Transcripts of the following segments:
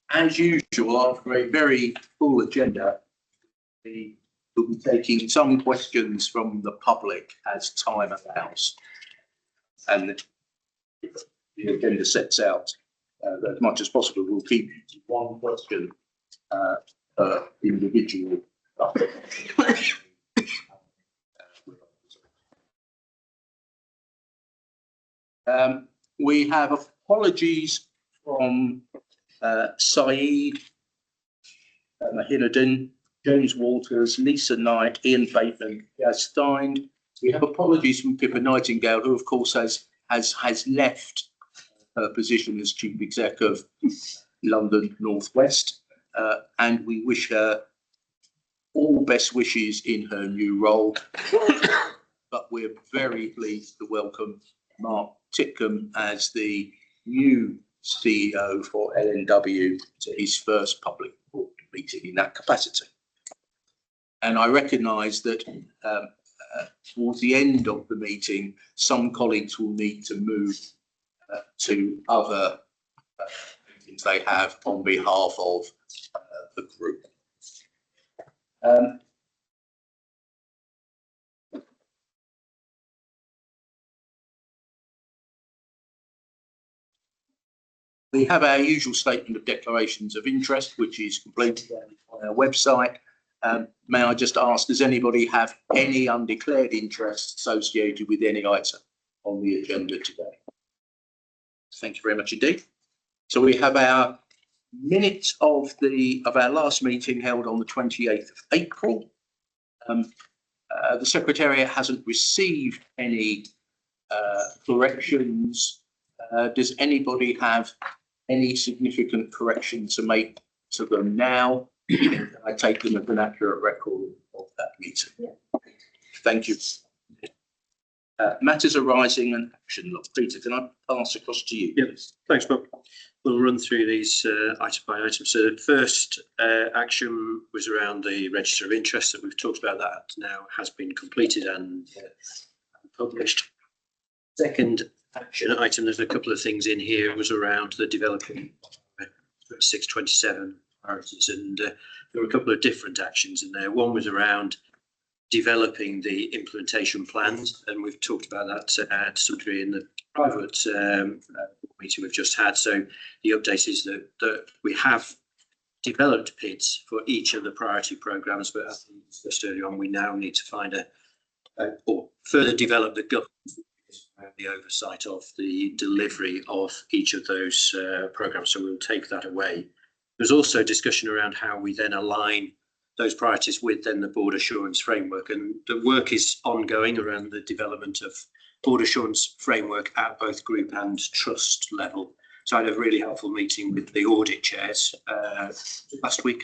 As usual, after a very full agenda, we will be taking some questions from the public as time allows. And the agenda sets out that as much as possible, we'll keep one question per individual. We have apologies from Saeed Mahinadin, James Walters, Lisa Knight, Ian Bateman, Gaz Stein. We have apologies from Pippa Nightingale, who of course has left her position as Chief Exec of London North West, and we wish her all best wishes in her new role. But we're very pleased to welcome Mark Titcombe as the new CEO for LNW to his first public board meeting in that capacity. And I recognise that towards the end of the meeting, some colleagues will need to move to other meetings they have on behalf of the group. We have our usual statement of declarations of interest, which is completed on our website. May I just ask, does anybody have any undeclared interest associated with any item on the agenda today? Thank you very much indeed. So we have our minutes of our last meeting held on the 28th of April. The Secretariat hasn't received any corrections. Does anybody have any significant correction to make to them now? I take them as an accurate record of that meeting. Yeah. Thank you. Matters arising and action. Peter, can I pass across to you? Yes, thanks, Bob. We'll run through these item by item. So the first action was around the register of interest that we've talked about. That now has been completed and published. Second action item, there's a couple of things in here, was around the developing 26-27 priorities, and there were a couple of different actions in there. One was around developing the implementation plans, and we've talked about that to some degree in the private meeting we've just had. So the update is that we have developed PIDs for each of the priority programmes, but as we discussed earlier on, we now need to find or further develop the governance, the oversight of the delivery of each of those programmes. So we'll take that away. There's also discussion around how we then align those priorities with then the board assurance framework, and the work is ongoing around the development of board assurance framework at both group and trust level. So I had a really helpful meeting with the audit chairs last week,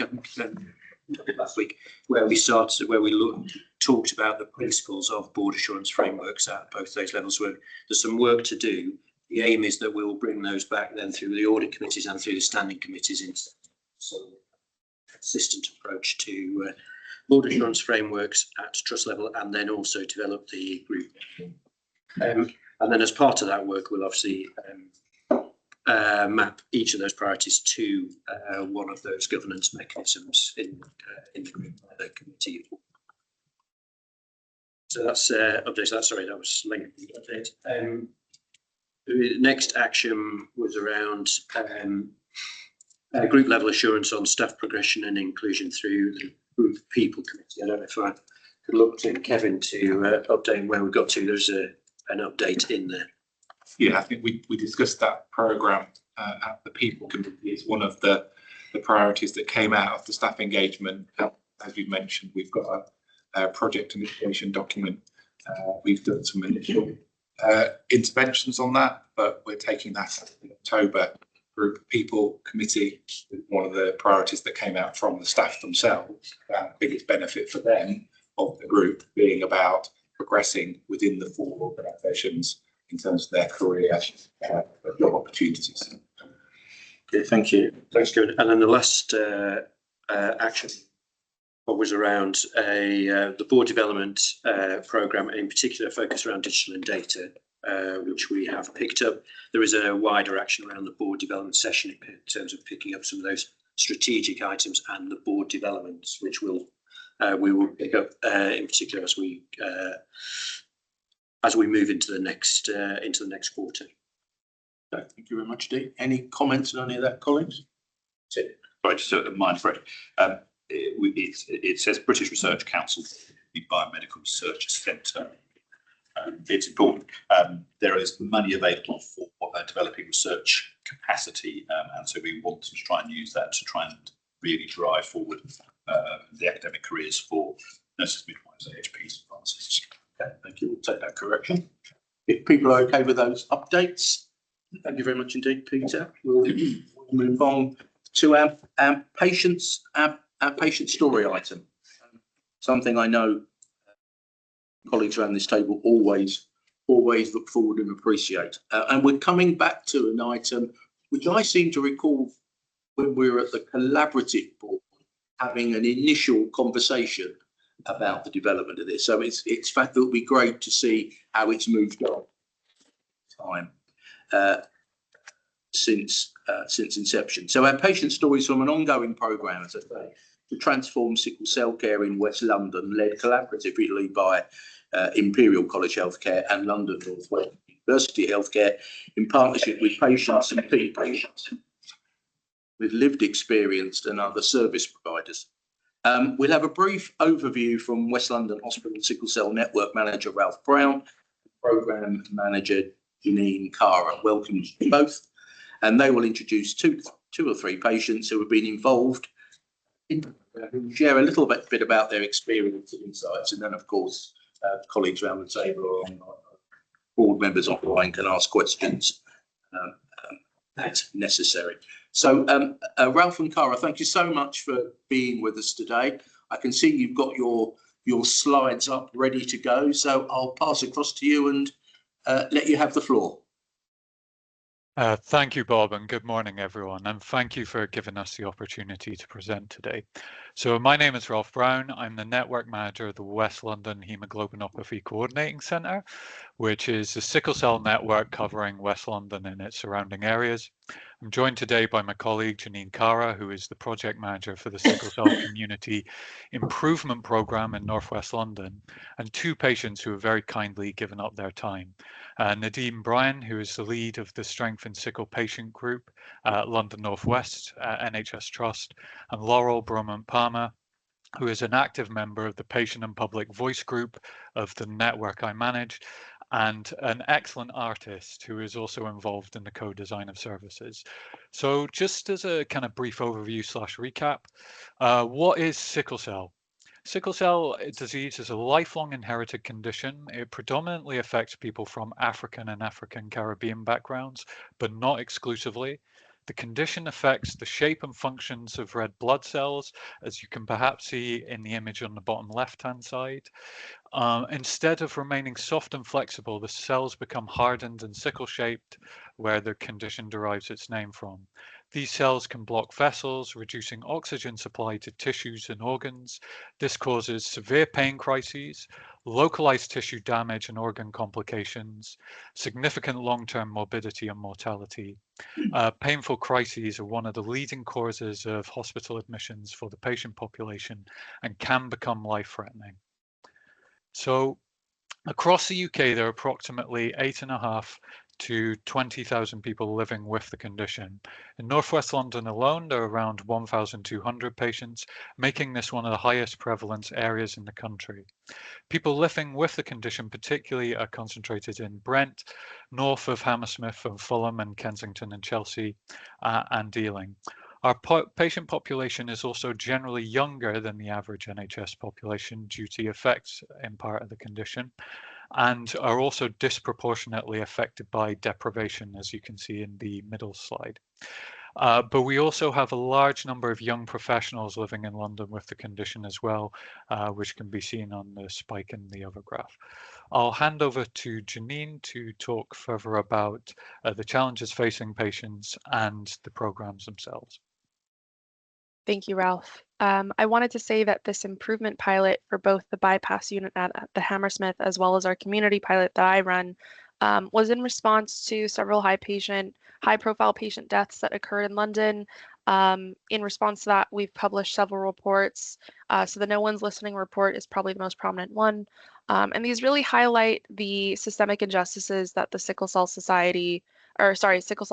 where we talked about the principles of board assurance frameworks at both those levels. Where there's some work to do. The aim is that we'll bring those back then through the audit committees and through the standing committees in some consistent approach to board assurance frameworks at trust level, and then also develop the group. And then as part of that work, we'll obviously map each of those priorities to one of those governance mechanisms in the group by the committee. So that's updates. That was lengthy update. The next action was around group level assurance on staff progression and inclusion through the group people committee. I don't know if I could look to Kevin to update where we got to. There's an update in there. Yeah, I think we discussed that programme at the people committee. It's one of the priorities that came out of the staff engagement. As you've mentioned, we've got a project initiation document. We've done some initial interventions on that, but we're taking that in October. Group people committee, one of the priorities that came out from the staff themselves, the biggest benefit for them of the group being about progressing within the four organisations in terms of their career job opportunities. Okay, thank you. Thanks, Kevin. And then the last action was around the board development programme, in particular focus around digital and data. which we have picked up. There is a wider action around the board development session in terms of picking up some of those strategic items and the board developments, which we will pick up in particular as we move into the next quarter. Okay, thank you very much, Dee. Any comments on any of that, colleagues? Sorry, just a minor correction. It says British Research Council, the Biomedical Research Centre. It's important. There is money available for developing research capacity, and so we want to try and use that to try and really drive forward the academic careers for nurses, midwives, AHPs, and pharmacists. Okay, thank you. We'll take that correction. If people are okay with those updates, thank you very much indeed, Peter. We'll move on to our patient story item. Something I know colleagues around this table always look forward and appreciate. And we're coming back to an item which I seem to recall when we were at the collaborative board having an initial conversation about the development of this. So it's fact that it'll be great to see how it's moved on time since inception. So our patient stories from an ongoing programme, as I say, to transform sickle cell care in West London, led collaboratively by Imperial College Healthcare and London North West University Healthcare in partnership with patients and people with lived experience and other service providers. We'll have a brief overview from West London Hospital Sickle Cell Network Manager Ralph Brown, Programme Manager Janine Cara. Welcome to both. And they will introduce two or three patients who have been involved in share a little bit about their experience and insights. And then, of course, colleagues around the table or board members online can ask questions that's necessary. So Ralph and Cara, thank you so much for being with us today. I can see you've got your slides up ready to go. So I'll pass across to you and let you have the floor. Thank you, Bob, and good morning, everyone. And thank you for giving us the opportunity to present today. So my name is Ralph Brown. I'm the Network Manager of the West London Haemoglobinopathy Coordinating Centre, which is a sickle cell network covering West London and its surrounding areas. I'm joined today by my colleague, Janine Cara, who is the Project Manager for the Sickle Cell Community Improvement Programme in North West London, and two patients who have very kindly given up their time. Nadine Bryan, who is the lead of the Strength in Sickle Patient Group at London North West NHS Trust, and Laurel Broman-Palmer, who is an active member of the Patient and Public Voice Group of the network I manage, and an excellent artist who is also involved in the co-design of services. So just as a kind of brief overview / recap, what is sickle cell? Sickle cell disease is a lifelong inherited condition. It predominantly affects people from African and African Caribbean backgrounds, but not exclusively. The condition affects the shape and functions of red blood cells, as you can perhaps see in the image on the bottom left-hand side. Instead of remaining soft and flexible, the cells become hardened and sickle-shaped, where the condition derives its name from. These cells can block vessels, reducing oxygen supply to tissues and organs. This causes severe pain crises, localized tissue damage and organ complications, significant long-term morbidity and mortality. Painful crises are one of the leading causes of hospital admissions for the patient population and can become life-threatening. So across the UK, there are approximately 8.5 to 20,000 people living with the condition. In Northwest London alone, there are around 1,200 patients, making this one of the highest prevalence areas in the country. People living with the condition particularly are concentrated in Brent, north of Hammersmith and Fulham and Kensington and Chelsea and Ealing. Our patient population is also generally younger than the average NHS population due to the effects in part of the condition, and are also disproportionately affected by deprivation, as you can see in the middle slide. But we also have a large number of young professionals living in London with the condition as well, which can be seen on the spike in the other graph. I'll hand over to Janine to talk further about the challenges facing patients and the programs themselves. Thank you, Ralph. I wanted to say that this improvement pilot for both the bypass unit at the Hammersmith as well as our community pilot that I run was in response to several high-profile patient deaths that occurred in London. In response to that, we've published several reports. So the No One's Listening report is probably the most prominent one. And these really highlight the systemic injustices that the sickle cell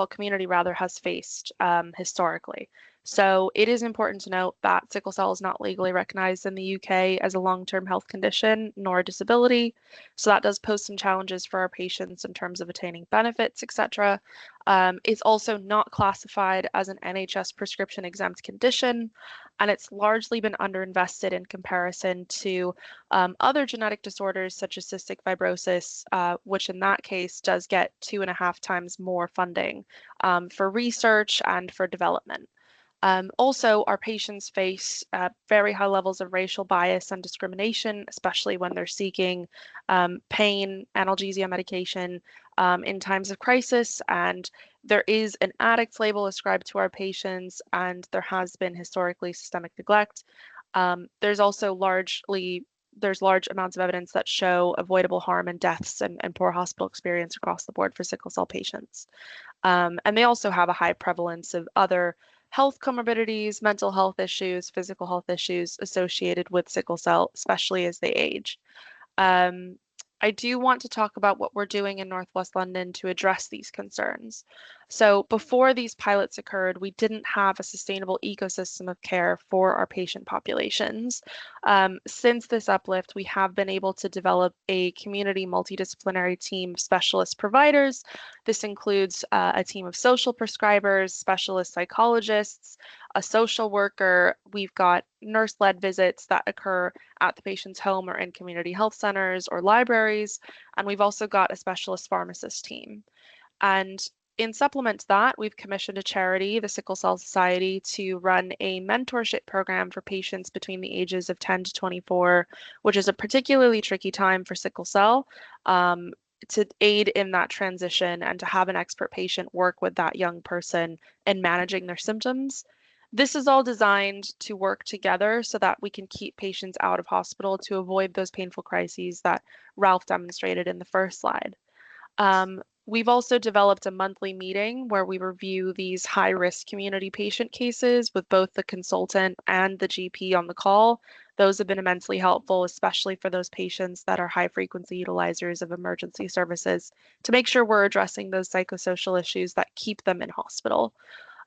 community rather has faced historically. So it is important to note that sickle cell is not legally recognized in the UK as a long-term health condition nor a disability. So that does pose some challenges for our patients in terms of attaining benefits, etc. It's also not classified as an NHS prescription exempt condition, and it's largely been underinvested in comparison to other genetic disorders such as cystic fibrosis, which in that case does get 2.5 times more funding for research and for development. Also, our patients face very high levels of racial bias and discrimination, especially when they're seeking pain, analgesia medication in times of crisis. And there is an addicts label ascribed to our patients, and there has been historically systemic neglect. There's also large amounts of evidence that show avoidable harm and deaths and poor hospital experience across the board for sickle cell patients. And they also have a high prevalence of other health comorbidities, mental health issues, physical health issues associated with sickle cell, especially as they age. I do want to talk about what we're doing in Northwest London to address these concerns. So before these pilots occurred, we didn't have a sustainable ecosystem of care for our patient populations. Since this uplift, we have been able to develop a community multidisciplinary team of specialist providers. This includes a team of social prescribers, specialist psychologists, a social worker. We've got nurse-led visits that occur at the patient's home or in community health centers or libraries. And we've also got a specialist pharmacist team. And in supplement to that, we've commissioned a charity, the Sickle Cell Society, to run a mentorship program for patients between the ages of 10 to 24, which is a particularly tricky time for sickle cell, to aid in that transition and to have an expert patient work with that young person in managing their symptoms. This is all designed to work together so that we can keep patients out of hospital to avoid those painful crises that Ralph demonstrated in the first slide. We've also developed a monthly meeting where we review these high-risk community patient cases with both the consultant and the GP on the call. Those have been immensely helpful, especially for those patients that are high-frequency utilizers of emergency services, to make sure we're addressing those psychosocial issues that keep them in hospital.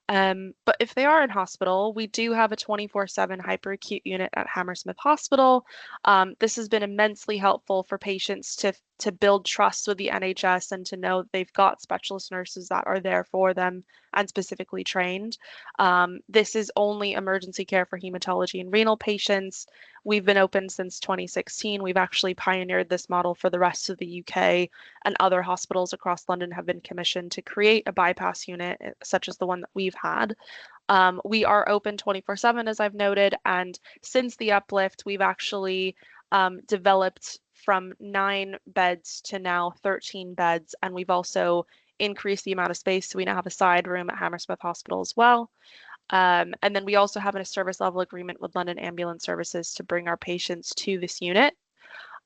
But if they are in hospital, we do have a 24/7 hyperacute unit at Hammersmith Hospital. This has been immensely helpful for patients to build trust with the NHS and to know that they've got specialist nurses that are there for them and specifically trained. This is only emergency care for hematology and renal patients. We've been open since 2016. We've actually pioneered this model for the rest of the UK, and other hospitals across London have been commissioned to create a bypass unit, such as the one that we've had. We are open 24/7, as I've noted, and since the uplift, we've actually developed from 9 beds to now 13 beds, and we've also increased the amount of space, so we now have a side room at Hammersmith Hospital as well. And then we also have a service level agreement with London Ambulance Services to bring our patients to this unit.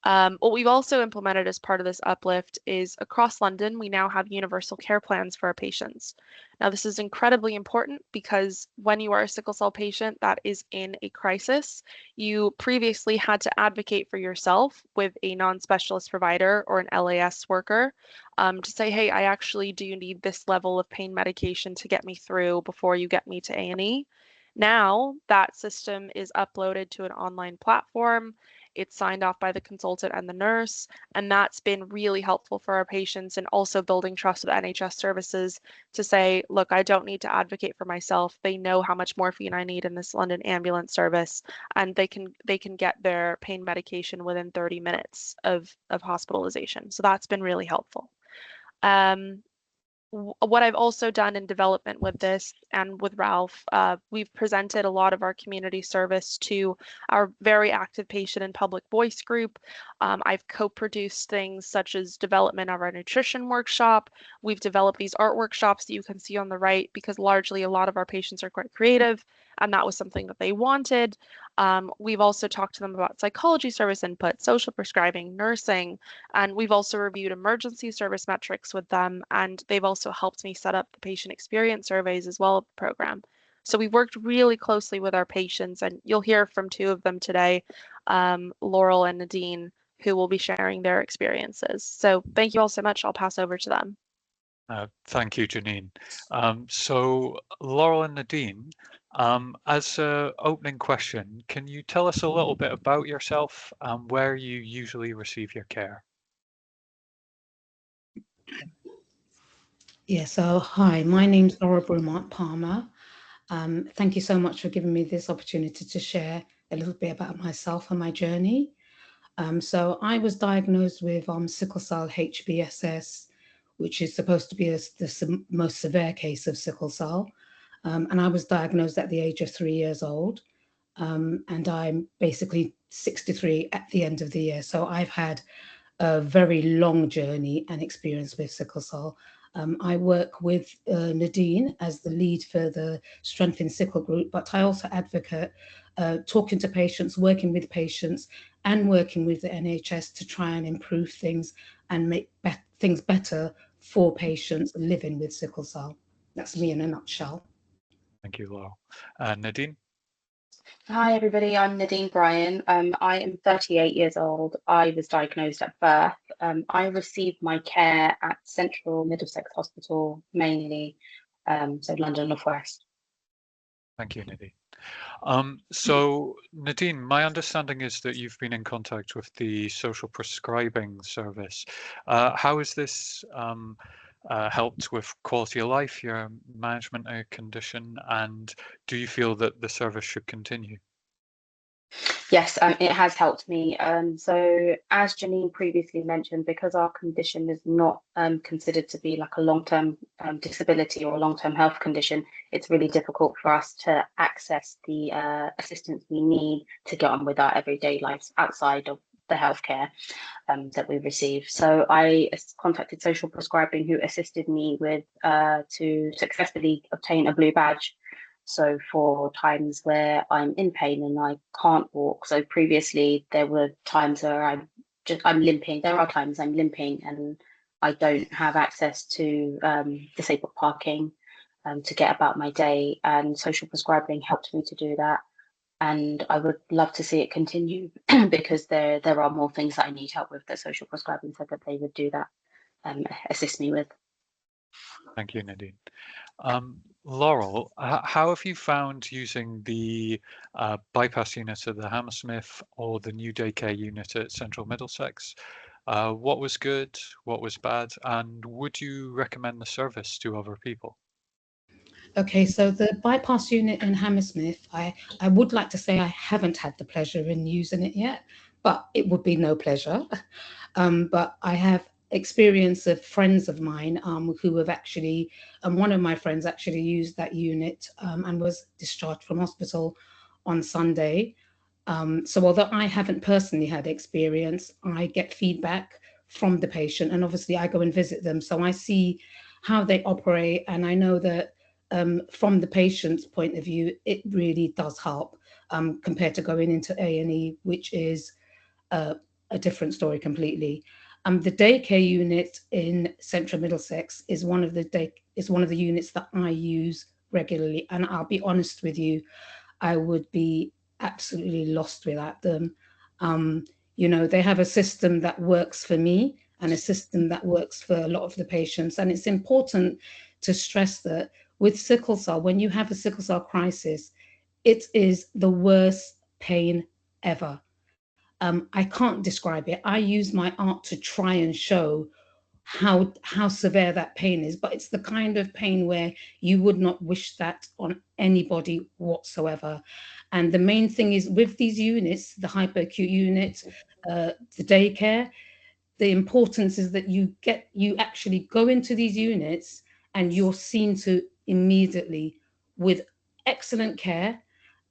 What we've also implemented as part of this uplift is across London, we now have universal care plans for our patients. Now, this is incredibly important because when you are a sickle cell patient that is in a crisis, you previously had to advocate for yourself with a non-specialist provider or an LAS worker to say, hey, I actually do need this level of pain medication to get me through before you get me to A&E. Now that system is uploaded to an online platform. It's signed off by the consultant and the nurse, and that's been really helpful for our patients and also building trust with NHS services to say, look, I don't need to advocate for myself. They know how much morphine I need in this London ambulance service, and they can get their pain medication within 30 minutes of hospitalization. So that's been really helpful. What I've also done in development with this and with Ralph, we've presented a lot of our community service to our very active patient and public voice group. I've co-produced things such as development of our nutrition workshop. We've developed these art workshops that you can see on the right because largely a lot of our patients are quite creative. and that was something that they wanted. We've also talked to them about psychology service input, social prescribing, nursing, and we've also reviewed emergency service metrics with them, and they've also helped me set up the patient experience surveys as well at the program. So we've worked really closely with our patients, and you'll hear from two of them today, Laurel and Nadine, who will be sharing their experiences. So thank you all so much. I'll pass over to them. Thank you, Janine. So Laurel and Nadine, as an opening question, can you tell us a little bit about yourself and where you usually receive your care? Yeah, so hi, my name's Laura Brumont Palmer. Thank you so much for giving me this opportunity to share a little bit about myself and my journey. So I was diagnosed with sickle cell HBSS, which is supposed to be the most severe case of sickle cell. And I was diagnosed at the age of 3 years old. And I'm basically 63 at the end of the year. So I've had a very long journey and experience with sickle cell. I work with Nadine as the lead for the Strength in Sickle group, but I also advocate talking to patients, working with patients, and working with the NHS to try and improve things and make things better for patients living with sickle cell. That's me in a nutshell. Thank you, Laurel. Nadine? Hi everybody, I'm Nadine Bryan. I am 38 years old. I was diagnosed at birth. I received my care at Central Middlesex Hospital mainly, so London North West. Thank you, Nadine. So Nadine, my understanding is that you've been in contact with the social prescribing service. How has this helped with quality of life, your management of condition, and do you feel that the service should continue? Yes, it has helped me. So as Janine previously mentioned, because our condition is not considered to be like a long-term disability or a long-term health condition, it's really difficult for us to access the assistance we need to get on with our everyday lives outside of the healthcare that we receive. So I contacted social prescribing, who assisted me with to successfully obtain a blue badge. So for times where I'm in pain and I can't walk. So previously there were times where I'm limping. There are times I'm limping and I don't have access to disabled parking to get about my day. And social prescribing helped me to do that. And I would love to see it continue because there are more things that I need help with that social prescribing said that they would do that, assist me with. Thank you, Nadine. Laurel, how have you found using the bypass unit at the Hammersmith or the new daycare unit at Central Middlesex? What was good, what was bad, and would you recommend the service to other people? Okay, so the bypass unit in Hammersmith, I would like to say I haven't had the pleasure in using it yet, but it would be no pleasure. But I have experience of friends of mine who have actually, one of my friends actually used that unit and was discharged from hospital on Sunday. So although I haven't personally had experience, I get feedback from the patient, and obviously I go and visit them. So I see how they operate, and I know that from the patient's point of view, it really does help compared to going into A&E, which is a different story completely. The daycare unit in Central Middlesex is one of the units that I use regularly, and I'll be honest with you, I would be absolutely lost without them. You know, they have a system that works for me and a system that works for a lot of the patients, and it's important to stress that with sickle cell, when you have a sickle cell crisis, it is the worst pain ever. I can't describe it. I use my art to try and show how severe that pain is, but it's the kind of pain where you would not wish that on anybody whatsoever. And the main thing is with these units, the hyperacute units, the daycare, the importance is that you actually go into these units and you're seen to immediately with excellent care,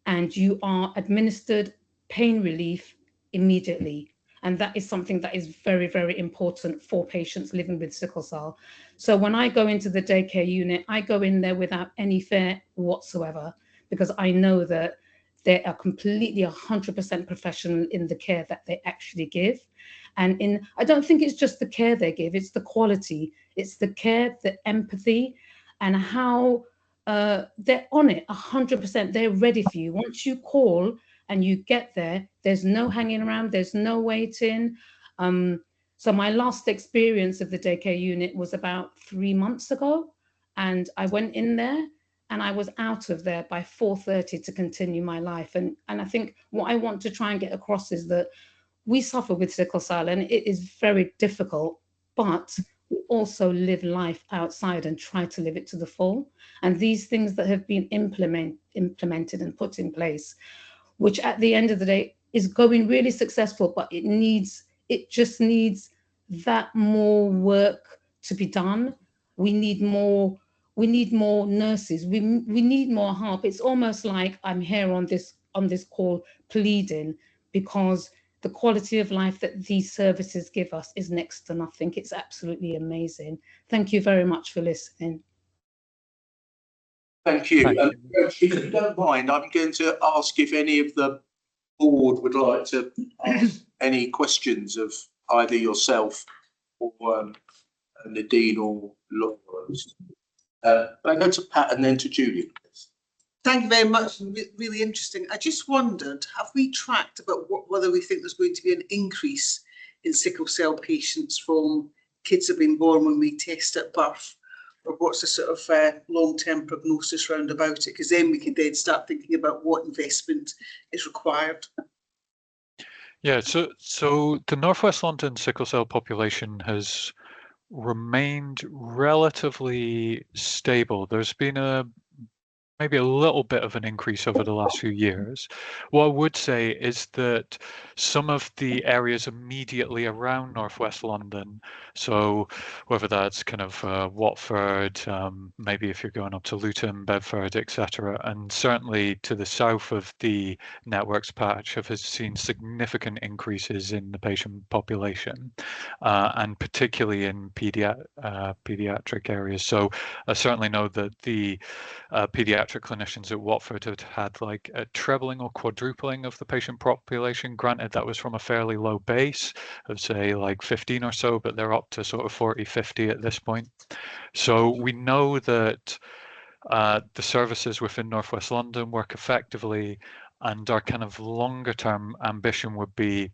and you are administered pain relief immediately. And that is something that is very, very important for patients living with sickle cell. So when I go into the daycare unit, I go in there without any fear whatsoever, because I know that they are completely 100% professional in the care that they actually give. And I don't think it's just the care they give, it's the quality, it's the care, the empathy, and how they're on it 100%. They're ready for you. Once you call and you get there, there's no hanging around, there's no waiting. So my last experience of the daycare unit was about 3 months ago, and I went in there and I was out of there by 4:30 to continue my life. And I think what I want to try and get across is that we suffer with sickle cell and it is very difficult, but we also live life outside and try to live it to the full. And these things that have been implemented and put in place, which at the end of the day is going really successful, but it just needs that more work to be done. We need more nurses. We need more help. It's almost like I'm here on this call pleading, because the quality of life that these services give us is next to nothing. It's absolutely amazing. Thank you very much for listening. Thank you. If you don't mind, I'm going to ask if any of the board would like to ask any questions of either yourself or Nadine or Laura. I go to Pat and then to Julie. Thank you very much. Really interesting. I just wondered, have we tracked about whether we think there's going to be an increase in sickle cell patients from kids that have been born when we test at birth? Or what's the sort of long-term prognosis round about it? Because then we can then start thinking about what investment is required. Yeah, so the Northwest London sickle cell population has remained relatively stable. There's been maybe a little bit of an increase over the last few years. What I would say is that some of the areas immediately around Northwest London, so whether that's kind of Watford, maybe if you're going up to Luton, Bedford, etc., and certainly to the south of the networks patch have seen significant increases in the patient population, and particularly in pediatric areas. So I certainly know that the pediatric clinicians at Watford had like a trebling or quadrupling of the patient population. Granted, that was from a fairly low base of say like 15 or so, but they're up to sort of 40, 50 at this point. So we know that the services within Northwest London work effectively, and our kind of longer term ambition would be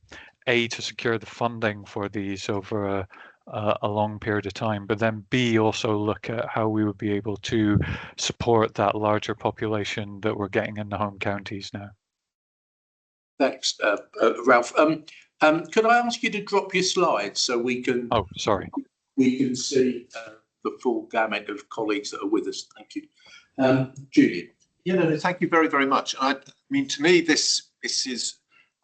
to secure the funding for these over a long period of time, but then B, also look at how we would be able to support that larger population that we're getting in the home counties now. Thanks, Ralph. Could I ask you to drop your slides so we can? Oh, sorry. We can see the full gamut of colleagues that are with us. Thank you, Julian. Yeah, no, thank you very, very much. I mean, to me, this is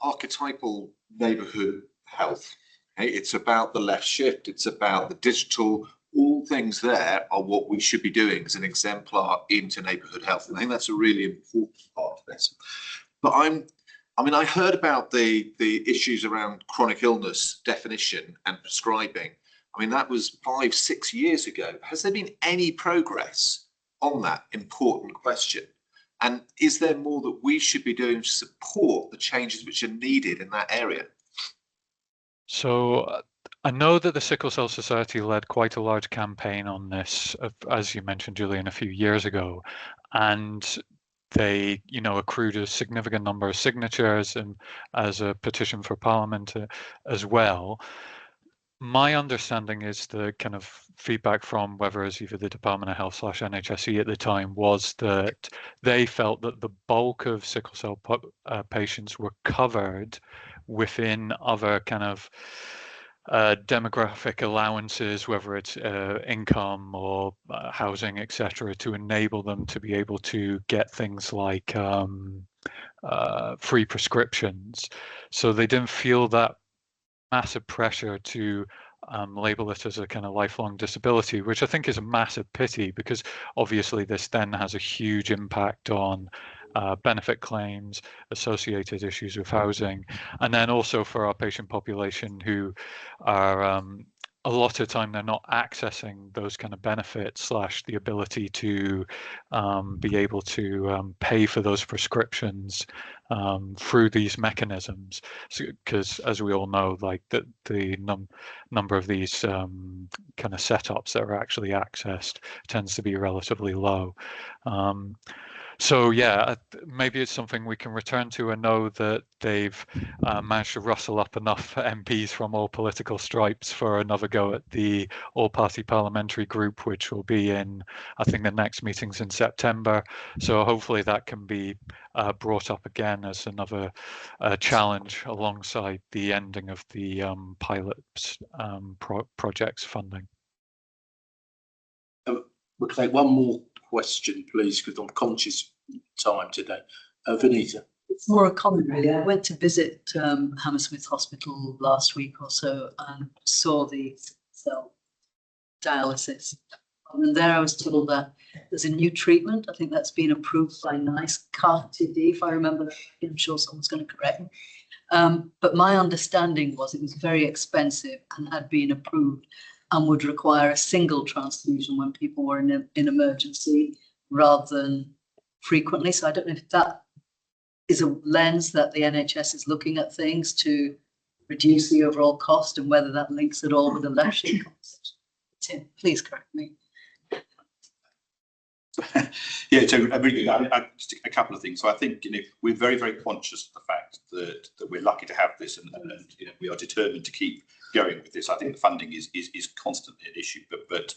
archetypal neighbourhood health. It's about the left shift, it's about the digital, all things there are what we should be doing as an exemplar into neighbourhood health. And I think that's a really important part of this. But I heard about the issues around chronic illness definition and prescribing. I mean, that was 5-6 years ago. Has there been any progress on that important question? And is there more that we should be doing to support the changes which are needed in that area? So I know that the Sickle Cell Society led quite a large campaign on this, as you mentioned, Julian, a few years ago, and they, accrued a significant number of signatures and as a petition for Parliament as well. My understanding is the kind of feedback from whether it's either the Department of Health / NHSE at the time was that they felt that the bulk of sickle cell patients were covered within other kind of demographic allowances, whether it's income or housing, etc., to enable them to be able to get things like free prescriptions. So they didn't feel that massive pressure to label it as a kind of lifelong disability, which I think is a massive pity, because obviously this then has a huge impact on benefit claims, associated issues with housing, and then also for our patient population who are a lot of time they're not accessing those kind of benefits slash the ability to be able to pay for those prescriptions through these mechanisms, because as we all know, like the number of these kind of setups that are actually accessed tends to be relatively low. So yeah, maybe it's something we can return to and know that they've managed to rustle up enough MPs from all political stripes for another go at the all-party parliamentary group, which will be in, I think the next meeting's in September. So hopefully that can be brought up again as another challenge alongside the ending of the pilot projects funding. We'll take one more question, please, because I'm conscious of time today. Vanita. It's more a comment, really. I went to visit Hammersmith Hospital last week or so and saw the cell dialysis. And there I was told that there's a new treatment. I think that's been approved by NICE, CAR-TD, if I remember. I'm sure someone's going to correct me. But my understanding was it was very expensive and had been approved and would require a single transfusion when people were in emergency rather than frequently. So I don't know if that is a lens that the NHS is looking at things to reduce the overall cost and whether that links at all with the left shift concept. Tim, please correct me. Yeah, so just a couple of things. So I think we're very, very conscious of the fact that we're lucky to have this, and we are determined to keep going with this. I think the funding is constantly an issue, but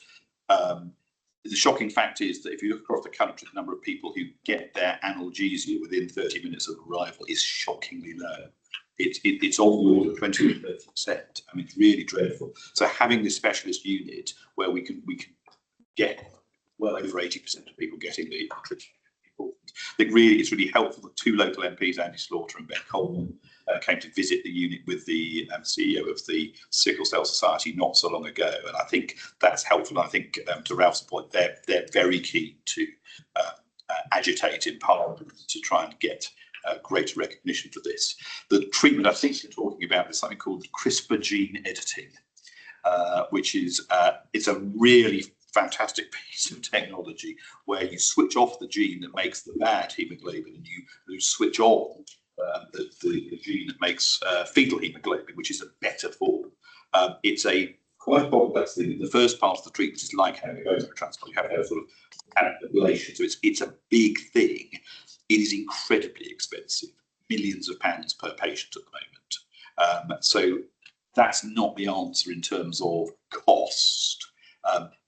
the shocking fact is that if you look across the country, the number of people who get their analgesia within 30 minutes of arrival is shockingly low. It's on the order of 20 to 30%. I mean, it's really dreadful. So having this specialist unit where we can get well over 80% of people getting the treatment. I think really it's really helpful that two local MPs, Andy Slaughter and Ben Coleman, came to visit the unit with the CEO of the Sickle Cell Society not so long ago, and I think that's helpful. I think to Ralph's point, they're very keen to agitate in Parliament to try and get greater recognition for this. The treatment I think you're talking about is something called CRISPR gene editing, which is it's a really fantastic piece of technology where you switch off the gene that makes the bad hemoglobin and you switch on the gene that makes fetal hemoglobin, which is a better form. It's a quite complex thing. The first part of the treatment is like having a bone marrow transplant. You have a sort of ablation, so it's a big thing. It is incredibly expensive, millions of pounds per patient at the moment. So that's not the answer in terms of cost.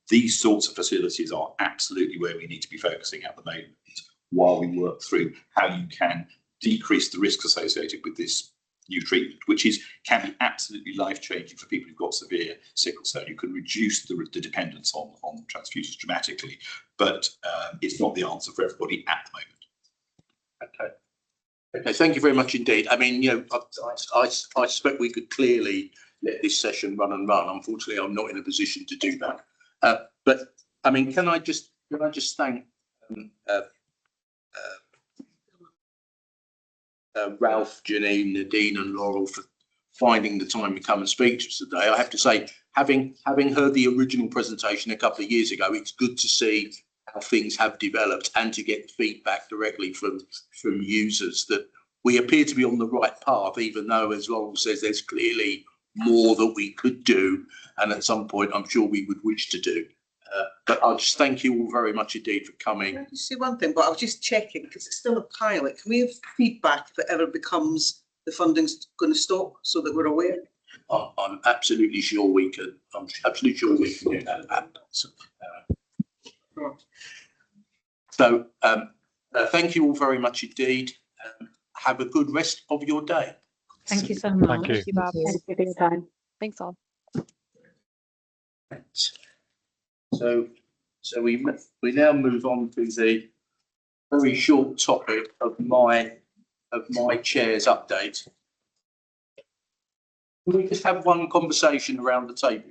These sorts of facilities are absolutely where we need to be focusing at the moment while we work through how you can decrease the risks associated with this new treatment, which can be absolutely life-changing for people who've got severe sickle cell. You can reduce the dependence on transfusions dramatically, but it's not the answer for everybody at the moment. Okay, thank you very much indeed. I mean, I suspect we could clearly let this session run and run. Unfortunately, I'm not in a position to do that. But I mean, can I just thank Ralph, Janine, Nadine, and Laurel for finding the time to come and speak to us today. I have to say, having heard the original presentation a couple of years ago, it's good to see how things have developed and to get feedback directly from users that we appear to be on the right path, even though, as Laurel says, there's clearly more that we could do, and at some point I'm sure we would wish to do. But I'll just thank you all very much indeed for coming. Can I just say one thing? But I was just checking because it's still a pilot. Can we have feedback if it ever becomes the funding's going to stop, so that we're aware? I'm absolutely sure we can. I'm absolutely sure we can do that. So thank you all very much indeed. Have a good rest of your day. Thank you so much. Thank you. Thank you, Bob. Thank you for your time. Thanks all. So we now move on to the very short topic of my chair's update. Can we just have one conversation around the table?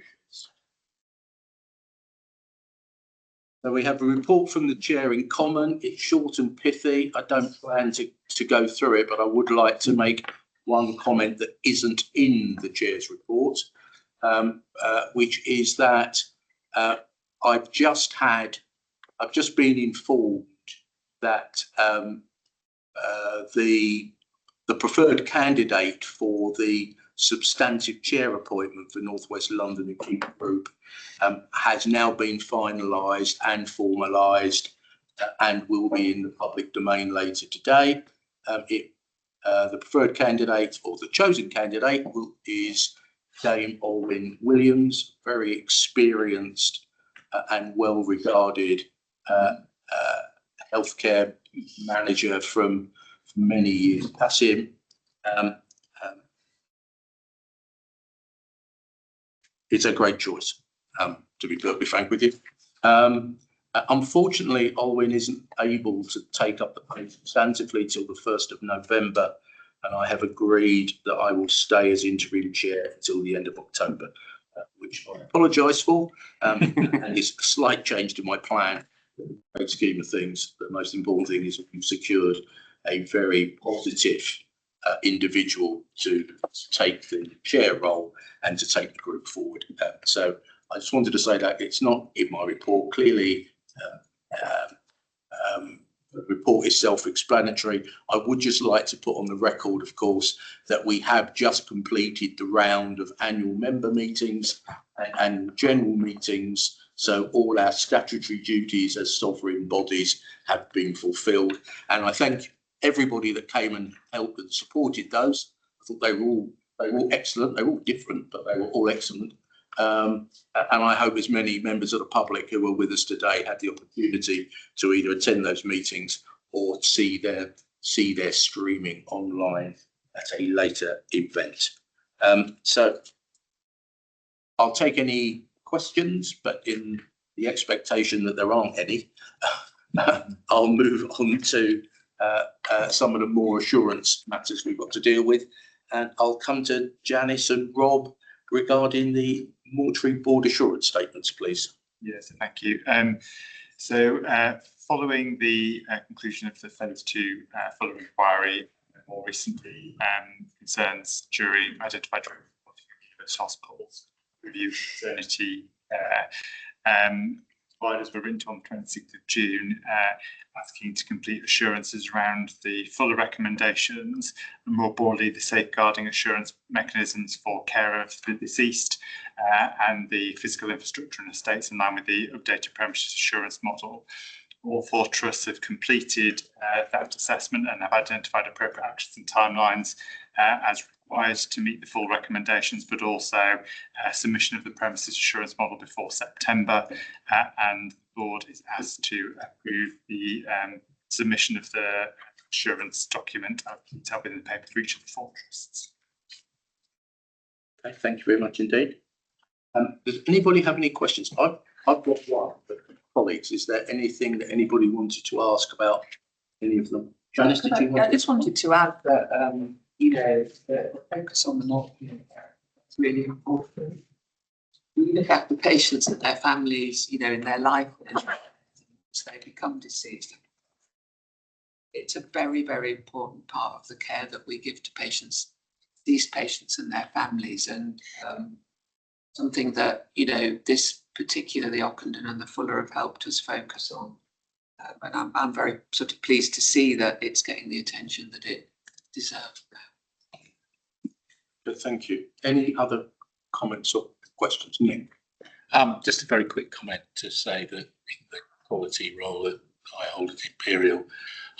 So we have a report from the chair in common. It's short and pithy. I don't plan to go through it, but I would like to make one comment that isn't in the chair's report. which is that I've just been informed that the preferred candidate for the substantive chair appointment for North West London Acute Group has now been finalised and formalised and will be in the public domain later today. The preferred candidate, or the chosen candidate, is Dame Olwyn Williams, very experienced and well-regarded healthcare manager from many years past him. It's a great choice, to be perfectly frank with you. Unfortunately, Olwyn isn't able to take up the post substantively till the 1st of November, and I have agreed that I will stay as interim chair until the end of October, which I apologise for, and it's a slight change to my plan. In the great scheme of things, the most important thing is that we've secured a very positive individual to take the chair role and to take the group forward. So I just wanted to say that it's not in my report. Clearly, the report is self-explanatory. I would just like to put on the record, of course, that we have just completed the round of annual member meetings and general meetings. So all our statutory duties as sovereign bodies have been fulfilled. And I thank everybody that came and helped and supported those. I thought they were all excellent. They were all different, but they were all excellent. And I hope as many members of the public who were with us today had the opportunity to either attend those meetings or see their streaming online at a later event. So I'll take any questions, but in the expectation that there aren't any, I'll move on to some of the more assurance matters we've got to deal with. And I'll come to Janice and Rob regarding the mortuary board assurance statements, please. Yes, thank you. Following the conclusion of the phase 2 fuller inquiry, more recently concerns during identified during university hospitals review maternity providers were written to on the 26th of June asking to complete assurances around the fuller recommendations and more broadly the safeguarding assurance mechanisms for care of the deceased and the physical infrastructure and estates in line with the updated premises assurance model. All 4 trusts have completed that assessment and have identified appropriate actions and timelines as required to meet the full recommendations, but also submission of the premises assurance model before September, and the board is asked to approve the submission of the assurance document detailed within the paper for each of the 4 trusts. Okay, thank you very much indeed. Does anybody have any questions? I've got one, but colleagues, is there anything that anybody wanted to ask about any of them? Janice, did you want I just wanted to add that the focus on the mortuary care is really important. We look at the patients and their families, in their life as they become deceased. It's a very, very important part of the care that we give to patients, these patients and their families, and something that this particularly Ockenden and the Fuller have helped us focus on. And I'm very sort of pleased to see that it's getting the attention that it deserves now. Good, thank you. Any other comments or questions? Nick? Just a very quick comment to say that in the quality role that I hold at Imperial,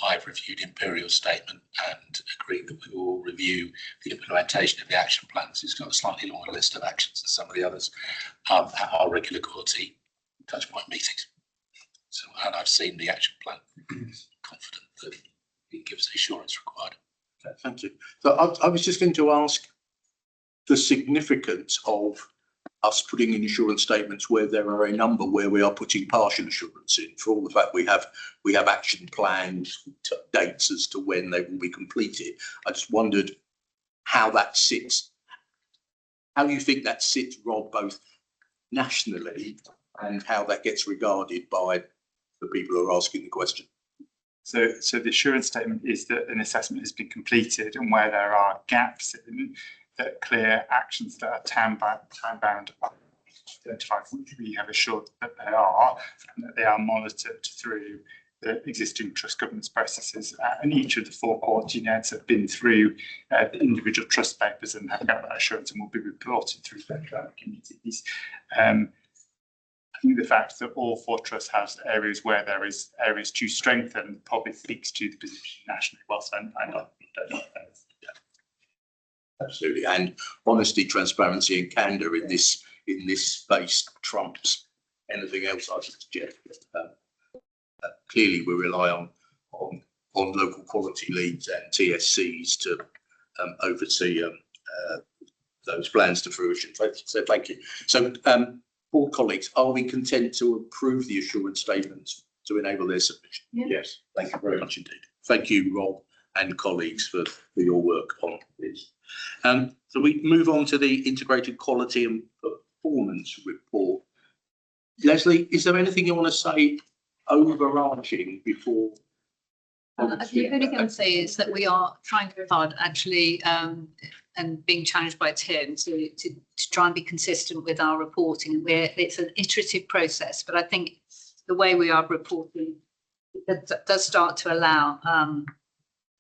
I've reviewed Imperial's statement and agreed that we will review the implementation of the action plans. It's got a slightly longer list of actions than some of the others at our regular quality touchpoint meetings. So, and I've seen the action plan. Confident that it gives the assurance required. Okay, thank you. So I was just going to ask the significance of us putting in assurance statements where there are a number where we are putting partial assurance in, for all the fact we have action plans, dates as to when they will be completed. I just wondered how that sits, how you think that sits, Rob, both nationally and how that gets regarded by the people who are asking the question. So the assurance statement is that an assessment has been completed, and where there are gaps in, that clear actions that are time-bound identified, which we have assured that they are, and that they are monitored through the existing trust governance processes. And each of the 4 board units have been through the individual trust papers and have got that assurance and will be reported through their committees. I think the fact that all 4 trusts have areas where there is areas to strengthen probably speaks to the position nationally. Whilst I don't know. Absolutely, and honesty, transparency, and candour in this space trumps anything else I should suggest. Clearly, we rely on local quality leads and TSCs to oversee those plans to fruition. So thank you. So, board colleagues, are we content to approve the assurance statements to enable their submission? Yeah. Yes. Thank you very much indeed. Thank you, Rob and colleagues, for your work on this. So we move on to the integrated quality and performance report. Leslie, is there anything you want to say overarching before? The only thing I would say is that we are trying very hard, actually, and being challenged by Tim to try and be consistent with our reporting. It's an iterative process, but I think the way we are reporting does start to allow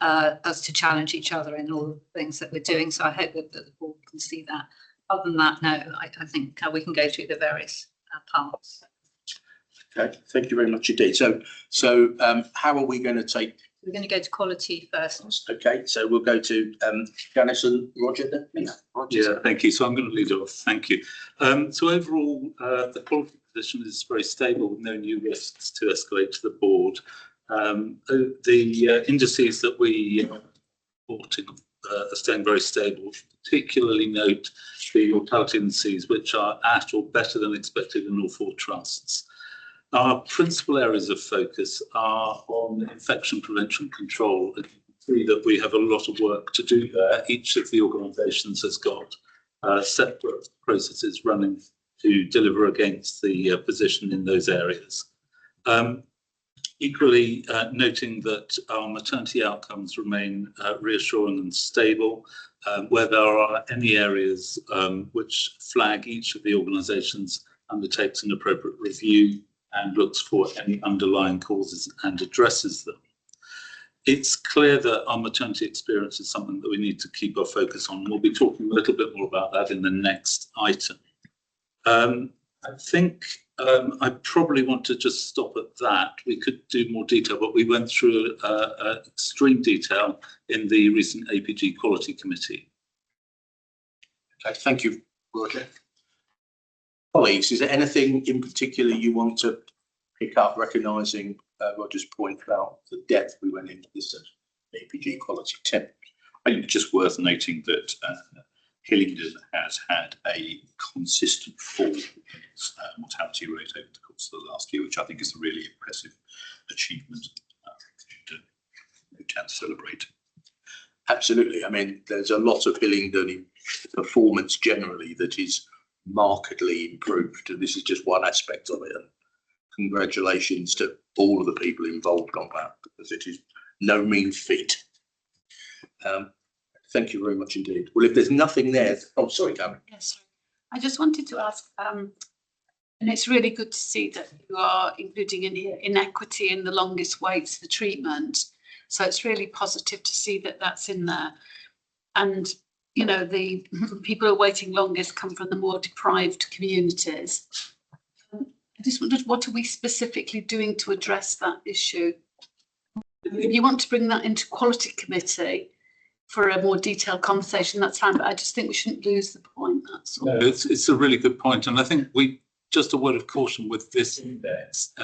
us to challenge each other in all the things that we're doing. So I hope that the board can see that. Other than that, no, I think we can go through the various parts. Okay, thank you very much indeed. So how are we going to take? We're going to go to quality first. Okay, so we'll go to Janice and Roger then. Yeah, thank you. So I'm going to lead off. Thank you. So overall, the quality position is very stable with no new risks to escalate to the board. The indices that we are reporting are staying very stable. Particularly note the mortality indices, which are at or better than expected in all 4 trusts. Our principal areas of focus are on infection prevention control. You can see that we have a lot of work to do there. Each of the organisations has got separate processes running to deliver against the position in those areas. Equally, noting that our maternity outcomes remain reassuring and stable. Where there are any areas which flag, each of the organisations undertakes an appropriate review and looks for any underlying causes and addresses them. It's clear that our maternity experience is something that we need to keep our focus on. We'll be talking a little bit more about that in the next item. I think I probably want to just stop at that. We could do more detail, but we went through extreme detail in the recent APG Quality Committee. Okay, thank you, Roger. Colleagues, is there anything in particular you want to pick up, recognising Roger's point about the depth we went into this APG Quality 10? I think it's just worth noting that Hillingdon has had a consistent fall in its mortality rate over the course of the last year, which I think is a really impressive achievement to celebrate. Absolutely. I mean, there's a lot of Hillingdon performance generally that is markedly improved, and this is just one aspect of it. And congratulations to all of the people involved on that, because it is no mean feat. Thank you very much indeed. Well, if there's nothing there, oh, sorry, Karen. Yes, I just wanted to ask, and it's really good to see that you are including in here inequity in the longest waits for treatment. So it's really positive to see that that's in there. And, you know, the people who are waiting longest come from the more deprived communities. I just wondered, what are we specifically doing to address that issue? If you want to bring that into quality committee for a more detailed conversation, that's fine, but I just think we shouldn't lose the point, that's all. No, it's a really good point, and I think just a word of caution with this index,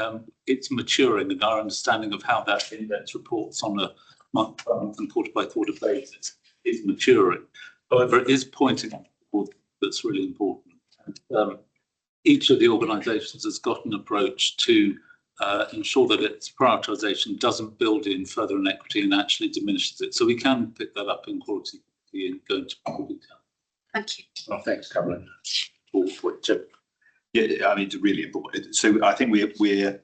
it's maturing, and our understanding of how that index reports on a month-by-month and quarter-by-quarter basis is maturing. However, it is pointing out that's really important. Each of the organisations has got an approach to ensure that its prioritisation doesn't build in further inequity and actually diminishes it. So we can pick that up in quality and go into more detail. Thank you. Oh, thanks, Caroline. Yeah, I mean, it's really important. So I think we're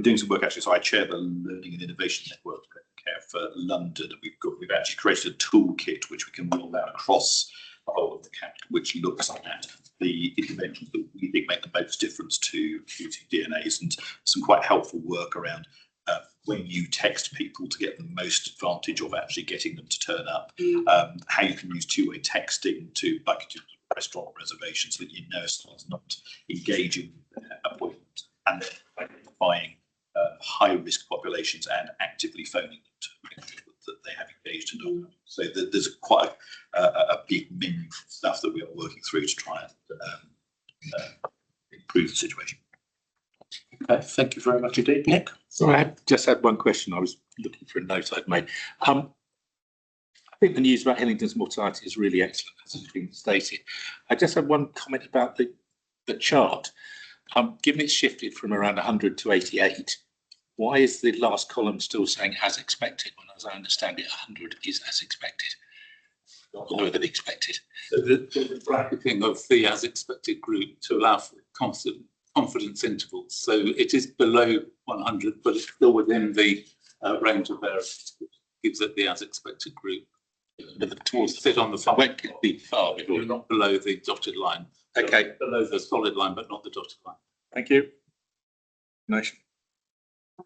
doing some work actually. So I chair the Learning and Innovation Network care for London. We've actually created a toolkit which we can roll out across the whole of the county, which looks at the interventions that we think make the most difference to using DNAs, and some quite helpful work around when you text people to get the most advantage of actually getting them to turn up, how you can use two-way texting to, like, restaurant reservations, so that you know someone's not engaging appointments, and then identifying high-risk populations and actively phoning them to make sure that they have engaged and not. So there's quite a big menu of stuff that we are working through to try and improve the situation. Okay, thank you very much indeed. Nick? Sorry, I just had one question. I was looking for a note I'd made. I think the news about Hillingdon's mortality is really excellent, as has been stated. I just had one comment about the chart. Given it's shifted from around 100 to 88, why is the last column still saying as expected, when, as I understand it, 100 is as expected, not lower than expected? So the bracketing of the as expected group to allow for confidence intervals. So it is below 100, but it's still within the range of errors, which gives it the as expected group. Towards sit on the far, won't be far before, not below the dotted line. Okay, below the solid line, but not the dotted line. thank you. Nation.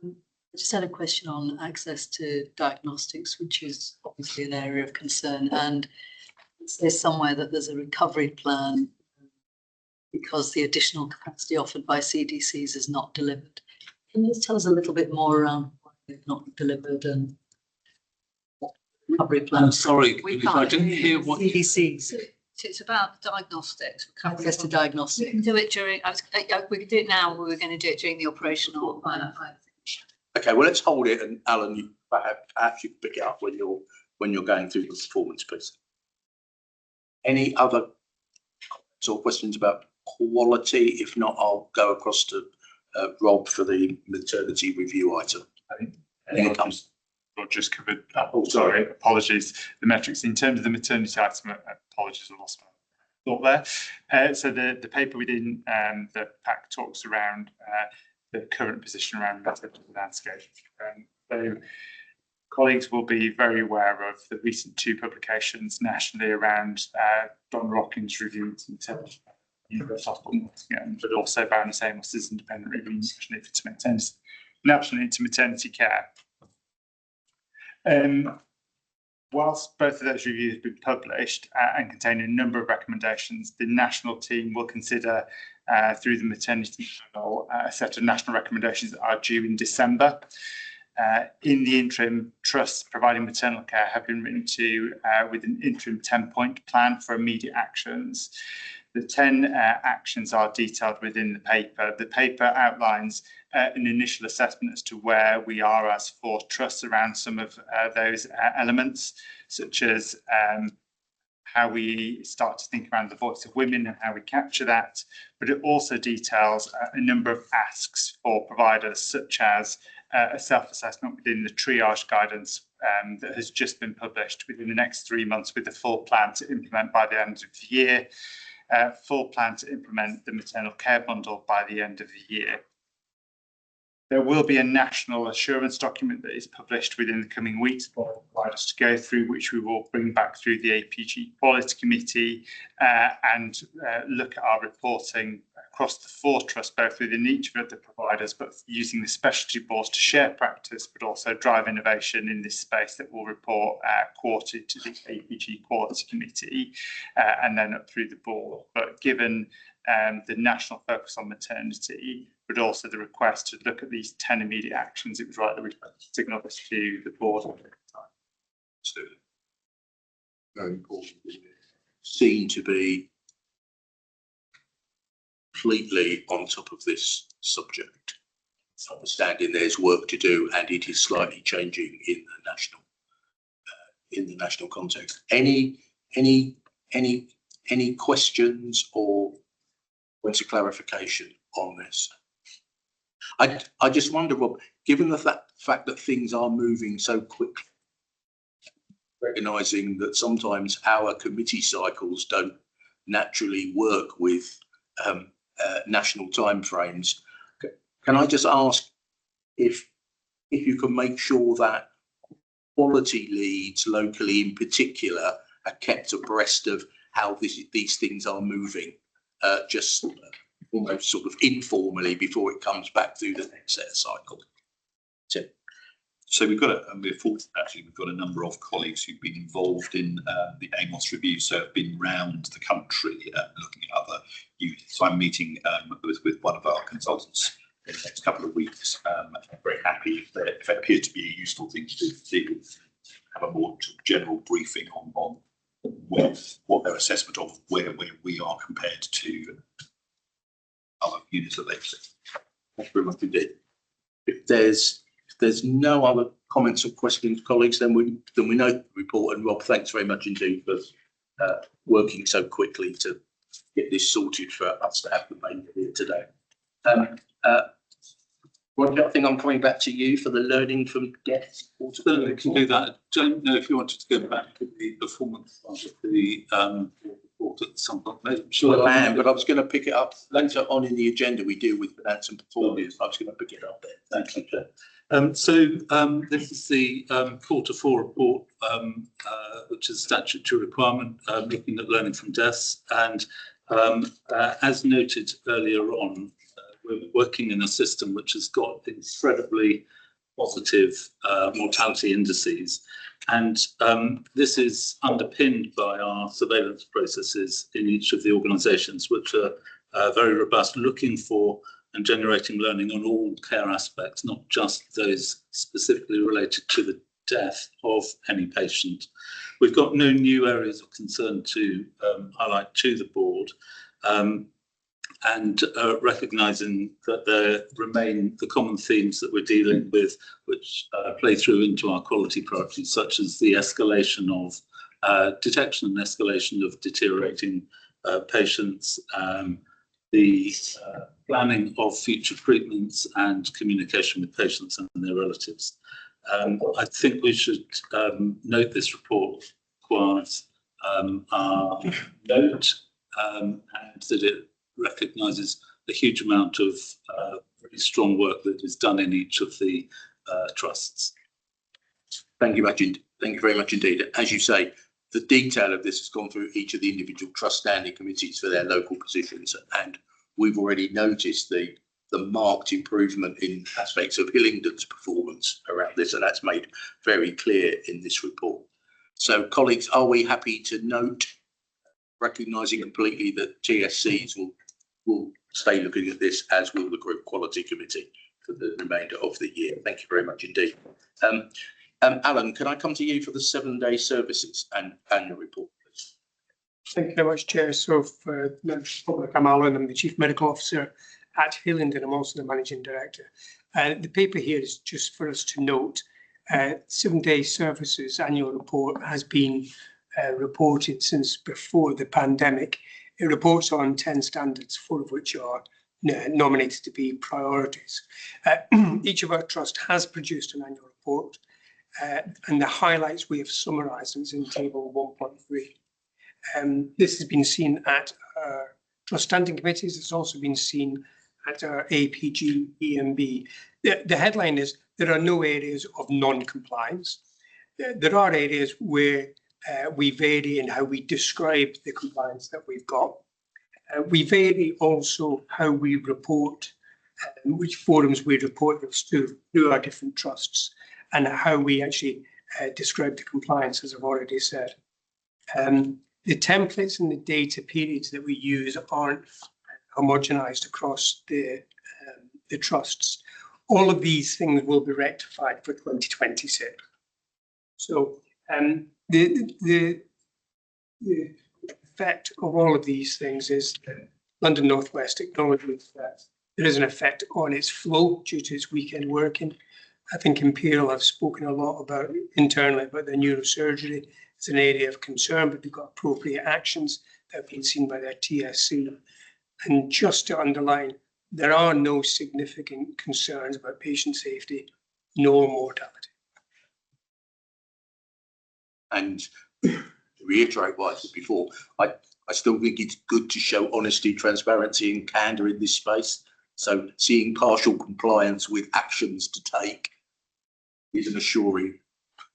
I just had a question on access to diagnostics, which is obviously an area of concern, and it says somewhere that there's a recovery plan because the additional capacity offered by CDCs is not delivered. Can you just tell us a little bit more around why they've not delivered and what the recovery plan? I'm sorry, We I can't didn't hear what you... CDCs, It's about diagnostics. access to We diagnostics. can do it during, we can do it now, we were going to do it during the operational. Okay, well, let's hold it, and Alan, you perhaps you can pick it up when you're going through the performance piece. Any other sort of questions about quality? If not, I'll go across to Rob for the maternity review item. Rob just covered. Oh, sorry, apologies. The metrics in terms of the maternity item. Apologies, I lost my thought there. So the paper within the pack talks around the current position around maternity landscape. So colleagues will be very aware of the recent two publications nationally around Don Rockins' review into maternity, University Hospital Nottingham, but also Baroness Amos's independent review nationally into maternity care. Whilst both of those reviews have been published and contain a number of recommendations, the national team will consider through the maternity panel a set of national recommendations that are due in December. In the interim, trusts providing maternal care have been written to with an interim 10-point plan for immediate actions. The 10 actions are detailed within the paper. The paper outlines an initial assessment as to where we are as for trusts around some of those elements, such as how we start to think around the voice of women and how we capture that. But it also details a number of asks for providers, such as a self-assessment within the triage guidance that has just been published within the next 3 months, with a full plan to implement by the end of the year. Full plan to implement the maternal care bundle by the end of the year. There will be a national assurance document that is published within the coming weeks for providers to go through, which we will bring back through the APG Quality Committee and look at our reporting across the 4 trusts, both within each of the providers, but using the specialty boards to share practice, but also drive innovation in this space that will report quarterly to the APG Quality Committee and then up through the board. But given the national focus on maternity, but also the request to look at these 10 immediate actions, it was right that we signal this to the board at the time. Absolutely. Very important. Seen to be completely on top of this subject. Understanding there's work to do, and it is slightly changing in the national context. Any questions or points of clarification on this? I just wonder, Rob, given the fact that things are moving so quickly, recognising that sometimes our committee cycles don't naturally work with national timeframes, can I just ask if you can make sure that quality leads locally in particular are kept abreast of how these things are moving, just almost sort of informally before it comes back through the next set of cycle. So we've got we're fortunate actually, we've got a number of colleagues who've been involved in the AMOS review, so have been round the country looking at other units. So I'm meeting with one of our consultants in the next couple of weeks. I'm very happy if it appears to be a useful thing to do, have a more general briefing on what their assessment of where we are compared to other units that they've seen. Thank you very much indeed. If there's no other comments or questions, colleagues, then we know the report. And Rob, thanks very much indeed for working so quickly to get this sorted for us to have the main here today. Roger, I think I'm coming back to you for the learning from death. Certainly can do that. I don't know if you wanted to go back to the performance of the report at some point. I'm sure I am, but I was going to pick it up later on in the agenda. We deal with finance and performance. I was going to pick it up there. Thank you. This is the Q4 report, which is a statutory requirement, looking at learning from deaths. And as noted earlier on, we're working in a system which has got incredibly positive mortality indices. And this is underpinned by our surveillance processes in each of the organisations, which are very robust, looking for and generating learning on all care aspects, not just those specifically related to the death of any patient. We've got no new areas of concern to highlight to the board, and recognising that there remain the common themes that we're dealing with, which play through into our quality priorities, such as the escalation of detection and escalation of deteriorating patients, the planning of future treatments and communication with patients and their relatives. I think we should note this report requires our note, and that it recognises the huge amount of really strong work that is done in each of the trusts. Thank you very much indeed. As you say, the detail of this has gone through each of the individual trust standing committees for their local positions, and we've already noticed the marked improvement in aspects of Hillingdon's performance around this, and that's made very clear in this report. So, colleagues, are we happy to note, recognising completely that TSCs will stay looking at this, as will the Group Quality Committee for the remainder of the year? Thank you very much indeed. Alan, can I come to you for the 7-day services and annual report, please? Thank you very much, Chair. So for the public, I'm Alan. I'm the Chief Medical Officer at Hillingdon. I'm also the Managing Director. The paper here is just for us to note, 7-day services annual report has been reported since before the pandemic. It reports on 10 standards, 4 of which are nominated to be priorities. Each of our trust has produced an annual report, and the highlights we have summarised is in table 1.3. This has been seen at our trust standing committees. It's also been seen at our APG EMB. The headline is there are no areas of non-compliance. There are areas where we vary in how we describe the compliance that we've got. We vary also how we report, which forums we report this to through our different trusts, and how we actually describe the compliance, as I've already said. The templates and the data periods that we use aren't homogenised across the trusts. All of these things will be rectified for 2026. So the effect of all of these things is that London North West acknowledges that there is an effect on its flow due to its weekend working. I think Imperial have spoken a lot about internally about the neurosurgery. It's an area of concern, but they've got appropriate actions that have been seen by their TSC. And just to underline, there are no significant concerns about patient safety nor mortality. And to reiterate what I said before, I still think it's good to show honesty, transparency and candour in this space. So seeing partial compliance with actions to take is an assuring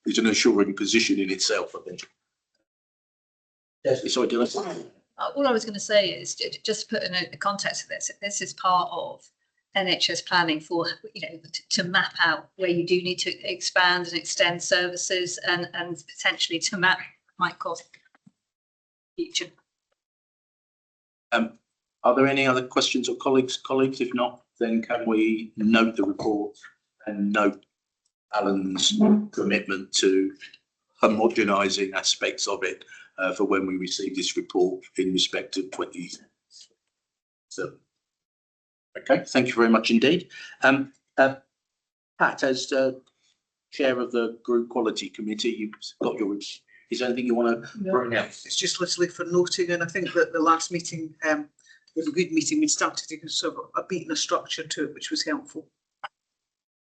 an assuring position in itself, I think. Yes, sorry, Dylan. All I was going to say is just to put in a context of this. This is part of NHS planning for, to map out where you do need to expand and extend services and potentially to map might cost future. Are there any other questions or colleagues? If not, then can we note the report and note Alan's commitment to homogenising aspects of it for when we receive this report in respect of 20. So, okay, thank you very much indeed. Pat, as chair of the group quality committee, you've got your. Is there anything you want to bring out? It's just literally for noting, and I think that the last meeting was a good meeting. We started to sort of a beat and a structure to it, which was helpful.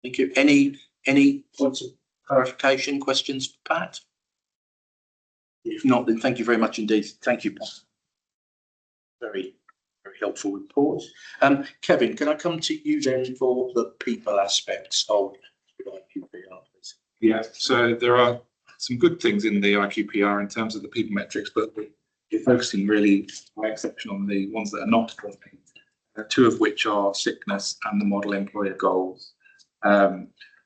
Thank you. Any points of clarification, questions for Pat? If not, then thank you very much indeed. Thank you, Pat. Very, very helpful report. Kevin, can I come to you then for the people aspects of IQPR, please? Yeah, so there are some good things in the IQPR in terms of the people metrics, but we're focusing really by exception on the ones that are not performing, two of which are sickness and the model employer goals.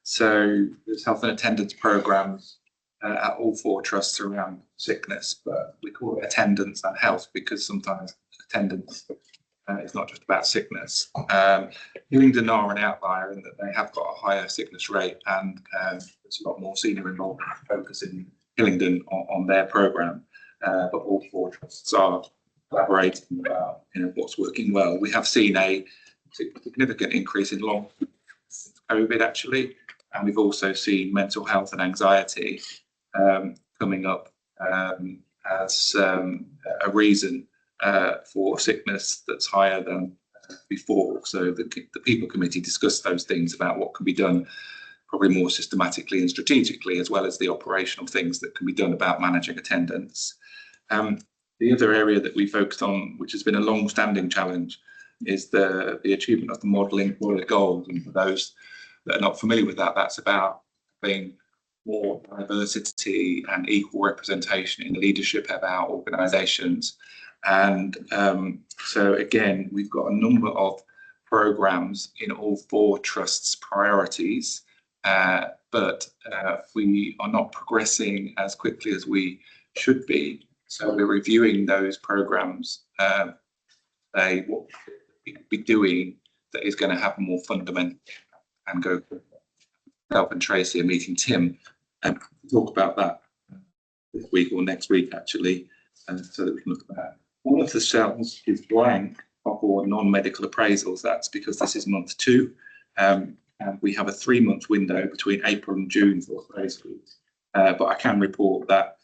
So there's health and attendance programs at all 4 trusts around sickness, but we call it attendance and health because sometimes attendance is not just about sickness. Hillingdon are an outlier in that they have got a higher sickness rate, and there's a lot more senior involvement focus in Hillingdon on their programme, but all 4 trusts are collaborating about what's working well. We have seen a significant increase in long COVID actually, and we've also seen mental health and anxiety coming up as a reason for sickness that's higher than before. So the people committee discussed those things about what can be done probably more systematically and strategically, as well as the operational things that can be done about managing attendance. The other area that we focused on, which has been a long-standing challenge, is the achievement of the model employer goals. And for those that are not familiar with that, that's about being more diversity and equal representation in leadership of our organisations. And so again, we've got a number of programmes in all 4 trusts' priorities, but we are not progressing as quickly as we should be. So we're reviewing those programmes, what we could be doing that is going to have more fundamental and go. Help and Tracy are meeting Tim and talk about that this week or next week actually, and so that we can look at that. One of the cells is blank for non-medical appraisals. That's because this is month 2, and we have a 3-month window between April and June for appraisals. But I can report that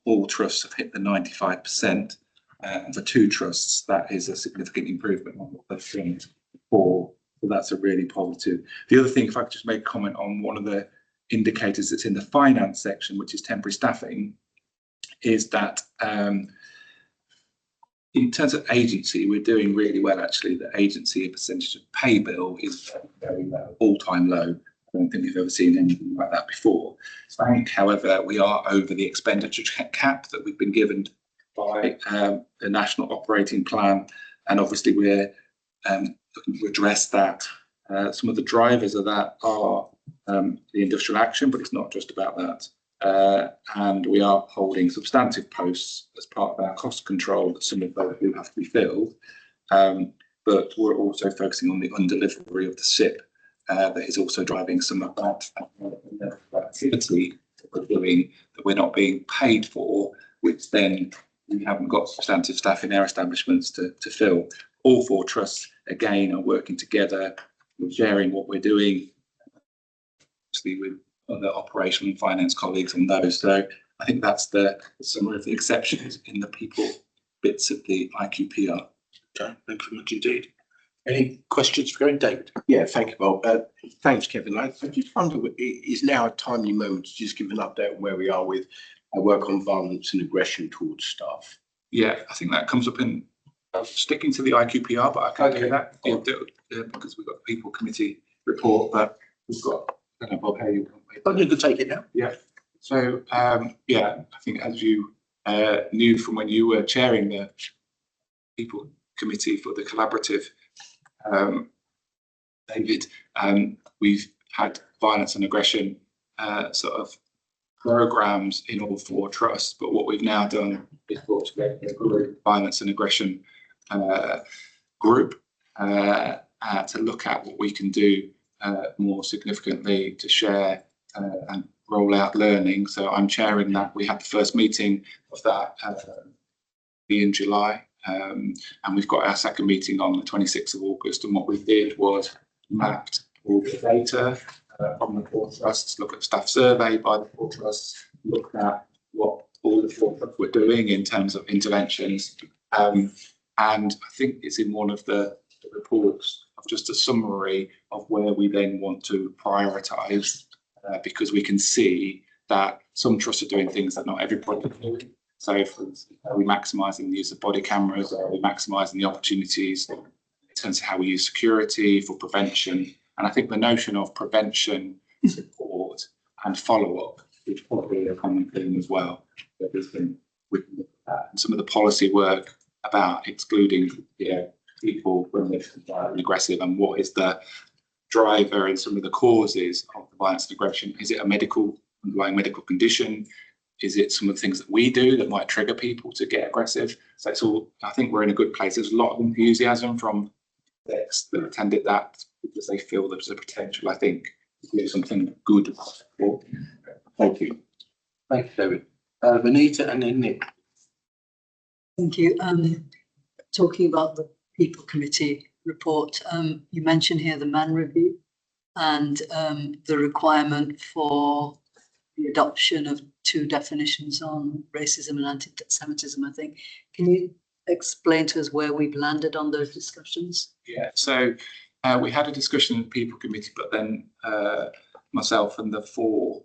all trusts have hit the 95%, and for 2 trusts that is a significant improvement on what they've seen before. So that's a really positive. The other thing, if I could just make a comment on one of the indicators that's in the finance section, which is temporary staffing, is that in terms of agency, we're doing really well actually. The agency percentage of pay bill is very low, all-time low. I don't think we've ever seen anything like that before. Bank, however, we are over the expenditure cap that we've been given by the National Operating Plan, and obviously we're looking to address that. Some of the drivers of that are the industrial action, but it's not just about that. And we are holding substantive posts as part of our cost control. Some of those do have to be filled, but we're also focusing on the undelivery of the SIP that is also driving some of that activity that we're doing that we're not being paid for, which then we haven't got substantive staff in our establishments to fill. All 4 trusts, again, are working together. We're sharing what we're doing, obviously with other operational and finance colleagues on those. So I think that's the summary of the exceptions in the people bits of the IQPR. Okay, thank you very much indeed. Any questions for going, David? Yeah, thank you, Bob. Thanks, Kevin. I just wonder, is now a timely moment to just give an update on where we are with our work on violence and aggression towards staff? Yeah, I think that comes up in sticking to the IQPR, but I can't do that because we've got the people committee report, but we've got, I don't know, Bob, how you you can take it now. Yeah. So, yeah, I think as you knew from when you were chairing the People Committee for the Collaborative, David, we've had violence and aggression sort of programs in all 4 trusts, but what we've now done is brought together a group violence and aggression group to look at what we can do more significantly to share and roll out learning. So I'm chairing that. We had the first meeting of that in July, and we've got our second meeting on the 26th of August. And what we did was mapped all the data from the 4 trusts, look at staff survey by the 4 trusts, look at what all the 4 trusts were doing in terms of interventions. And I think it's in one of the reports of just a summary of where we then want to prioritise, because we can see that some trusts are doing things that not everybody is doing. So, for instance, are we maximising the use of body cameras? Are we maximising the opportunities in terms of how we use security for prevention? And I think the notion of prevention, support, and follow-up is probably a common theme as well. That we can look at. And some of the policy work about excluding, people when they're violent and aggressive, and what is the driver and some of the causes of the violence and aggression. Is it a underlying medical condition? Is it some of the things that we do that might trigger people to get aggressive? So it's all, I think we're in a good place. There's a lot of enthusiasm from vets that attended that because they feel there's a potential, I think, to do something good. Thank you. Thank you, David. Benita and then Nick. Thank you. Talking about the People Committee report, you mentioned here the MAN review and the requirement for the adoption of 2 definitions on racism and anti-Semitism, I think. Can you explain to us where we've landed on those discussions? Yeah, so we had a discussion in the People Committee, but then myself and the 4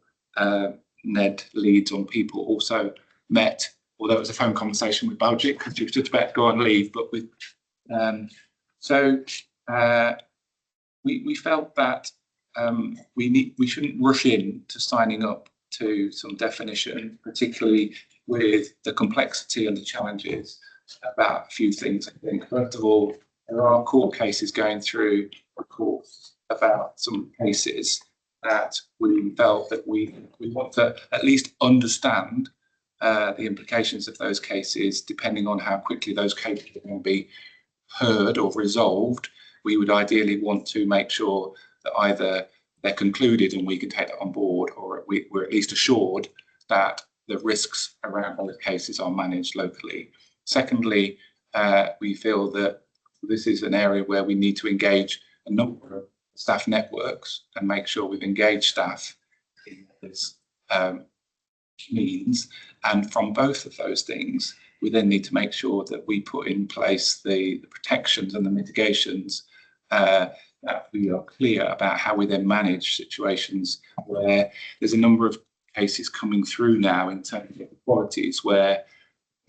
NED leads on people also met, although it was a phone conversation with Baljic because she was just about to go on leave, but with we felt that we shouldn't rush in to signing up to some definition, particularly with the complexity and the challenges about a few things. I think, first of all, there are court cases going through the courts about some cases that we felt that we want to at least understand the implications of those cases, depending on how quickly those cases are going to be heard or resolved. We would ideally want to make sure that either they're concluded and we can take that on board, or we're at least assured that the risks around those cases are managed locally. Secondly, we feel that this is an area where we need to engage a number of staff networks and make sure we've engaged staff in this means. And from both of those things, we then need to make sure that we put in place the protections and the mitigations, that we are clear about how we then manage situations where there's a number of cases coming through now in terms of equalities where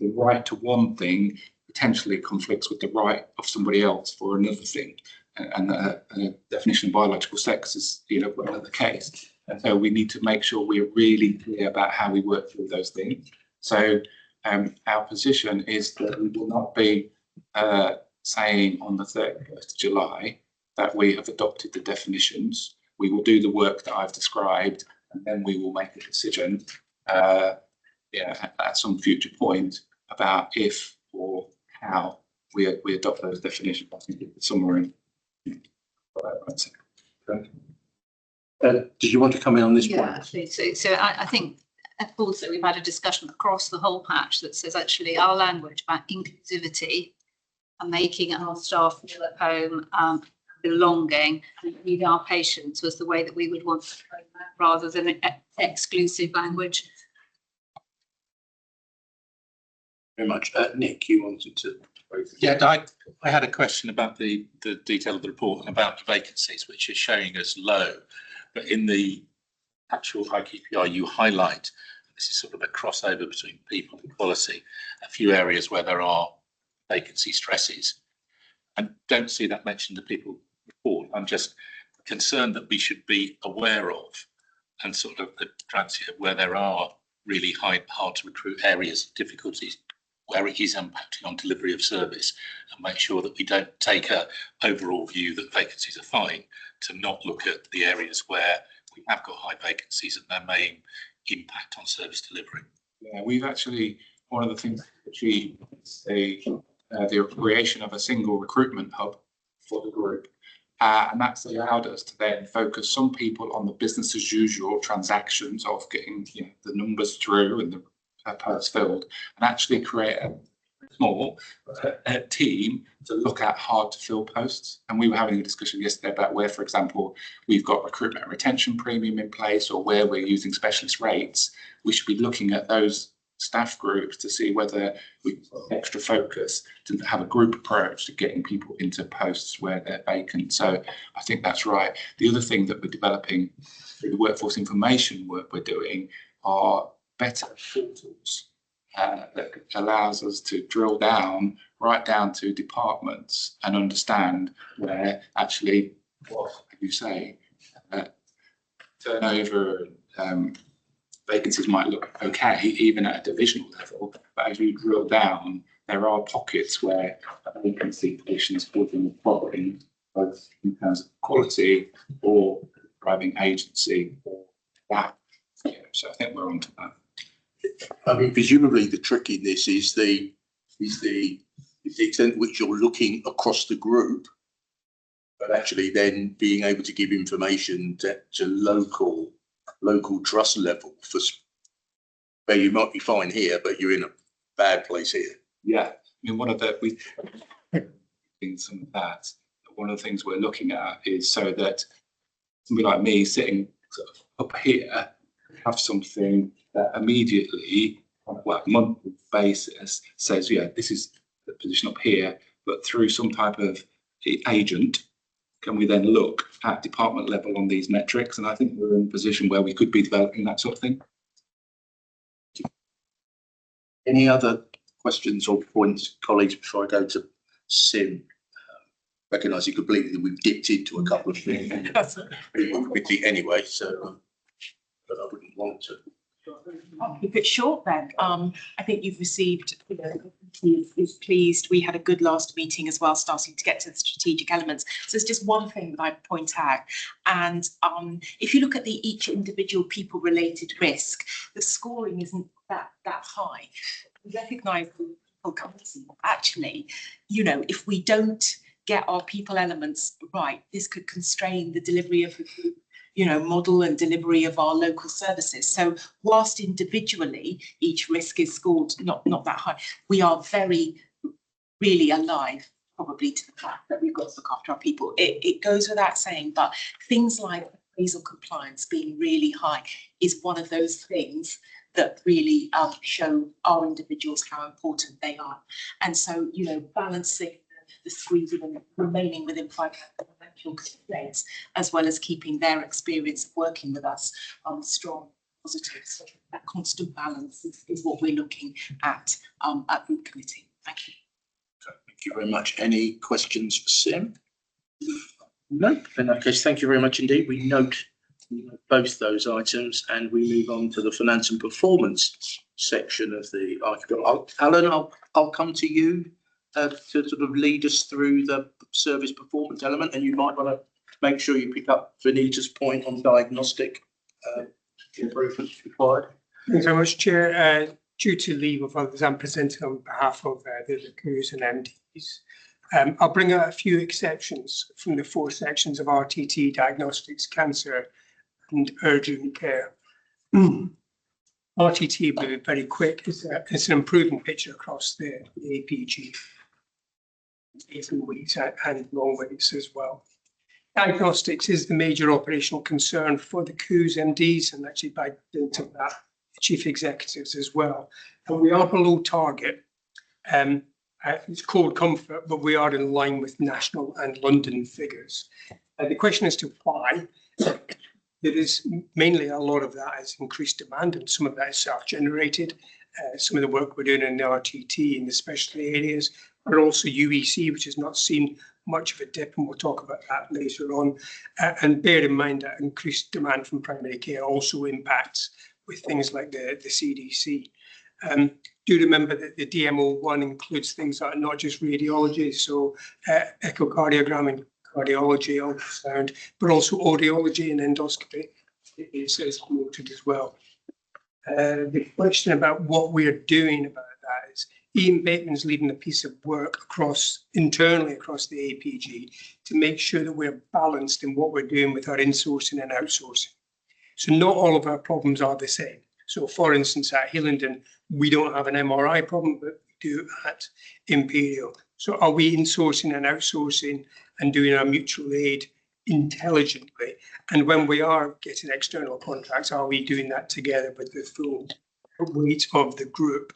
the right to one thing potentially conflicts with the right of somebody else for another thing. And the definition of biological sex is, another case. And so we need to make sure we're really clear about how we work through those things. So our position is that we will not be saying on the 31st of July that we have adopted the definitions. We will do the work that I've described, and then we will make a decision at some future point about if or how we adopt those definitions. I think it's somewhere in. Did you want to come in on this Yeah, point? actually, so I think also we've had a discussion across the whole patch that says actually our language about inclusivity and making our staff feel at home, belonging, and need our patients was the way that we would want to frame that rather than exclusive language. Very much. Nick, you wanted to. Yeah, I had a question about the detail of the report and about the vacancies, which is showing us low. But in the actual IQPR, you highlight, this is sort of a crossover between people and quality, a few areas where there are vacancy stresses. I don't see that mentioned in the people report. I'm just concerned that we should be aware of and sort of address it where there are really hard to recruit areas of difficulties, where it is impacting on delivery of service, and make sure that we don't take a overall view that vacancies are fine, to not look at the areas where we have got high vacancies and there may impact on service delivery. Yeah, we've actually, one of the things we achieved is the creation of a single recruitment hub for the group. And that's allowed us to then focus some people on the business as usual transactions of getting the numbers through and the posts filled, and actually create a small team to look at hard to fill posts. And we were having a discussion yesterday about where, for example, we've got recruitment and retention premium in place, or where we're using specialist rates. We should be looking at those staff groups to see whether we put extra focus to have a group approach to getting people into posts where they're vacant. So I think that's right. The other thing that we're developing through the workforce information work we're doing are better portals that allows us to drill down right down to departments and understand where actually, what you say, turnover, vacancies might look okay, even at a divisional level, but as you drill down, there are pockets where a vacancy position is causing a problem, both in terms of quality or driving agency or that. Yeah, so I think we're onto that. I mean, presumably the trick in this is the extent which you're looking across the group, but actually then being able to give information to local trust level for where you might be fine here, but you're in a bad place here. Yeah, I mean, one of the some of that. One of the things we're looking at is so that somebody like me sitting sort of up here have something that immediately, on a monthly basis, says, yeah, this is the position up here, but through some type of agent, can we then look at department level on these metrics? And I think we're in a position where we could be developing that sort of thing. Any other questions or points, colleagues, before I go to Sim? Recognising completely that we've dipped into a couple of things pretty quickly anyway, so but I wouldn't want to. I'll keep it short then. I think you've received, is pleased. We had a good last meeting as well, starting to get to the strategic elements. So there's just one thing that I'd point out. And if you look at each individual people-related risk, the scoring isn't that high. We recognise the people committee. Actually, if we don't get our people elements right, this could constrain the delivery of the group model and delivery of our local services. So whilst individually each risk is scored not that high, we are really alive probably to the fact that we've got to look after our people. It goes without saying, but things like appraisal compliance being really high is one of those things that really show our individuals how important they are. And so, balancing the squeezing and remaining within financial constraints, as well as keeping their experience of working with us strong, positive. So that constant balance is what we're looking at Group Committee. Thank you. Thank you very much. Any questions for Sim? No. In that case, thank you very much indeed. We note both those items and we move on to the finance and performance section of the article. Alan, I'll come to you to sort of lead us through the service performance element, and you might want to make sure you pick up Vanita's point on diagnostic improvements required. Thanks very much, Chair. Due to leave of others, I'm presenting on behalf of the COOs and MDs. I'll bring out a few exceptions from the 4 sections of RTT, diagnostics, cancer and urgent care. RTT, will be very quick, it's an improving picture across the APG. Even waits and long waits as well. Diagnostics is the major operational concern for the COOs, MDs, and actually by dint of that, the chief executives as well. And we are below target. It's called comfort, but we are in line with national and London figures. The question as to why, there is mainly a lot of that is increased demand, and some of that is self-generated. Some of the work we're doing in the RTT in the specialty areas, but also UEC, which has not seen much of a dip, and we'll talk about that later on. And bear in mind that increased demand from primary care also impacts with things like the CDC. Do remember that the DMO1 includes things that are not just radiology, so echocardiogram and cardiology, ultrasound, but also audiology and endoscopy is noted as well. The question about what we're doing about that is Ian Bateman's leading a piece of work internally across the APG to make sure that we're balanced in what we're doing with our insourcing and outsourcing. So not all of our problems are the same. So for instance, at Hillingdon, we don't have an MRI problem, but we do at Imperial. So are we insourcing and outsourcing and doing our mutual aid intelligently? And when we are getting external contracts, are we doing that together with the full weight of the group?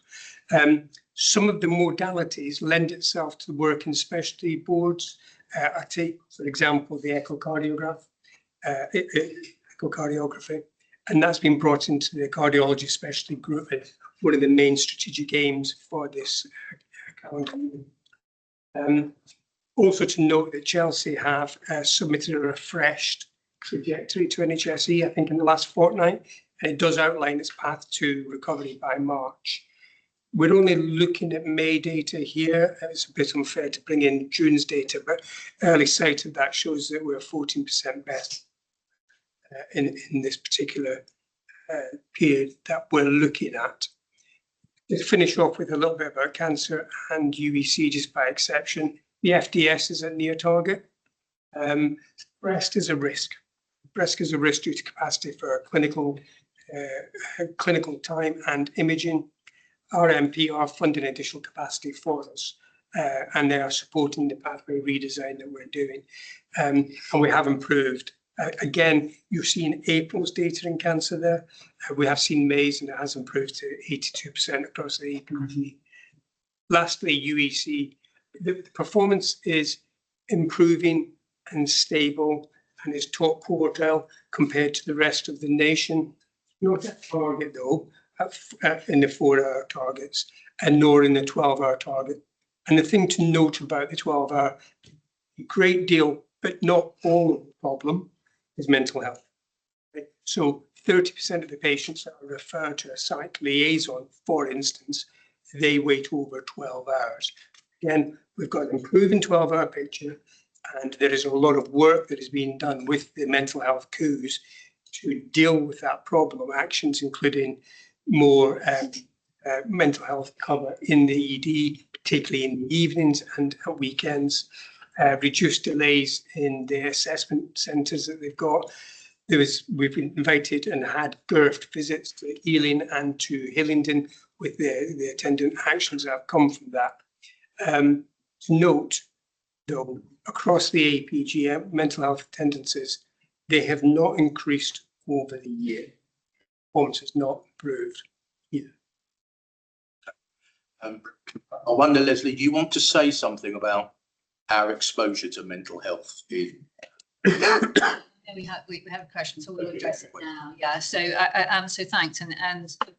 Some of the modalities lend itself to work in specialty boards. I take, for example, the echocardiography, and that's been brought into the cardiology specialty group as one of the main strategic aims for this calendar year. Also to note that Chelsea have submitted a refreshed trajectory to NHSE, I think in the last fortnight, and it does outline its path to recovery by March. We're only looking at May data here. It's a bit unfair to bring in June's data, but early sight of that shows that we're 14% better in this particular period that we're looking at. To finish off with a little bit about cancer and UEC, just by exception, the FDS is at near target. Breast is a risk. Breast is a risk due to capacity for clinical time and imaging. RMP are funding additional capacity for us, and they are supporting the pathway redesign that we're doing. And we have improved. Again, you're seeing April's data in cancer there. We have seen May's, and it has improved to 82% across the APG. Lastly, UEC, the performance is improving and stable and is top quartile compared to the rest of the nation. Not at target though, in the 4-hour targets, and nor in the 12-hour target. And the thing to note about the 12-hour, a great deal, but not all of the problem, is mental health. Okay? So 30% of the patients that are referred to a psych liaison, for instance, they wait over 12 hours. Again, we've got an improving 12-hour picture, and there is a lot of work that is being done with the mental health coups to deal with that problem. Actions including more mental health cover in the ED, particularly in the evenings and at weekends, reduced delays in the assessment centres that they've got. We've invited and had GIRFT visits to Ealing and to Hillingdon with the attendant actions that have come from that. To note, though, across the APG, mental health attendances, they have not increased over the year. Performance has not improved either. I wonder, Leslie, do you want to say something about our exposure to mental health? We have a question, so we'll address it now. Yeah, so so thanks, and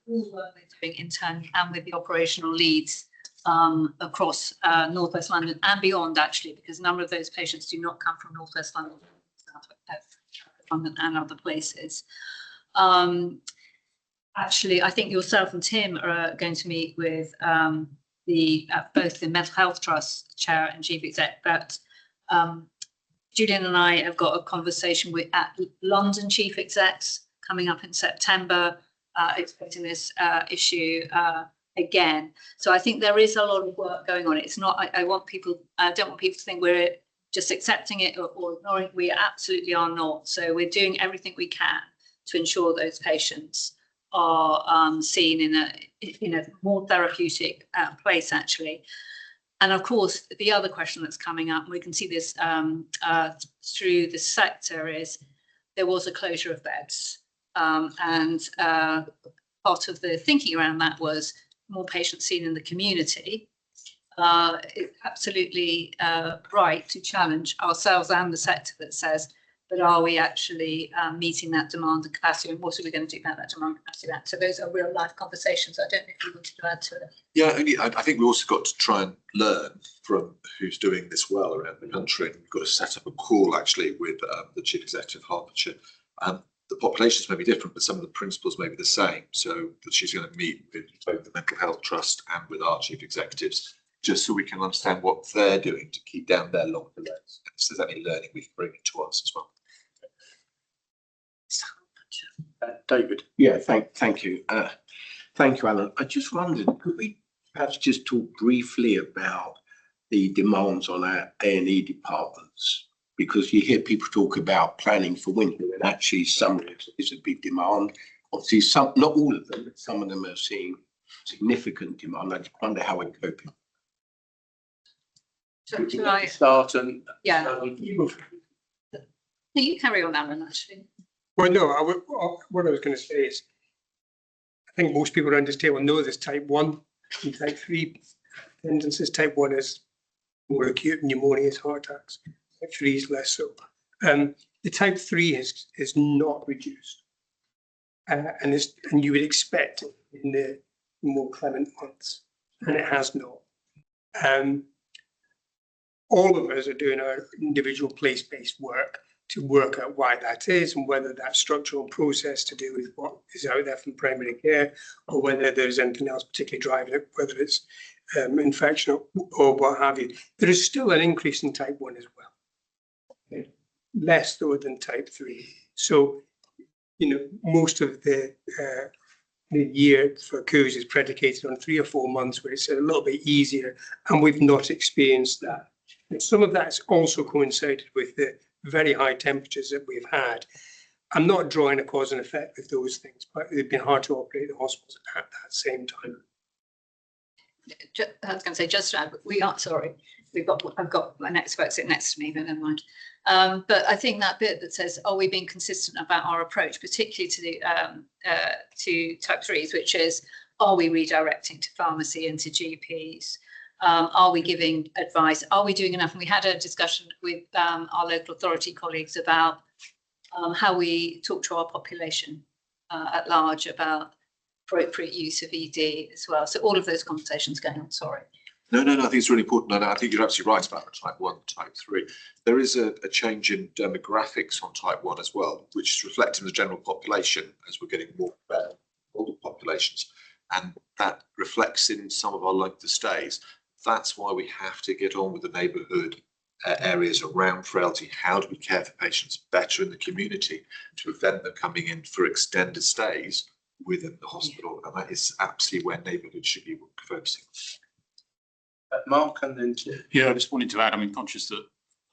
all the work we're doing in turn and with the operational leads across North West London and beyond, actually, because a number of those patients do not come from North West London, and other places. Actually, I think yourself and Tim are going to meet with both the Mental Health Trust Chair and Chief Exec, but Julian and I have got a conversation at London Chief Execs coming up in September, expecting this issue again. So I think there is a lot of work going on. It's not, I don't want people to think we're just accepting it or ignoring it. We absolutely are not. So we're doing everything we can to ensure those patients are seen in a more therapeutic place, actually. And of course, the other question that's coming up, and we can see this through the sector, is there was a closure of beds. And part of the thinking around that was more patients seen in the community. It's absolutely right to challenge ourselves and the sector that says but are we actually meeting that demand and capacity, and what are we going to do about that demand and capacity? So those are real life conversations. I don't know if you wanted to add to it. Yeah, I think we also got to try and learn from who's doing this well around the country. And we've got to set up a call actually with the Chief Executive of Hertfordshire. The populations may be different, but some of the principles may be the same. So she's going to meet with both the Mental Health Trust and with our chief executives, just so we can understand what they're doing to keep down their long delays. And if there's any learning we can bring to us as well. David. Yeah, thank you. Thank you, Alan. I just wondered, could we perhaps just talk briefly about the demands on our A&E departments? Because you hear people talk about planning for winter, and actually some is a big demand. Obviously, some, not all of them, but some of them are seeing significant demand. I just wonder how we're coping. Should I start and yeah? You carry on, Alan. Actually. Well, no. What I was going to say is, I think most people around this table know there's type 1 and type 3 tendencies. Type 1 is more acute pneumonias, heart attacks. Type 3 is less so. The type 3 is not reduced, and you would expect it in the more clement months, and it has not. All of us are doing our individual place-based work to work out why that is, and whether that's structural process to do with what is out there from primary care, or whether there's anything else particularly driving it, whether it's infection or what have you. There is still an increase in type 1 as well. Okay. Less though than type 3. So, most of the year for COOS is predicated on 3 or 4 months where it's a little bit easier, and we've not experienced that. And some of that's also coincided with the very high temperatures that we've had. I'm not drawing a cause and effect with those things, but it's been hard to operate the hospitals at that same time. I was going to say, just to add, we are sorry. I've got my expert sitting next to me, but never mind. But I think that bit that says, "Are we being consistent about our approach, particularly to type 3s," which is, are we redirecting to pharmacy and to GPs? Are we giving advice? Are we doing enough? And we had a discussion with our local authority colleagues about how we talk to our population at large about appropriate use of ED as well. So all of those conversations going on. Sorry. No, I think it's really important. And I think you're absolutely right about type 1, type 3. There is a change in demographics on type 1 as well, which is reflecting the general population as we're getting more older populations. And that reflects in some of our length of stays. That's why we have to get on with the neighbourhood areas around frailty. How do we care for patients better in the community to prevent them coming in for extended stays within the hospital? And that is absolutely where neighbourhood should be focusing. Mark, and then yeah, I just wanted to add. I mean, conscious that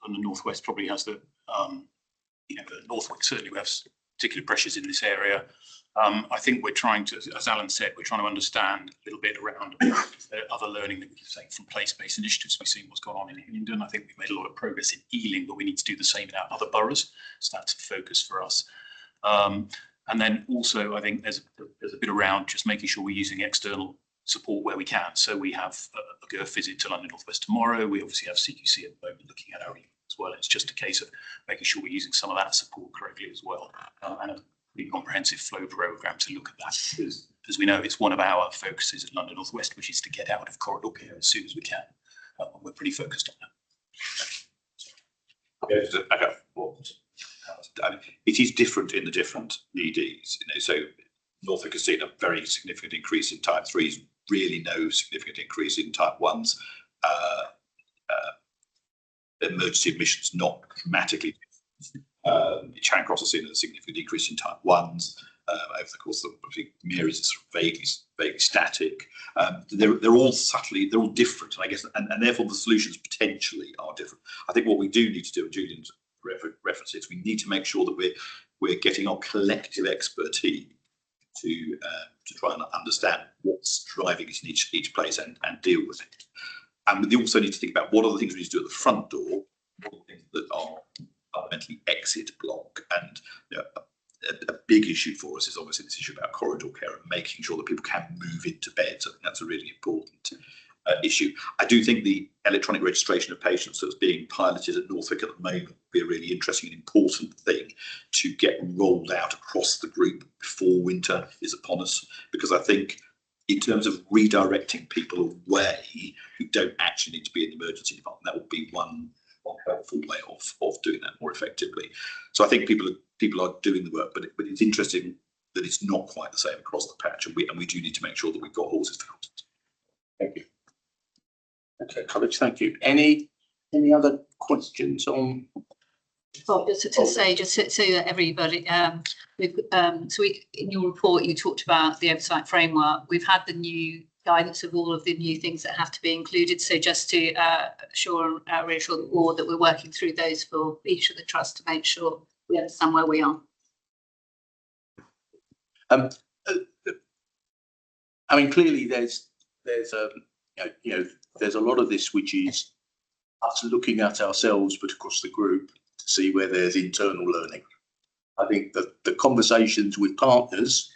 the Northwest probably has the, the Northwest certainly we have particular pressures in this area. I think we're trying to, as Alan said, we're trying to understand a little bit around other learning that we can take from place-based initiatives. We've seen what's gone on in Hillingdon. I think we've made a lot of progress in Ealing, but we need to do the same in our other boroughs. So that's a focus for us. And then also, I think there's a bit around just making sure we're using external support where we can. So we have a GERF visit to London Northwest tomorrow. We obviously have CQC at the moment looking at our as well. It's just a case of making sure we're using some of that support correctly as well, and a pretty comprehensive flow program to look at that. Because, as we know, it's one of our focuses at London Northwest, which is to get out of corridor care as soon as we can. We're pretty focused on that. Yeah, just to back up. It is different in the different EDs. So Norfolk has seen a very significant increase in type 3s, really no significant increase in type 1s. Emergency admissions not dramatically. Charing Cross has seen a significant decrease in type 1s over the course of, I think Mary's is sort of vaguely static. They're all different, I guess, and therefore the solutions potentially are different. I think what we do need to do, and Julian's references, we need to make sure that we're getting our collective expertise to try and understand what's driving it in each place and deal with it. And we also need to think about what are the things we need to do at the front door, what are the things that are fundamentally exit block. And a big issue for us is obviously this issue about corridor care and making sure that people can move into beds. I think that's a really important issue. I do think the electronic registration of patients that's being piloted at Northwick at the moment would be a really interesting and important thing to get rolled out across the group before winter is upon us, because I think in terms of redirecting people away who don't actually need to be in the emergency department, that would be one helpful way of doing that more effectively. So I think people are doing the work, but it's interesting that it's not quite the same across the patch, and we do need to make sure that we've got horses for horses. Thank you. Okay, colleagues, thank you. Any other questions on? Well, just to say that everybody, in your report you talked about the oversight framework. We've had the new guidance of all of the new things that have to be included. So just to reassure the board that we're working through those for each of the trusts to make sure we understand where we are. I mean, clearly there's there's a lot of this which is us looking at ourselves, but across the group to see where there's internal learning. I think that the conversations with partners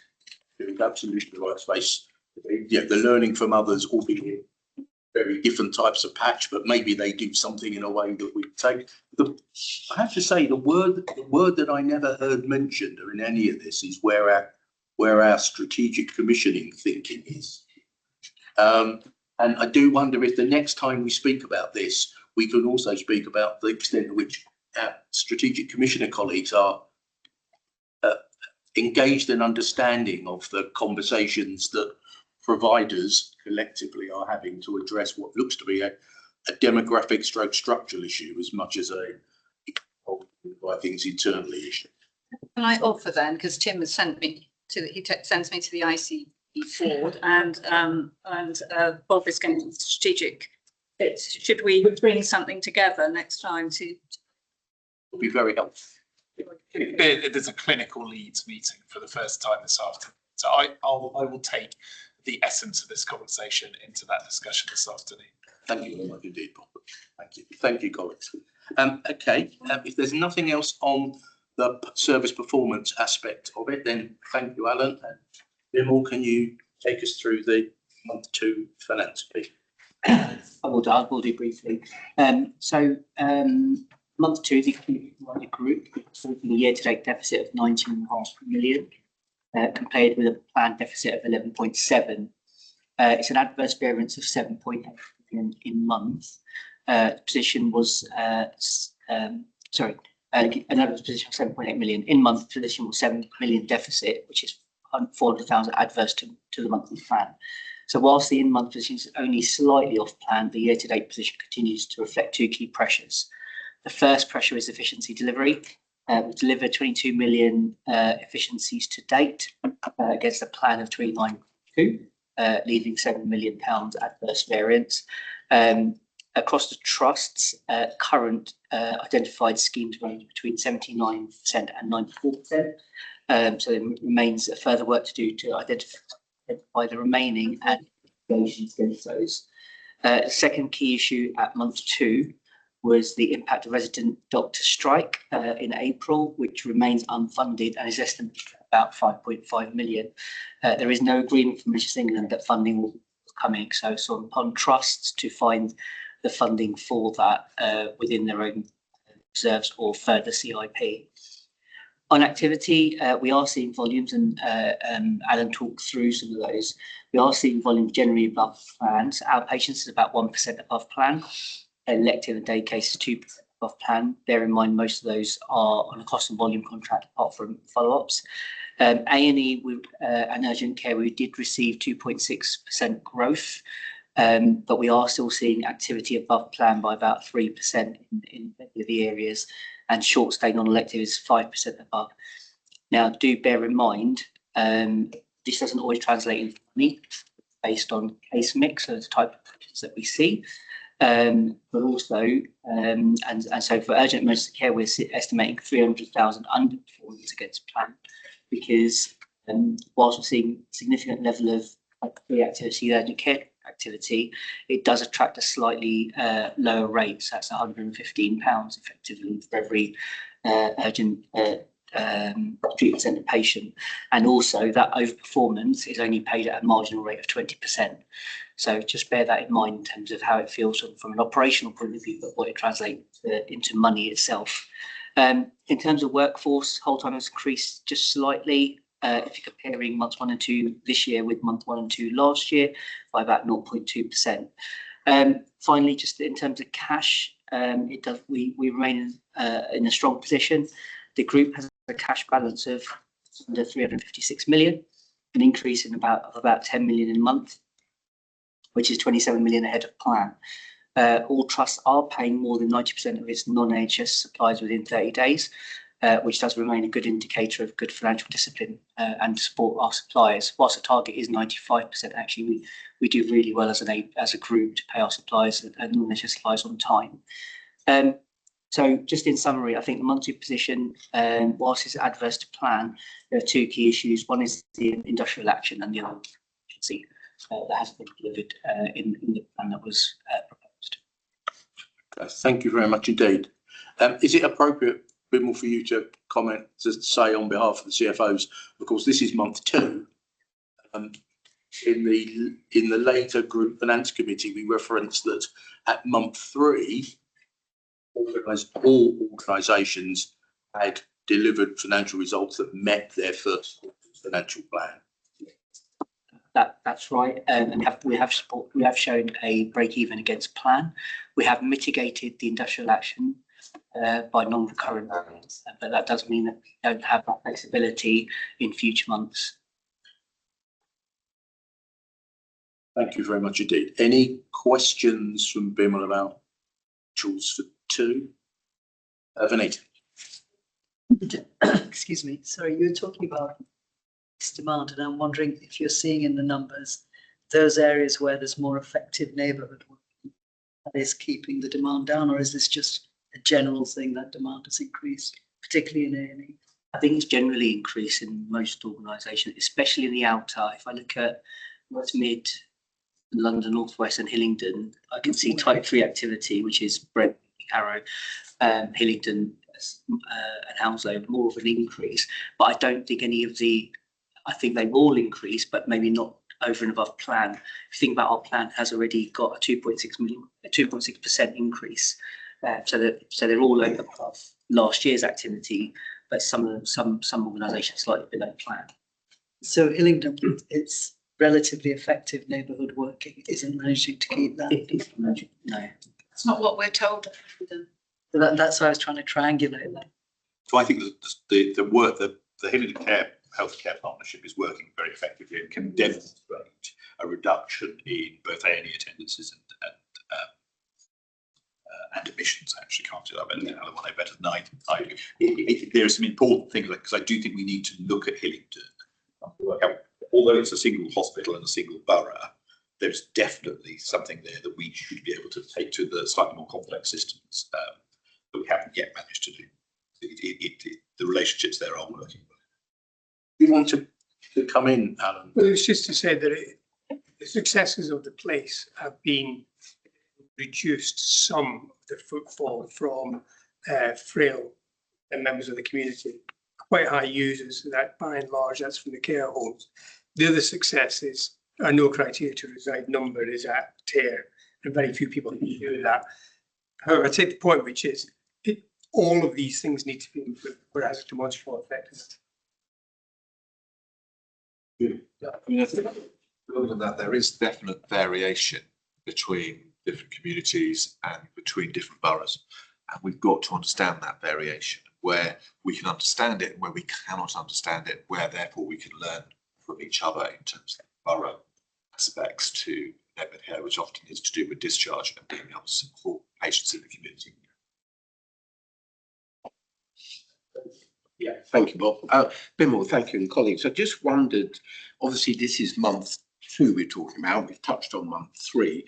doing absolutely the right space. The learning from others will be very different types of patch, but maybe they do something in a way that we take. I have to say the word that I never heard mentioned or in any of this is where our strategic commissioning thinking is. And I do wonder if the next time we speak about this, we can also speak about the extent to which our strategic commissioner colleagues are engaged in understanding of the conversations that providers collectively are having to address what looks to be a demographic stroke structural issue as much as I think it's internally issue. Can I offer then, because Tim has sent me to sends me to the ICB board, and Bob is going to strategic. Should we bring something together next time to? Would be very helpful. There's a clinical leads meeting for the first time this afternoon, so I will take the essence of this conversation into that discussion this afternoon. Thank you very much indeed, Bob. Thank you, colleagues. Okay, if there's nothing else on the service performance aspect of it, then thank you, Alan. And Vimal, can you take us through the month 2 finance, please? I will do briefly. Month 2, the group reporting a year-to-date deficit of 19.5 million, compared with a planned deficit of 11.7. It's an adverse variance of 7.8 million in month. Position was an adverse position of 7.8 million in month. Position was 7 million deficit, which is 400,000 adverse to the monthly plan. So whilst the in-month position is only slightly off plan, the year-to-date position continues to reflect 2 key pressures. The first pressure is efficiency delivery. We've delivered 22 million efficiencies to date against a plan of 29.2, leaving £7 million adverse variance. Across the trusts, current identified schemes range between 79% and 94%. So there remains further work to do to identify the remaining and negotiations against those. The second key issue at month 2 was the impact of resident doctor strike in April, which remains unfunded and is estimated at about 5.5 million. There is no agreement from Manchester England that funding will be coming, so it's on trusts to find the funding for that within their own reserves or further CIP. On activity, we are seeing volumes, and Alan talked through some of those. We are seeing volumes generally above plans. Outpatients is about 1% above plan. Elective and day cases 2% above plan. Bear in mind, most of those are on a cost and volume contract apart from follow-ups. A&E and urgent care, we did receive 2.6% growth, but we are still seeing activity above plan by about 3% in many of the areas, and short stay non-elective is 5% above. Now, do bear in mind, this doesn't always translate into money based on case mix, so the type of patients that we see. But also, and so for urgent emergency care, we're estimating 300,000 underperformance against plan, because whilst we're seeing significant level of reactivity, urgent care activity, it does attract a slightly lower rate. So that's £115 effectively for every urgent treatment centre patient, and also that overperformance is only paid at a marginal rate of 20%. So just bear that in mind in terms of how it feels from an operational point of view, but what it translates into money itself. In terms of workforce, whole time has increased just slightly. If you're comparing months 1 and 2 this year with month 1 and 2 last year, by about 0.2%. Finally, just in terms of cash, we remain in a strong position. The group has a cash balance of under 356 million, an increase in about 10 million in a month, which is 27 million ahead of plan. All trusts are paying more than 90% of its non-NHS supplies within 30 days, which does remain a good indicator of good financial discipline and support our suppliers. Whilst the target is 95%, actually we do really well as a group to pay our suppliers and non-NHS suppliers on time. So just in summary, I think the monthly position, whilst it's adverse to plan, there are 2 key issues. One is the industrial action, and the other efficiency that has been delivered in the plan that was proposed. Thank you very much indeed. Is it appropriate, Bimal, for you to comment, to say on behalf of the CFOs? Of course, this is month 2. In the later group finance committee, we referenced that at month 3, all organisations had delivered financial results that met their first financial plan. That's right, and we have shown a break even against plan. We have mitigated the industrial action by non-recurrent areas, but that does mean that we don't have that flexibility in future months. Thank you very much indeed. Any questions from Bimal about tools for 2? Vanita. Excuse me. Sorry, you were talking about this demand, and I'm wondering if you're seeing in the numbers those areas where there's more effective neighbourhood working that is keeping the demand down, or is this just a general thing that demand has increased, particularly in A&E? I think it's generally increased in most organisations, especially in the outer. If I look at West Mid, London, North West and Hillingdon, I can see type 3 activity, which is Brent, Harrow, Hillingdon and Hounslow, more of an increase. But I don't think I think they've all increased, but maybe not over and above plan. If you think about our plan, has already got a 2.6% increase. So they're all above last year's activity, but some organisations slightly below plan. So Hillingdon, it's relatively effective neighbourhood working, isn't managing to keep that. No, It's not what we're told. That's why I was trying to triangulate that. So I think the work that the Hillingdon Healthcare Partnership is working very effectively and can demonstrate a reduction in both A&E attendances and admissions. I actually can't do that better than I do. There are some important things, because I do think we need to look at Hillingdon. Although it's a single hospital and a single borough, there's definitely something there that we should be able to take to the slightly more complex systems that we haven't yet managed to do. The relationships there are working. You want to come in, Alan? Well, it's just to say that the successes of the place have been reduced some of the footfall from frail members of the community, quite high users. That by and large, that's from the care homes. The other success is a no criteria to reside number is at TARE, and very few people can do that. However, I take the point, which is all of these things need to be improved for it has a demonstrable effectiveness. Yeah, I mean, I think building on that, there is definite variation between different communities and between different boroughs, and we've got to understand that variation, where we can understand it and where we cannot understand it, where therefore we can learn from each other in terms of borough aspects to neighbourhood care, which often is to do with discharge and being able to support patients in the community. Yeah, thank you, Bob. Bimal, thank you, and colleagues. I just wondered, obviously this is month 2 we're talking about, we've touched on month 3,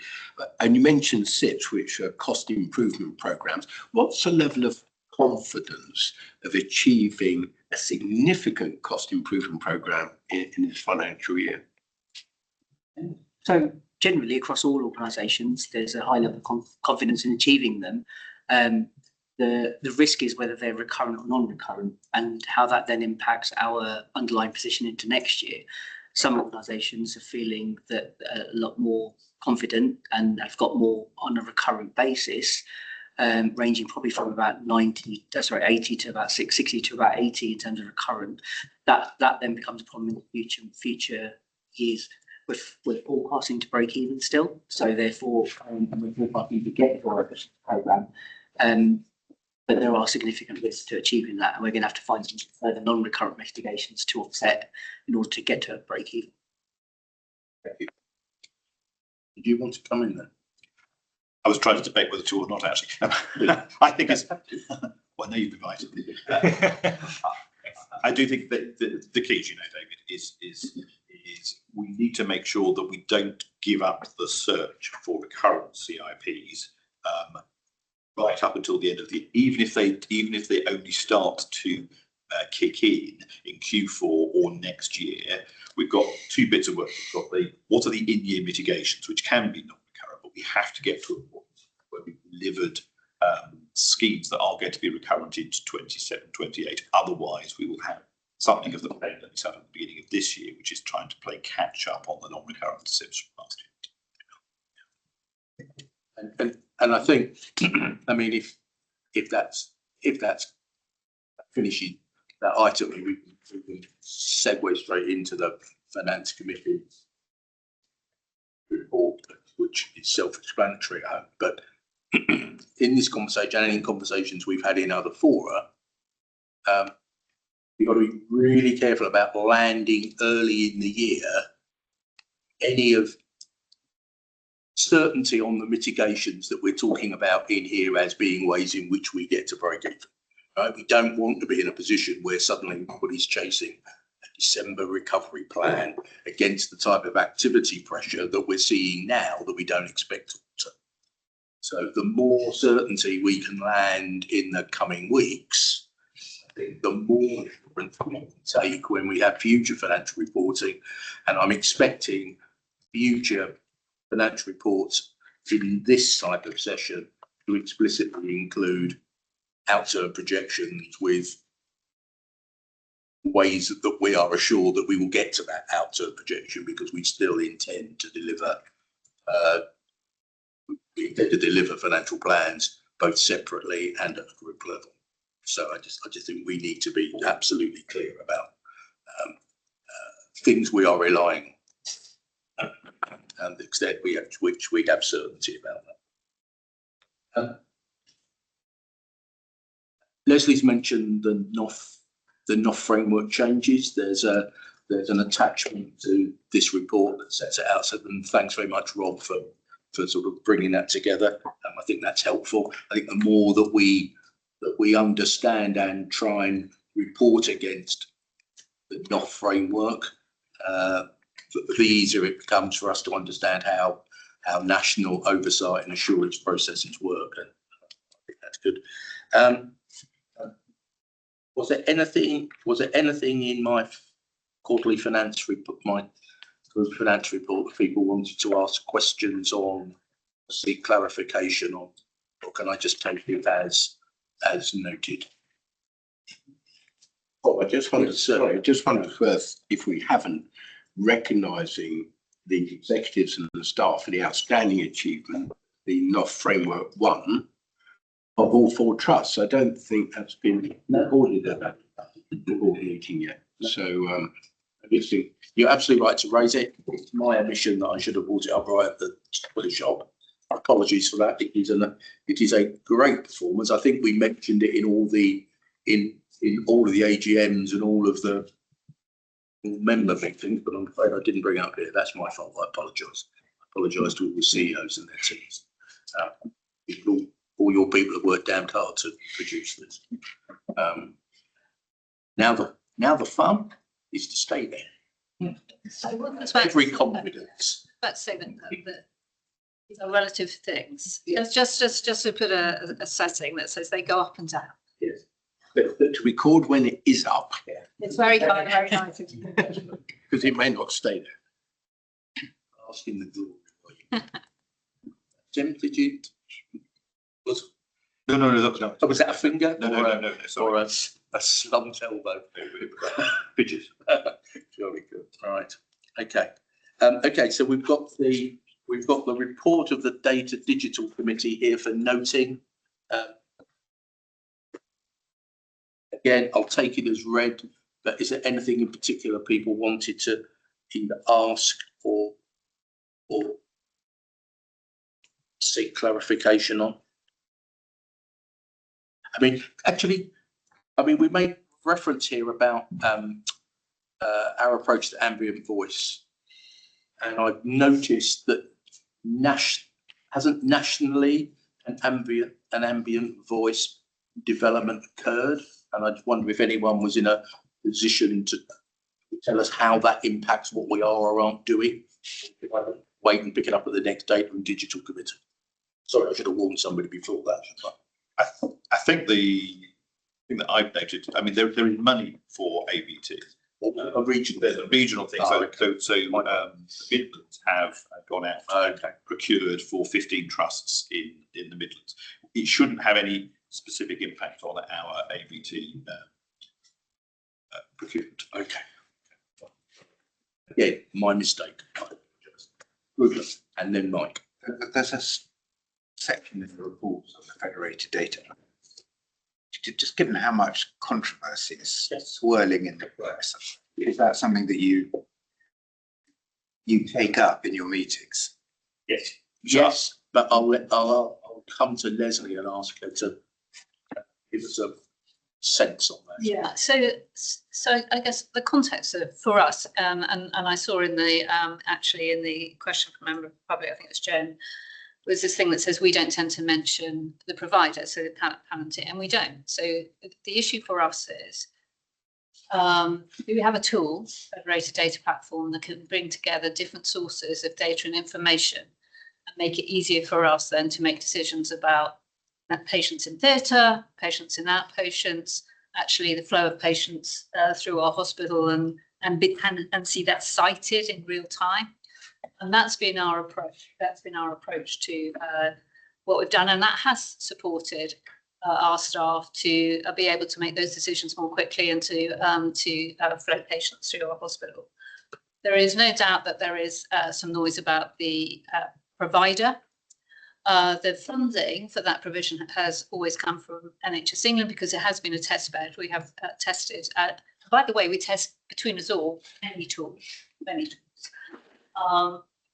and you mentioned SIPs, which are cost improvement programmes. What's the level of confidence of achieving a significant cost improvement programme in this financial year? So generally across all organisations, there's a high level of confidence in achieving them. The risk is whether they're recurrent or non-recurrent, and how that then impacts our underlying position into next year. Some organisations are feeling that a lot more confident and have got more on a recurrent basis, ranging probably from about 80 to about 60 to about 80 in terms of recurrent. That then becomes a problem in the future years. We're forecasting to break even still, so therefore we're forecasting to get to our efficiency programme. But there are significant risks to achieving that, and we're going to have to find some further non-recurrent mitigations to offset in order to get to a break even. Thank you. Did you want to come in there? I was trying to debate whether to or not, actually. I think it's, well, now you've invited me. I do think that the key, you know, David, is we need to make sure that we don't give up the search for recurrent CIPs right up until the end of the year, even if they only start to kick in Q4 or next year. We've got two bits of work. We've got what are the in-year mitigations, which can be non-recurrent, but we have to get to a point where we've delivered schemes that are going to be recurrent into 27, 28. Otherwise, we will have something of the pain that we had at the beginning of this year, which is trying to play catch up on the non-recurrent SIPs from last year. And I think, I mean, if that's finishing that item, we can segue straight into the Finance Committee report, which is self-explanatory, I hope. But in this conversation and in conversations we've had in other fora, you've got to be really careful about landing early in the year any of certainty on the mitigations that we're talking about in here as being ways in which we get to break even. Right? We don't want to be in a position where suddenly everybody's chasing a December recovery plan against the type of activity pressure that we're seeing now that we don't expect to. So the more certainty we can land in the coming weeks, I think the more different we can take when we have future financial reporting. And I'm expecting future financial reports in this type of session to explicitly include outturn projections with ways that we are assured that we will get to that outturn projection, because we still intend to deliver financial plans both separately and at a group level. So I just think we need to be absolutely clear about things we are relying on and the extent which we have certainty about that. Leslie's mentioned the NOF framework changes. There's an attachment to this report that sets it out. So thanks very much, Rob, for sort of bringing that together. I think that's helpful. I think the more that we understand and try and report against the NOF framework, the easier it becomes for us to understand how national oversight and assurance processes work. And I think that's good. Was there anything in my quarterly finance report, my finance report, that people wanted to ask questions on, seek clarification on, or can I just take it as noted? Well, I just wanted first, if we haven't, recognising the executives and the staff for the outstanding achievement, the NOF Framework 1 of all four trusts. I don't think that's been recorded at that board meeting yet. So I think you're absolutely right to raise it. It's my omission that I should have brought it up right at the shop. Apologies for that. It is a great performance. I think we mentioned it in all of the AGMs and all of the member meetings, but I'm afraid I didn't bring it up here. That's my fault. I apologise. I apologise to all the CEOs and their teams. All your people have worked damned hard to produce this. Now the fun is to stay there. Every confidence. About to say that these are relative things. Yes. Just to put a setting that says they go up and down. Yes. But to record when it is up. Yeah. It's very kind, very nice. Because it may not stay there. Asking the glory. Jim, did you? No. Oh, was that a finger? No, sorry. Or a slumped elbow? Pitches. Jolly good. All right. Okay. Okay. So we've got the report of the Data Digital Committee here for noting. Again, I'll take it as read. But is there anything in particular people wanted to either ask or seek clarification on? I mean, actually, we made reference here about our approach to ambient voice, and I've noticed that hasn't nationally an ambient voice development occurred, and I just wonder if anyone was in a position to tell us how that impacts what we are or aren't doing. Wait and pick it up at the next Data and Digital Committee. Sorry, I should have warned somebody before that. I think the thing that I've noted, I mean, there is money for AVT. A regional. There's a regional thing. Oh, So the Midlands have gone out and procured for 15 trusts in the Midlands. It shouldn't have any specific impact on our AVT procurement. Okay. Yeah, my mistake. Good. And then Mike. There's a section in the reports of the federated data. Just given how much controversy is swirling in the press, is that something that you take up in your meetings? Yes. Yes, but I'll come to Leslie and ask her to give us a sense on that. Yeah, so I guess the context for us, and I saw in the actually in the question from member of the public, I think it's Jen, was this thing that says we don't tend to mention the provider, so the Palantir, and we don't. So the issue for us is, do we have a tool, a federated data platform, that can bring together different sources of data and information and make it easier for us then to make decisions about patients in theatre, patients in outpatients, actually the flow of patients through our hospital and see that cited in real time. And that's been our approach. That's been our approach to what we've done, and that has supported our staff to be able to make those decisions more quickly and to flow patients through our hospital. There is no doubt that there is some noise about the provider. The funding for that provision has always come from NHS England because it has been a test bed. We have tested. By the way, we test between us all many tools.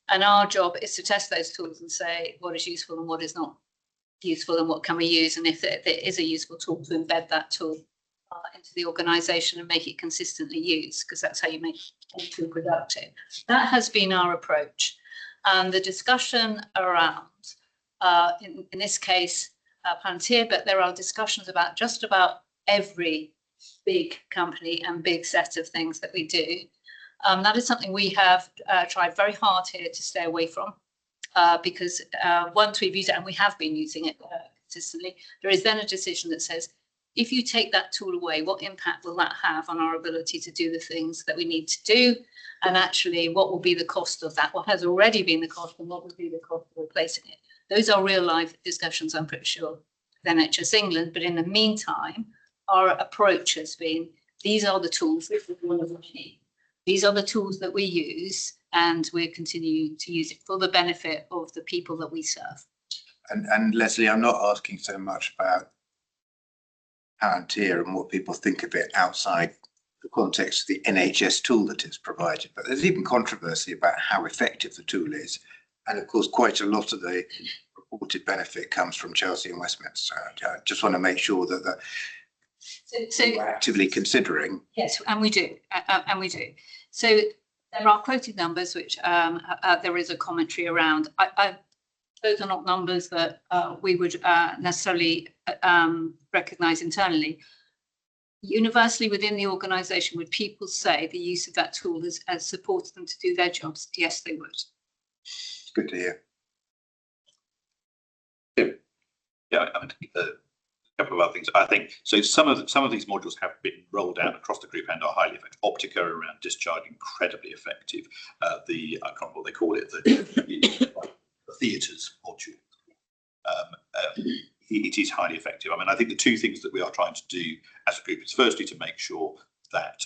And our job is to test those tools and say what is useful and what is not useful and what can we use, and if there is a useful tool, to embed that tool into the organisation and make it consistently used, because that's how you make a tool productive. That has been our approach, and the discussion around in this case Palantir, but there are discussions about just about every big company and big set of things that we do. That is something we have tried very hard here to stay away from, because once we've used it, and we have been using it consistently, there is then a decision that says, if you take that tool away, what impact will that have on our ability to do the things that we need to do? And actually, what will be the cost of that? What has already been the cost, and what will be the cost of replacing it? Those are real life discussions, I'm pretty sure, with NHS England. But in the meantime, our approach has been, these are the tools, this is one of the key. These are the tools that we use, and we're continuing to use it for the benefit of the people that we serve. And Leslie, I'm not asking so much about Palantir and what people think of it outside the context of the NHS tool that it's provided, but there's even controversy about how effective the tool is. And of course, quite a lot of the reported benefit comes from Chelsea and Westminster. I just want to make sure that we're actively considering. Yes, and we do, So there are quoted numbers, which there is a commentary around. Those are not numbers that we would necessarily recognise internally. Universally within the organisation, would people say the use of that tool has supported them to do their jobs? Yes, they would. It's good to hear. Yeah, I mean, a couple of other things. I think so. Some of these modules have been rolled out across the group and are highly effective. Optica around discharge, incredibly effective. I can't remember what they call it. The theatres module. it is highly effective. I mean, I think the two things that we are trying to do as a group is firstly to make sure that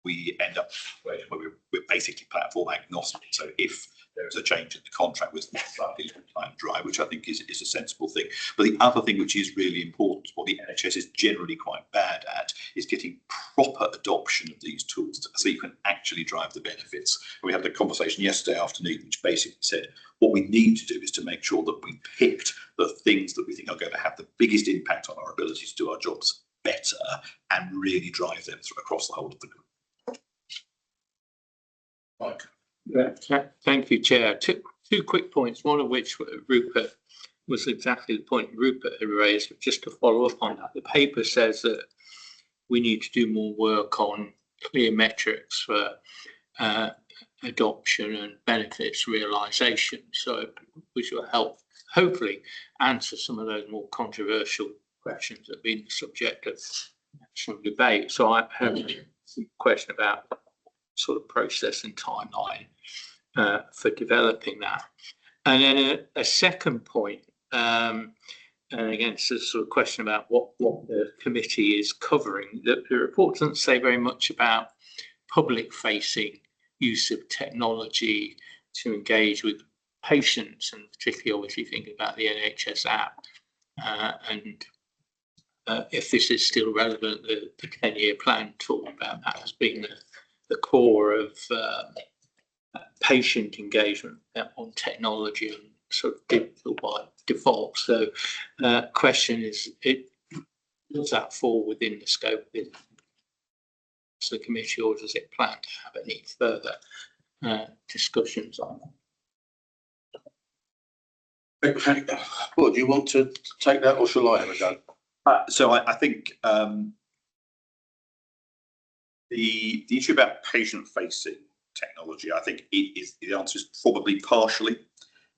we end up where we're basically platform agnostic. So if there is a change in the contract with time drive, which I think is a sensible thing. But the other thing which is really important, what the NHS is generally quite bad at, is getting proper adoption of these tools so you can actually drive the benefits. We had a conversation yesterday afternoon which basically said what we need to do is to make sure that we picked the things that we think are going to have the biggest impact on our ability to do our jobs better and really drive them through across the whole of the group. Mike. Thank you, Chair. Two quick points, one of which Rupert was exactly the point Rupert had raised, but just to follow up on that, the paper says that we need to do more work on clear metrics for adoption and benefits realisation. So which will help hopefully answer some of those more controversial questions that have been the subject of national debate. So I have a question about sort of process and timeline for developing that. And then a second point, and again, it's a sort of question about what the committee is covering. The report doesn't say very much about public-facing use of technology to engage with patients, and particularly obviously thinking about the NHS app. And if this is still relevant, the 10-year plan talk about that as being the core of patient engagement on technology and sort of digital by default. So question is, does that fall within the scope of the committee, or does it plan to have any further discussions on that? Okay. Well, do you want to take that, or shall I have a go? So I think the issue about patient-facing technology, I think the answer is probably partially.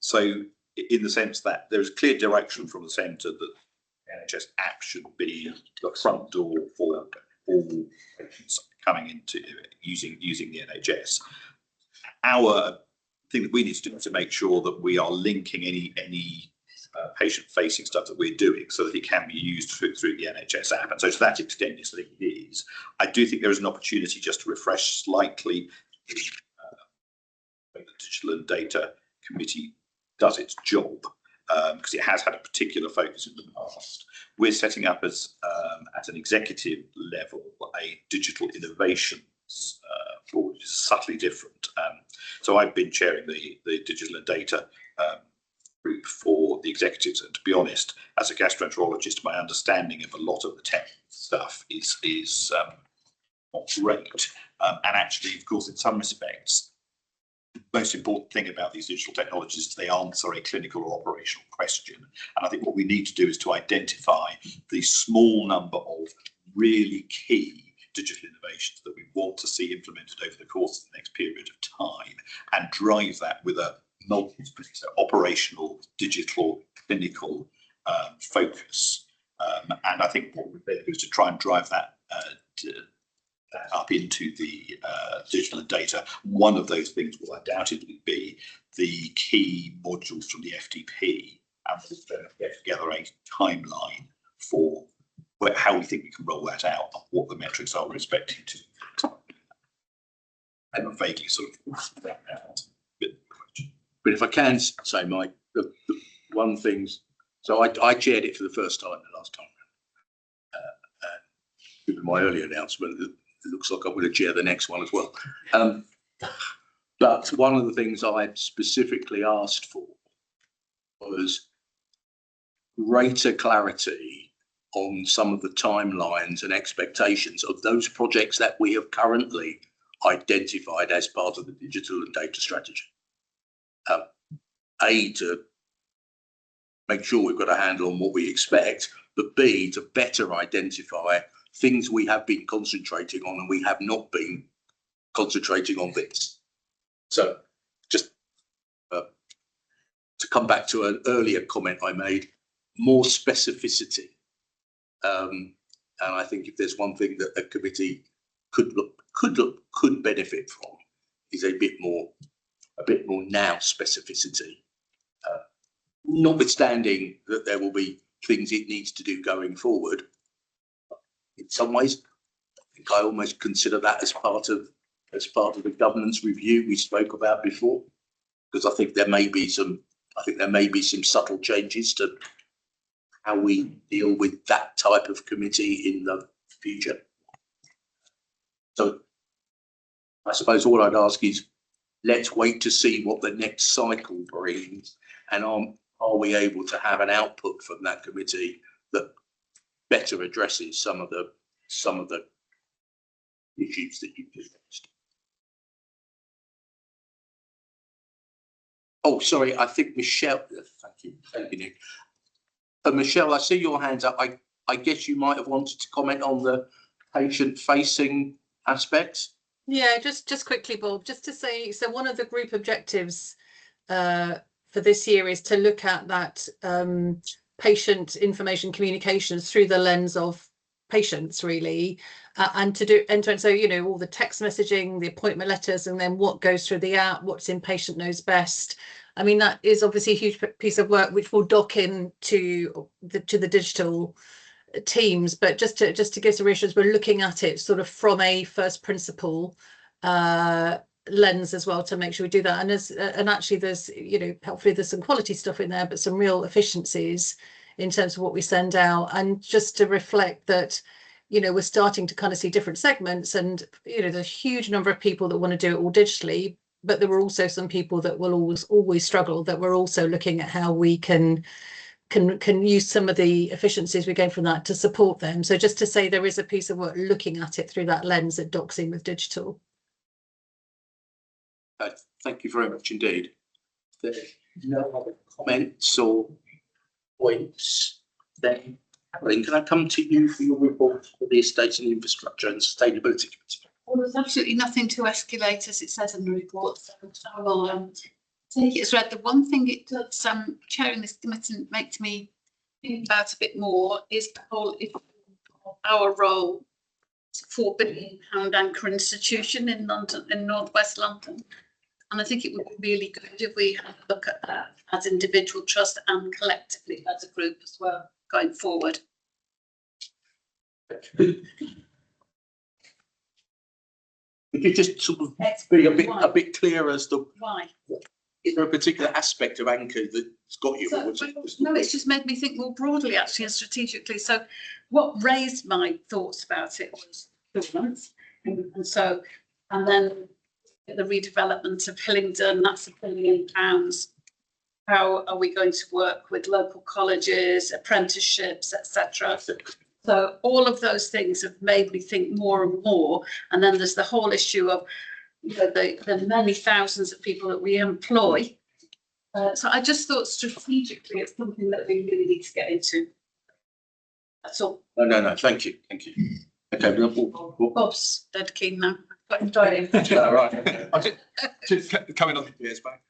So in the sense that there is clear direction from the centre that the NHS app should be the front door for all patients coming into using the NHS. Our thing that we need to do is to make sure that we are linking any patient-facing stuff that we're doing so that it can be used through the NHS app. And so to that extent, yes, I think it is. I do think there is an opportunity just to refresh slightly the Digital and Data Committee does its job, because it has had a particular focus in the past. We're setting up as at an executive level a digital innovations board, which is subtly different. So I've been chairing the Digital and Data group for the executives, and to be honest, as a gastroenterologist, my understanding of a lot of the tech stuff is not great. And actually, of course, in some respects, the most important thing about these digital technologies is they answer a clinical or operational question. And I think what we need to do is to identify the small number of really key digital innovations that we want to see implemented over the course of the next period of time, and drive that with a operational, digital, clinical focus. And I think what we're doing is to try and drive that up into the digital and data. One of those things will undoubtedly be the key modules from the FTP, and we'll get together a timeline for how we think we can roll that out and what the metrics are we're expecting to. And vaguely sort of that out. But if I can say, Mike, the one thing, so I chaired it for the first time the last time. Given my earlier announcement, it looks like I'm going to chair the next one as well. But one of the things I specifically asked for was greater clarity on some of the timelines and expectations of those projects that we have currently identified as part of the digital and data strategy. A, to make sure we've got a handle on what we expect, but B, to better identify things we have been concentrating on and we have not been concentrating on this. So just to come back to an earlier comment I made, more specificity. And I think if there's one thing that a committee could benefit from is a bit more now specificity notwithstanding that there will be things it needs to do going forward, in some ways, I think I almost consider that as part of the governance review we spoke about before, because I think there may be some subtle changes to how we deal with that type of committee in the future. So I suppose all I'd ask is, let's wait to see what the next cycle brings, and are we able to have an output from that committee that better addresses some of the issues that you've just raised. Oh, sorry, I think Michelle, thank you, Nick. Michelle, I see your hands up. I guess you might have wanted to comment on the patient-facing aspects. Yeah, just quickly, Bob, just to say, so one of the group objectives for this year is to look at that patient information communications through the lens of patients, really, and to do end-to-end. So, you know, all the text messaging, the appointment letters, and then what goes through the app, what's in Patient Knows Best. I mean, that is obviously a huge piece of work which will dock in to the digital teams, but just to give some reassurance, we're looking at it sort of from a first principle lens as well, to make sure we do that. And actually there's, you know, hopefully there's some quality stuff in there, but some real efficiencies in terms of what we send out, and just to reflect that, you know, we're starting to kind of see different segments, and, you know, there's a huge number of people that want to do it all digitally, but there were also some people that will always struggle, that we're also looking at how we can use some of the efficiencies we gain from that to support them. So just to say, there is a piece of work looking at it through that lens that docks in with digital. Thank you very much indeed. There are no other comments or points, then Caroline, can I come to you for your report for the Estates and Infrastructure and Sustainability Committee? Well, there's absolutely nothing to escalate, as it says in the report, so I will take it as read. The one thing it does, chairing this committee makes me think about a bit more is the whole issue of our role as a £4 billion anchor institution in London, in northwest London. And I think it would be really good if we had a look at that as individual trust and collectively as a group as well going forward. Could you just sort of be a bit clearer as to why? Is there a particular aspect of anchor that's got you? No, it's just made me think more broadly, actually, and strategically. So what raised my thoughts about it was governance. And then the redevelopment of Hillingdon, that's £1 billion. How are we going to work with local colleges, apprenticeships, etc.? So all of those things have made me think more and more. And then there's the whole issue of, you know, the many thousands of people that we employ. So I just thought strategically it's something that we really need to get into. That's all. No, thank you. Okay, Bob's dead keen now. Got him joining. Right. I'll just coming on the PS back.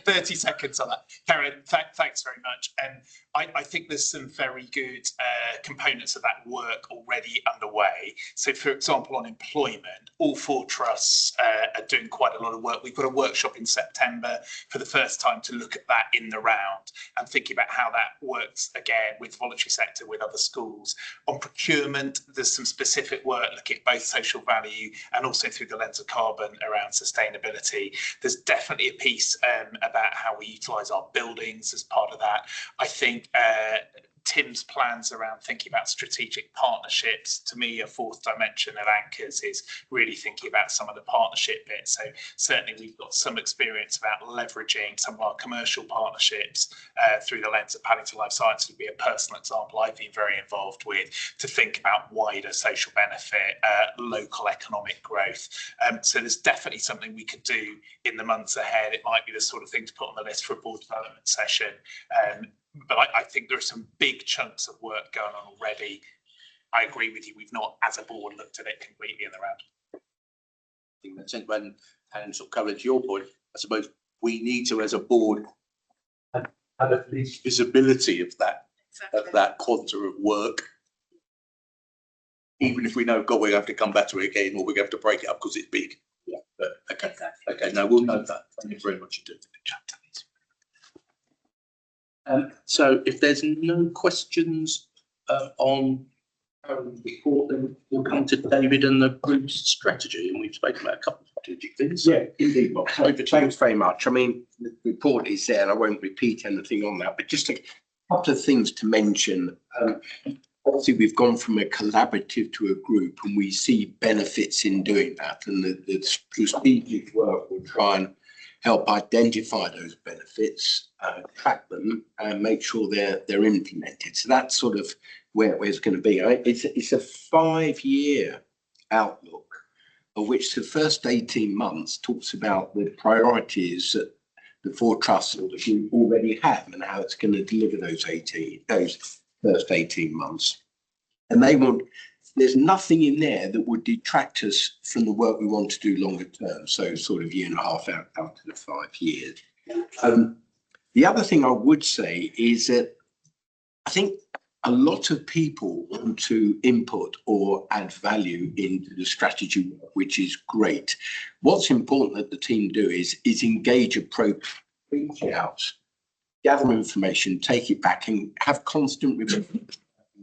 30 seconds on that. Caroline, thanks very much. And I think there's some very good components of that work already underway. So, for example, on employment, all 4 trusts are doing quite a lot of work. We've got a workshop in September for the first time to look at that in the round and thinking about how that works again with voluntary sector, with other schools. On procurement, there's some specific work looking at both social value and also through the lens of carbon around sustainability. There's definitely a piece about how we utilise our buildings as part of that. I think Tim's plans around thinking about strategic partnerships, to me, a 4th dimension of anchors is really thinking about some of the partnership bits. So certainly we've got some experience about leveraging some of our commercial partnerships through the lens of Paddington Life Sciences would be a personal example I've been very involved with, to think about wider social benefit, local economic growth. So there's definitely something we could do in the months ahead. It might be the sort of thing to put on the list for a board development session. But I think there are some big chunks of work going on already. I agree with you. We've not, as a board, looked at it completely in the round. I think that's it. When Helen sort of covered your point, I suppose we need to, as a board, have at least visibility of that quantum of work. Even if we know, God, we have to come back to it again, or we have to break it up because it's big. Yeah. But okay. Exactly. Okay. No, we'll note that. Thank you very much indeed. So if there's no questions on the report, then we'll come to David and the group's strategy, and we've spoken about a couple of strategic things. Yeah, indeed, Bob. Thanks very much. I mean, the report is there and I won't repeat anything on that, but just a couple of things to mention. Obviously, we've gone from a collaborative to a group, and we see benefits in doing that, and the strategic work will try and help identify those benefits, track them, and make sure they're implemented. So that's sort of where it's going to be. It's a 5-year outlook, of which the first 18 months talks about the priorities that the 4 trusts or the group already have and how it's going to deliver those first 18 months. And there's nothing in there that would detract us from the work we want to do longer term. So sort of 1.5 years out to the 5 years. The other thing I would say is that I think a lot of people want to input or add value into the strategy work, which is great. What's important that the team do is engage appropriately, reach out, gather information, take it back, and have constant reporting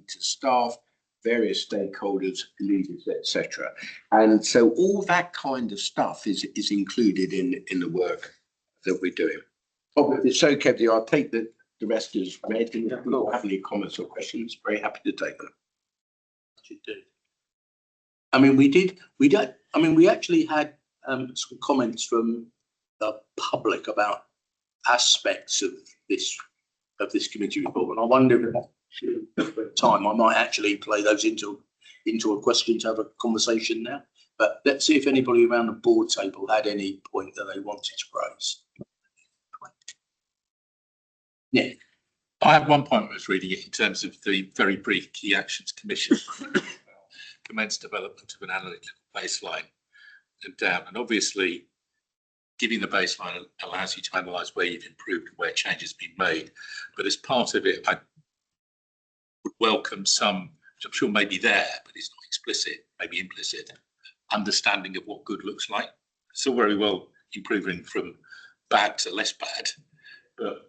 to staff, various stakeholders, leaders, etc. And so all that kind of stuff is included in the work that we're doing. Oh, if it's okay with you, I'll take the rest as read, and if you have any comments or questions, very happy to take them. I mean, we actually had some comments from the public about aspects of this committee report, and I wonder if at time I might actually play those into a question to have a conversation now. But let's see if anybody around the board table had any point that they wanted to raise. Yeah. I had one point I was reading it in terms of the very brief Key Actions Commission commence development of an analytical baseline and down. And obviously, giving the baseline allows you to analyse where you've improved and where change has been made. But as part of it, I would welcome some, which I'm sure may be there, but it's not explicit, maybe implicit, understanding of what good looks like. It's all very well improving from bad to less bad, but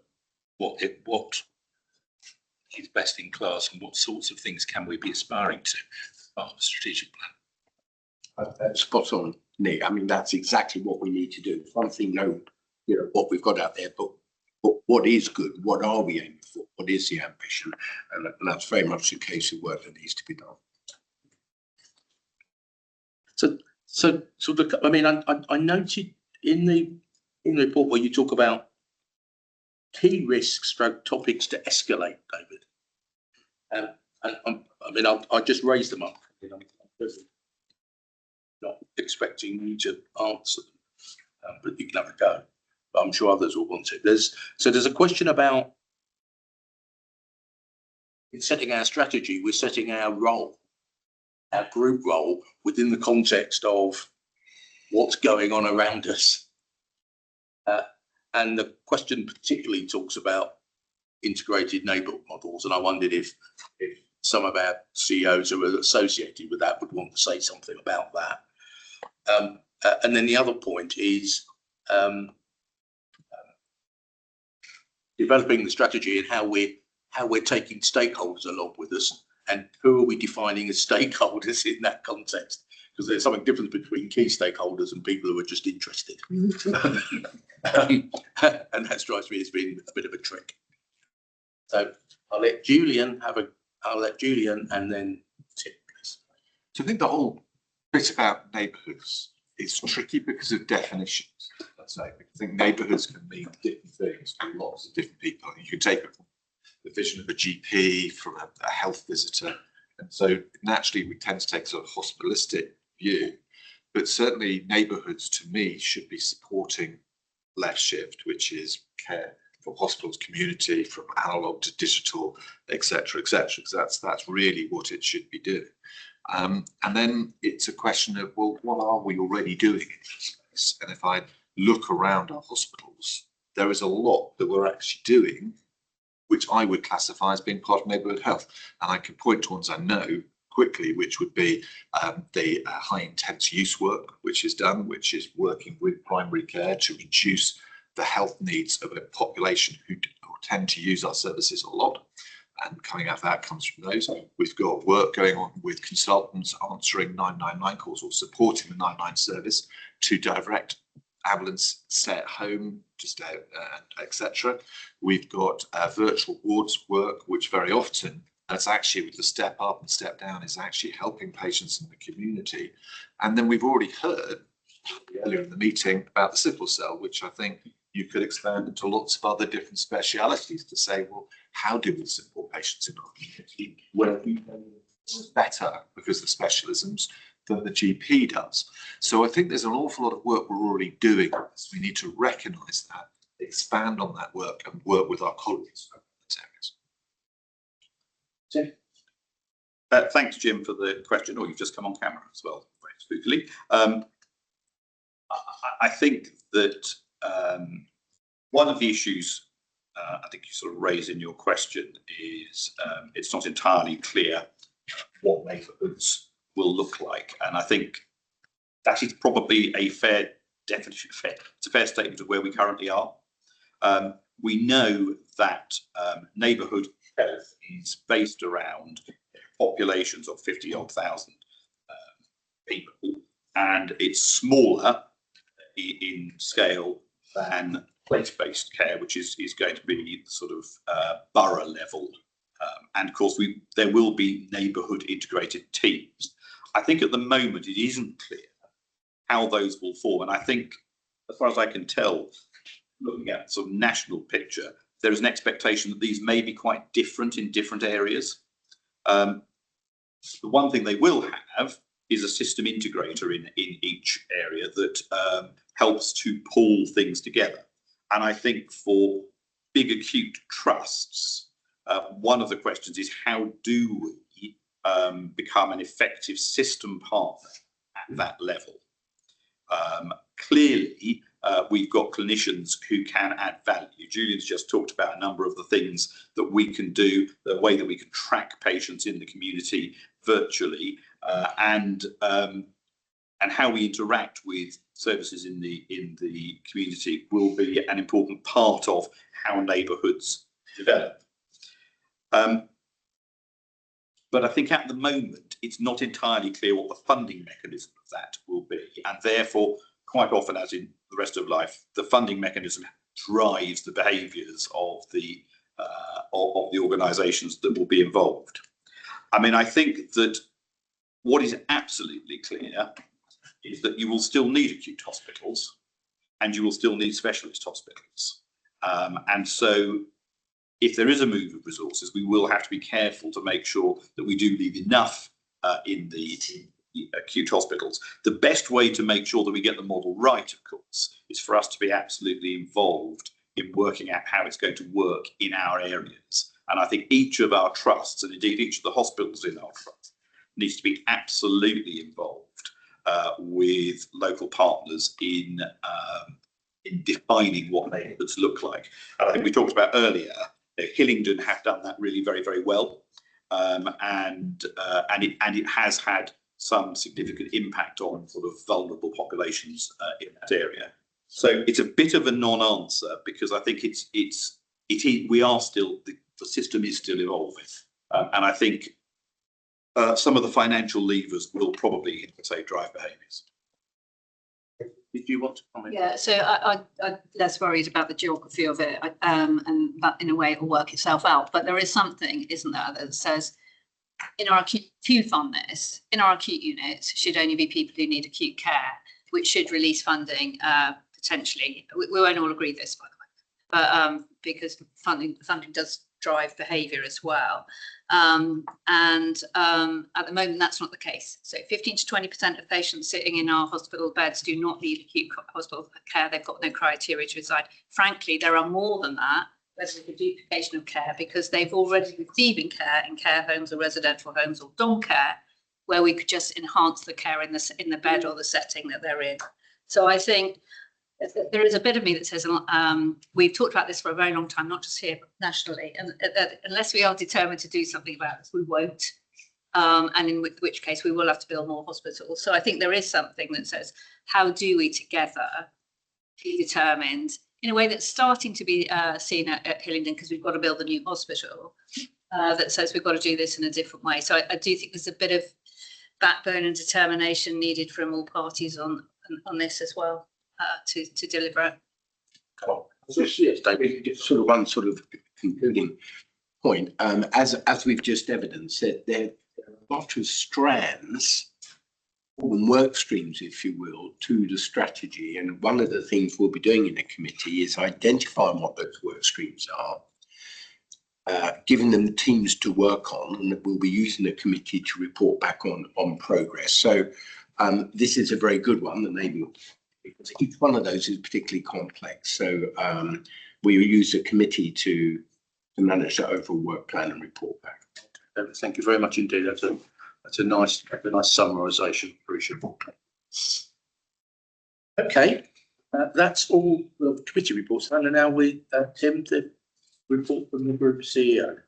what is best in class and what sorts of things can we be aspiring to as part of the strategic plan? Spot on, Nick. I mean, that's exactly what we need to do. It's one thing, what we've got out there, but what is good? What are we aiming for? What is the ambition? And that's very much the case of work that needs to be done. So I mean, I noted in the report where you talk about key risks, topics to escalate, David. And I just raised them up. I'm not expecting you to answer them, but you can have a go. But I'm sure others will want to. There's a question about in setting our strategy, we're setting our role, our group role within the context of what's going on around us. And the question particularly talks about integrated neighbourhood models. And I wondered if some of our CEOs who are associated with that would want to say something about that. And then the other point is developing the strategy and how we're taking stakeholders along with us, and who are we defining as stakeholders in that context? Because there's something different between key stakeholders and people who are just interested. And that strikes me as being a bit of a trick. So I'll let Julian and then Tim, please. So I think the whole bit about neighbourhoods is tricky because of definitions. Let's say, because I think neighbourhoods can mean different things to lots of different people. You can take it from the vision of a GP, from a health visitor, and so naturally we tend to take sort of hospitalistic view. But certainly neighbourhoods to me should be supporting left shift, which is care for hospitals, community, from analog to digital, etc., because that's really what it should be doing. And then it's a question of, well, what are we already doing in this space? And if I look around our hospitals, there is a lot that we're actually doing, which I would classify as being part of neighbourhood health. And I can point to ones I know quickly, which would be the high intense use work, which is done, which is working with primary care to reduce the health needs of a population who tend to use our services a lot. And coming out of that comes from those. We've got work going on with consultants answering 999 calls or supporting the 999 service to direct ambulance, stay at home, to stay, etc. We've got virtual wards work, which very often, that's actually with the step up and step down, is actually helping patients in the community. And then we've already heard earlier in the meeting about the sickle cell, which I think you could expand into lots of other different specialities to say, well, how do we support patients in our community where we know better because of the specialisms than the GP does? So I think there's an awful lot of work we're already doing. We need to recognise that, expand on that work, and work with our colleagues in those areas. Thanks, Jim, for the question. Or you've just come on camera as well, very spookily. I think that one of the issues I think you sort of raise in your question is it's not entirely clear what neighbourhoods will look like, and I think that is probably a fair definition. It's a fair statement of where we currently are. We know that neighbourhood health is based around populations of 50-odd thousand people, and it's smaller in scale than place-based care, which is going to be sort of borough level. And of course, there will be neighbourhood integrated teams. I think at the moment it isn't clear how those will form. And I think, as far as I can tell, looking at sort of national picture, there is an expectation that these may be quite different in different areas. The one thing they will have is a system integrator in each area that helps to pull things together. And I think for big acute trusts, one of the questions is how do we become an effective system partner at that level? Clearly, we've got clinicians who can add value. Julian's just talked about a number of the things that we can do, the way that we can track patients in the community virtually, and how we interact with services in the community will be an important part of how neighbourhoods develop. But I think at the moment, it's not entirely clear what the funding mechanism of that will be. And therefore, quite often, as in the rest of life, the funding mechanism drives the behaviours of the organisations that will be involved. I mean, I think that what is absolutely clear is that you will still need acute hospitals and you will still need specialist hospitals. And so if there is a move of resources, we will have to be careful to make sure that we do leave enough in the acute hospitals. The best way to make sure that we get the model right, of course, is for us to be absolutely involved in working out how it's going to work in our areas. And I think each of our trusts, and indeed each of the hospitals in our trust, needs to be absolutely involved with local partners in defining what neighbourhoods look like. And I think we talked about earlier, Hillingdon have done that really very, very well, and it has had some significant impact on sort of vulnerable populations in that area. So it's a bit of a non-answer because I think we are still, the system is still evolving, and I think some of the financial levers will probably, say, drive behaviours. Did you want to comment? Yeah, so I'm less worried about the geography of it, and that in a way it will work itself out. But there is something, isn't there, that says in our acute, if you fund this, in our acute units should only be people who need acute care, which should release funding potentially. We won't all agree this, by the way, but because funding does drive behaviour as well. And at the moment, that's not the case. So 15 to 20% of patients sitting in our hospital beds do not need acute hospital care. They've got no criteria to reside. Frankly, there are more than that, whether it's a duplication of care, because they've already receiving care in care homes or residential homes or dom care, where we could just enhance the care in the bed or the setting that they're in. So I think there is a bit of me that says we've talked about this for a very long time, not just here, but nationally. And unless we are determined to do something about this, we won't. And in which case we will have to build more hospitals. So I think there is something that says, how do we together be determined in a way that's starting to be seen at Hillingdon, because we've got to build a new hospital, that says we've got to do this in a different way. So I do think there's a bit of backbone and determination needed from all parties on this as well, to deliver it. Yes, David, just sort of one sort of concluding point. As we've just evidenced, that there are a lot of strands and work streams, if you will, to the strategy. And one of the things we'll be doing in the committee is identifying what those work streams are, giving them teams to work on, and we'll be using the committee to report back on progress. So this is a very good one, and maybe because each one of those is particularly complex. So we will use the committee to manage the overall work plan and report back. Thank you very much indeed. That's a nice summarisation. Appreciate it. Okay, that's all the committee reports. And now Tim, the report from the group CEO.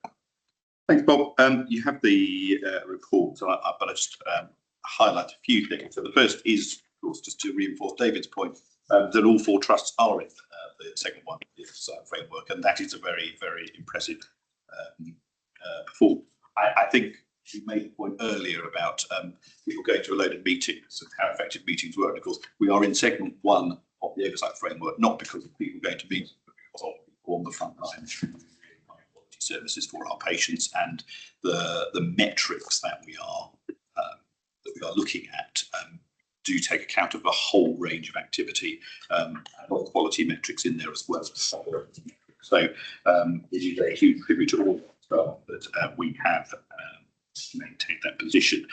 Thanks, Bob. You have the report, but I just highlight a few things. So the first is, of course, just to reinforce David's point, that all 4 trusts are in the second one is framework, and that is a very, very impressive performance. I think we made the point earlier about people going to a load of meetings and how effective meetings were. And of course, we are in segment 1 of the oversight framework, not because of people going to meetings, but because of people on the front line quality services for our patients, and the metrics that we are looking at do take account of a whole range of activity, and of quality metrics in there as well. So it is a huge tribute to all that we have maintained that position.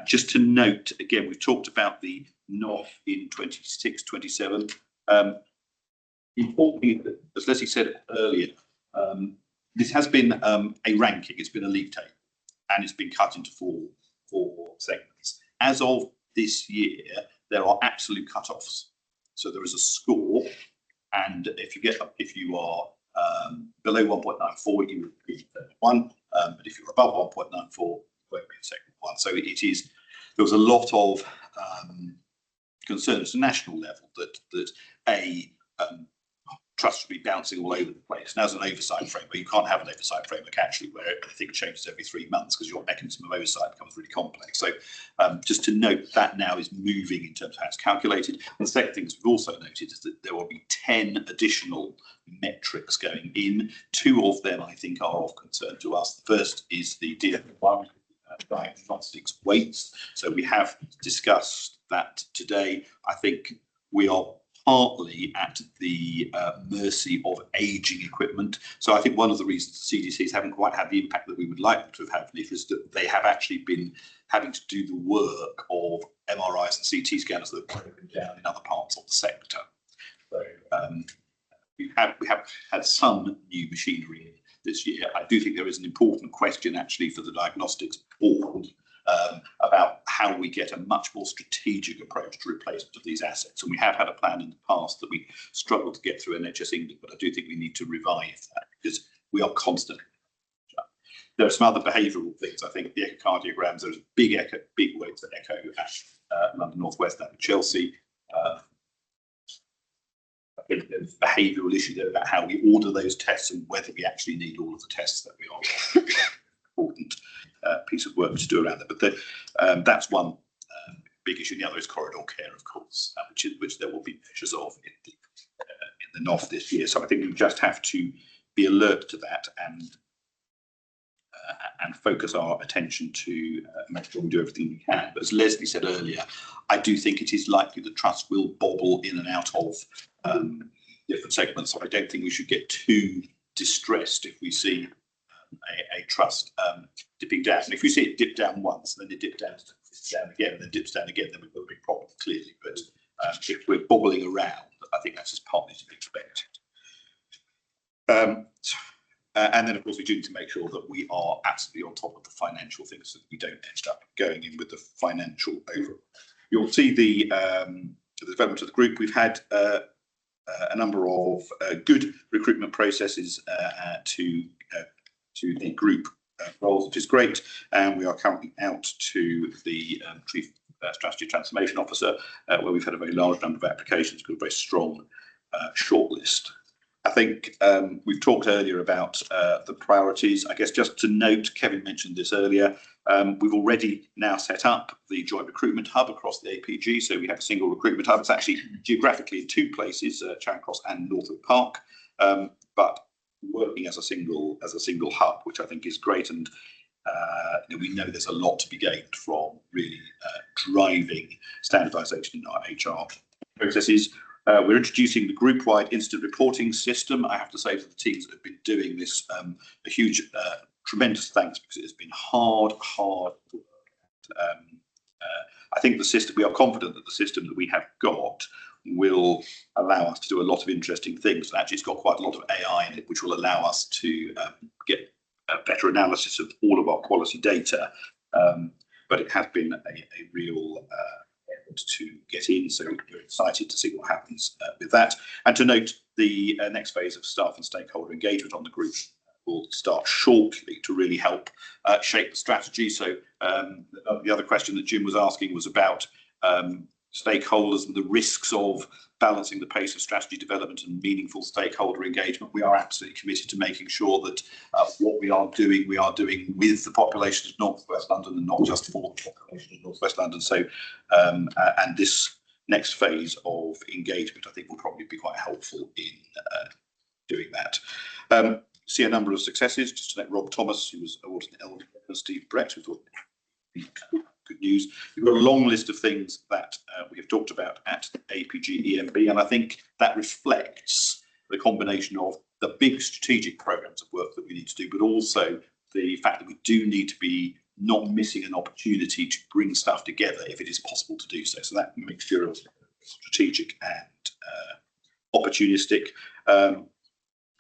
Just to note, again, we've talked about the NOF in 26, 27. Importantly, as Leslie said earlier, this has been a ranking, it's been a league table, and it's been cut into four segments. As of this year, there are absolute cut-offs. So there is a score, and if you are below 1.94, you would be one, but if you're above 1.94, you won't be in second one. So there was a lot of concern at a national level that trust should be bouncing all over the place. Now, as an oversight framework, you can't have an oversight framework actually where everything changes every 3 months, because your mechanism of oversight becomes really complex. So just to note that now is moving in terms of how it's calculated. And the second thing we've also noted is that there will be 10 additional metrics going in. 2 of them, I think, are of concern to us. The first is the diagnostics weights. So we have discussed that today. I think we are partly at the mercy of aging equipment. So I think one of the reasons the CDCs haven't quite had the impact that we would like them to have had is that they have actually been having to do the work of MRIs and CT scanners that have broken down in other parts of the sector. So we have had some new machinery this year. I do think there is an important question actually for the diagnostics board about how we get a much more strategic approach to replacement of these assets. And we have had a plan in the past that we struggled to get through NHS England, but I do think we need to revive that because we are constantly. There are some other behavioural things. I think the echocardiograms, there's big weights at echo at London North West and Chelsea. I think there's a behavioural issue there about how we order those tests and whether we actually need all of the tests that we are. Important piece of work to do around that, but that's one big issue. The other is corridor care, of course, which there will be measures of in the NOF this year. So I think we just have to be alert to that and focus our attention to make sure we do everything we can. But as Leslie said earlier, I do think it is likely the trust will bobble in and out of different segments. So I don't think we should get too distressed if we see a trust dipping down. And if we see it dip down once, then it dips down again, and then dips down again, then we've got a big problem, clearly. But if we're bobbling around, I think that's just partly to be expected. And then, of course, we do need to make sure that we are absolutely on top of the financial things so that we don't end up going in with the financial overall. You'll see the development of the group. We've had a number of good recruitment processes to the group roles, which is great. And we are currently out to the Chief Strategy Transformation Officer, where we've had a very large number of applications, got a very strong shortlist. I think we've talked earlier about the priorities. I guess just to note, Kevin mentioned this earlier, we've already now set up the joint recruitment hub across the APG. So we have a single recruitment hub. It's actually geographically in two places, Charing Cross and Northwood Park, but working as a single hub, which I think is great. And we know there's a lot to be gained from really driving standardisation in our HR processes. We're introducing the group-wide instant reporting system. I have to say to the teams that have been doing this, a huge, tremendous thanks, because it has been hard work. I think the system, we are confident that the system that we have got will allow us to do a lot of interesting things. And actually, it's got quite a lot of AI in it, which will allow us to get a better analysis of all of our quality data. But it has been a real to get in, so we're excited to see what happens with that. And to note, the next phase of staff and stakeholder engagement on the group will start shortly to really help shape the strategy. So the other question that Jim was asking was about stakeholders and the risks of balancing the pace of strategy development and meaningful stakeholder engagement. We are absolutely committed to making sure that what we are doing with the population of North West London and not just for the population of North West London. So, and this next phase of engagement, I think, will probably be quite helpful in doing that. See a number of successes. Just to let Rob Thomas, who was awarded an Elder, and Steve Brett, who thought good news. We've got a long list of things that we have talked about at APG EMB, and I think that reflects the combination of the big strategic programs of work that we need to do, but also the fact that we do need to be not missing an opportunity to bring stuff together if it is possible to do so. So that mixture of strategic and opportunistic.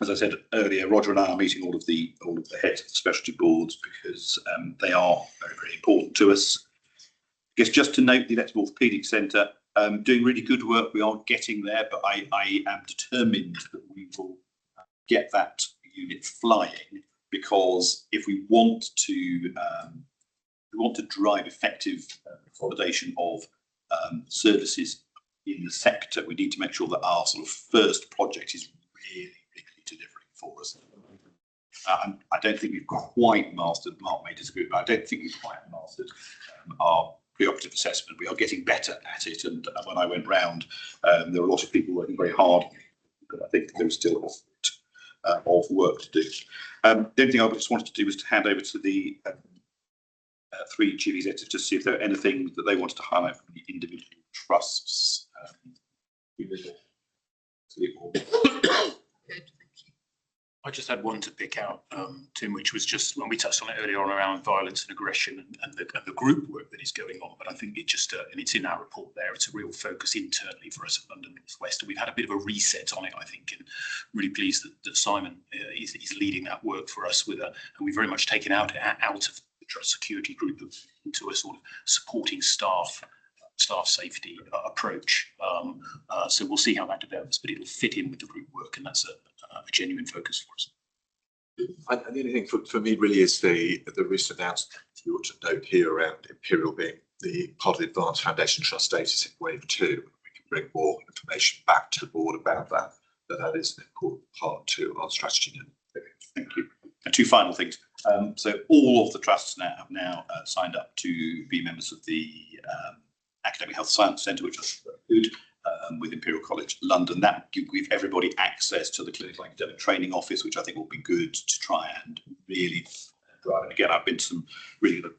As I said earlier, Roger and I are meeting all of the heads of the specialty boards because they are very, very important to us. I guess just to note, the Elective Orthopaedic Centre doing really good work. We are getting there, but I am determined that we will get that unit flying, because if we want to drive effective consolidation of services in the sector, we need to make sure that our sort of first project is really delivering for us. I don't think we've quite mastered, Mark may disagree, but I don't think we've quite mastered our preoperative assessment. We are getting better at it, and when I went round, there were a lot of people working very hard, but I think there was still a lot of work to do. The only thing I just wanted to do was to hand over to the three chief executives to see if there were anything that they wanted to highlight from the individual trusts. I just had one to pick out, Tim, which was just when we touched on it earlier on around violence and aggression and the group work that is going on. But I think it just, and it's in our report there, it's a real focus internally for us at London North West. And we've had a bit of a reset on it, I think, and really pleased that Simon is leading that work for us with and we've very much taken out of the trust security group into a sort of supporting staff safety approach. So we'll see how that develops, but it'll fit in with the group work, and that's a genuine focus for us. And the only thing for me really is the recent announcement you ought to note here around Imperial being the part of the Advanced Foundation Trust status in wave 2. We can bring more information back to the board about that, but that is an important part to our strategy. Thank you. And two final things. So all of the trusts have now signed up to be members of the Academic Health Science Centre, which is very good, with Imperial College London. That gives everybody access to the Clinical Academic Training Office, which I think will be good to try and really drive. And again, I've been to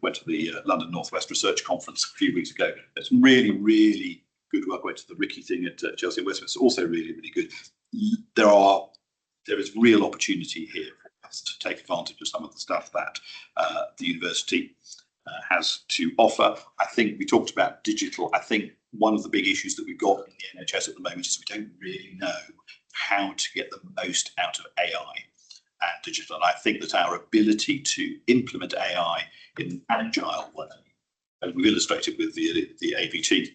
went to the London North West Research Conference a few weeks ago. It's really, really good work. I went to the Ricky thing at Chelsea and Westminster, also really, really good. There is real opportunity here for us to take advantage of some of the stuff that the university has to offer. I think we talked about digital. I think one of the big issues that we've got in the NHS at the moment is we don't really know how to get the most out of AI and digital. And I think that our ability to implement AI in an agile way, and we've illustrated with the AVT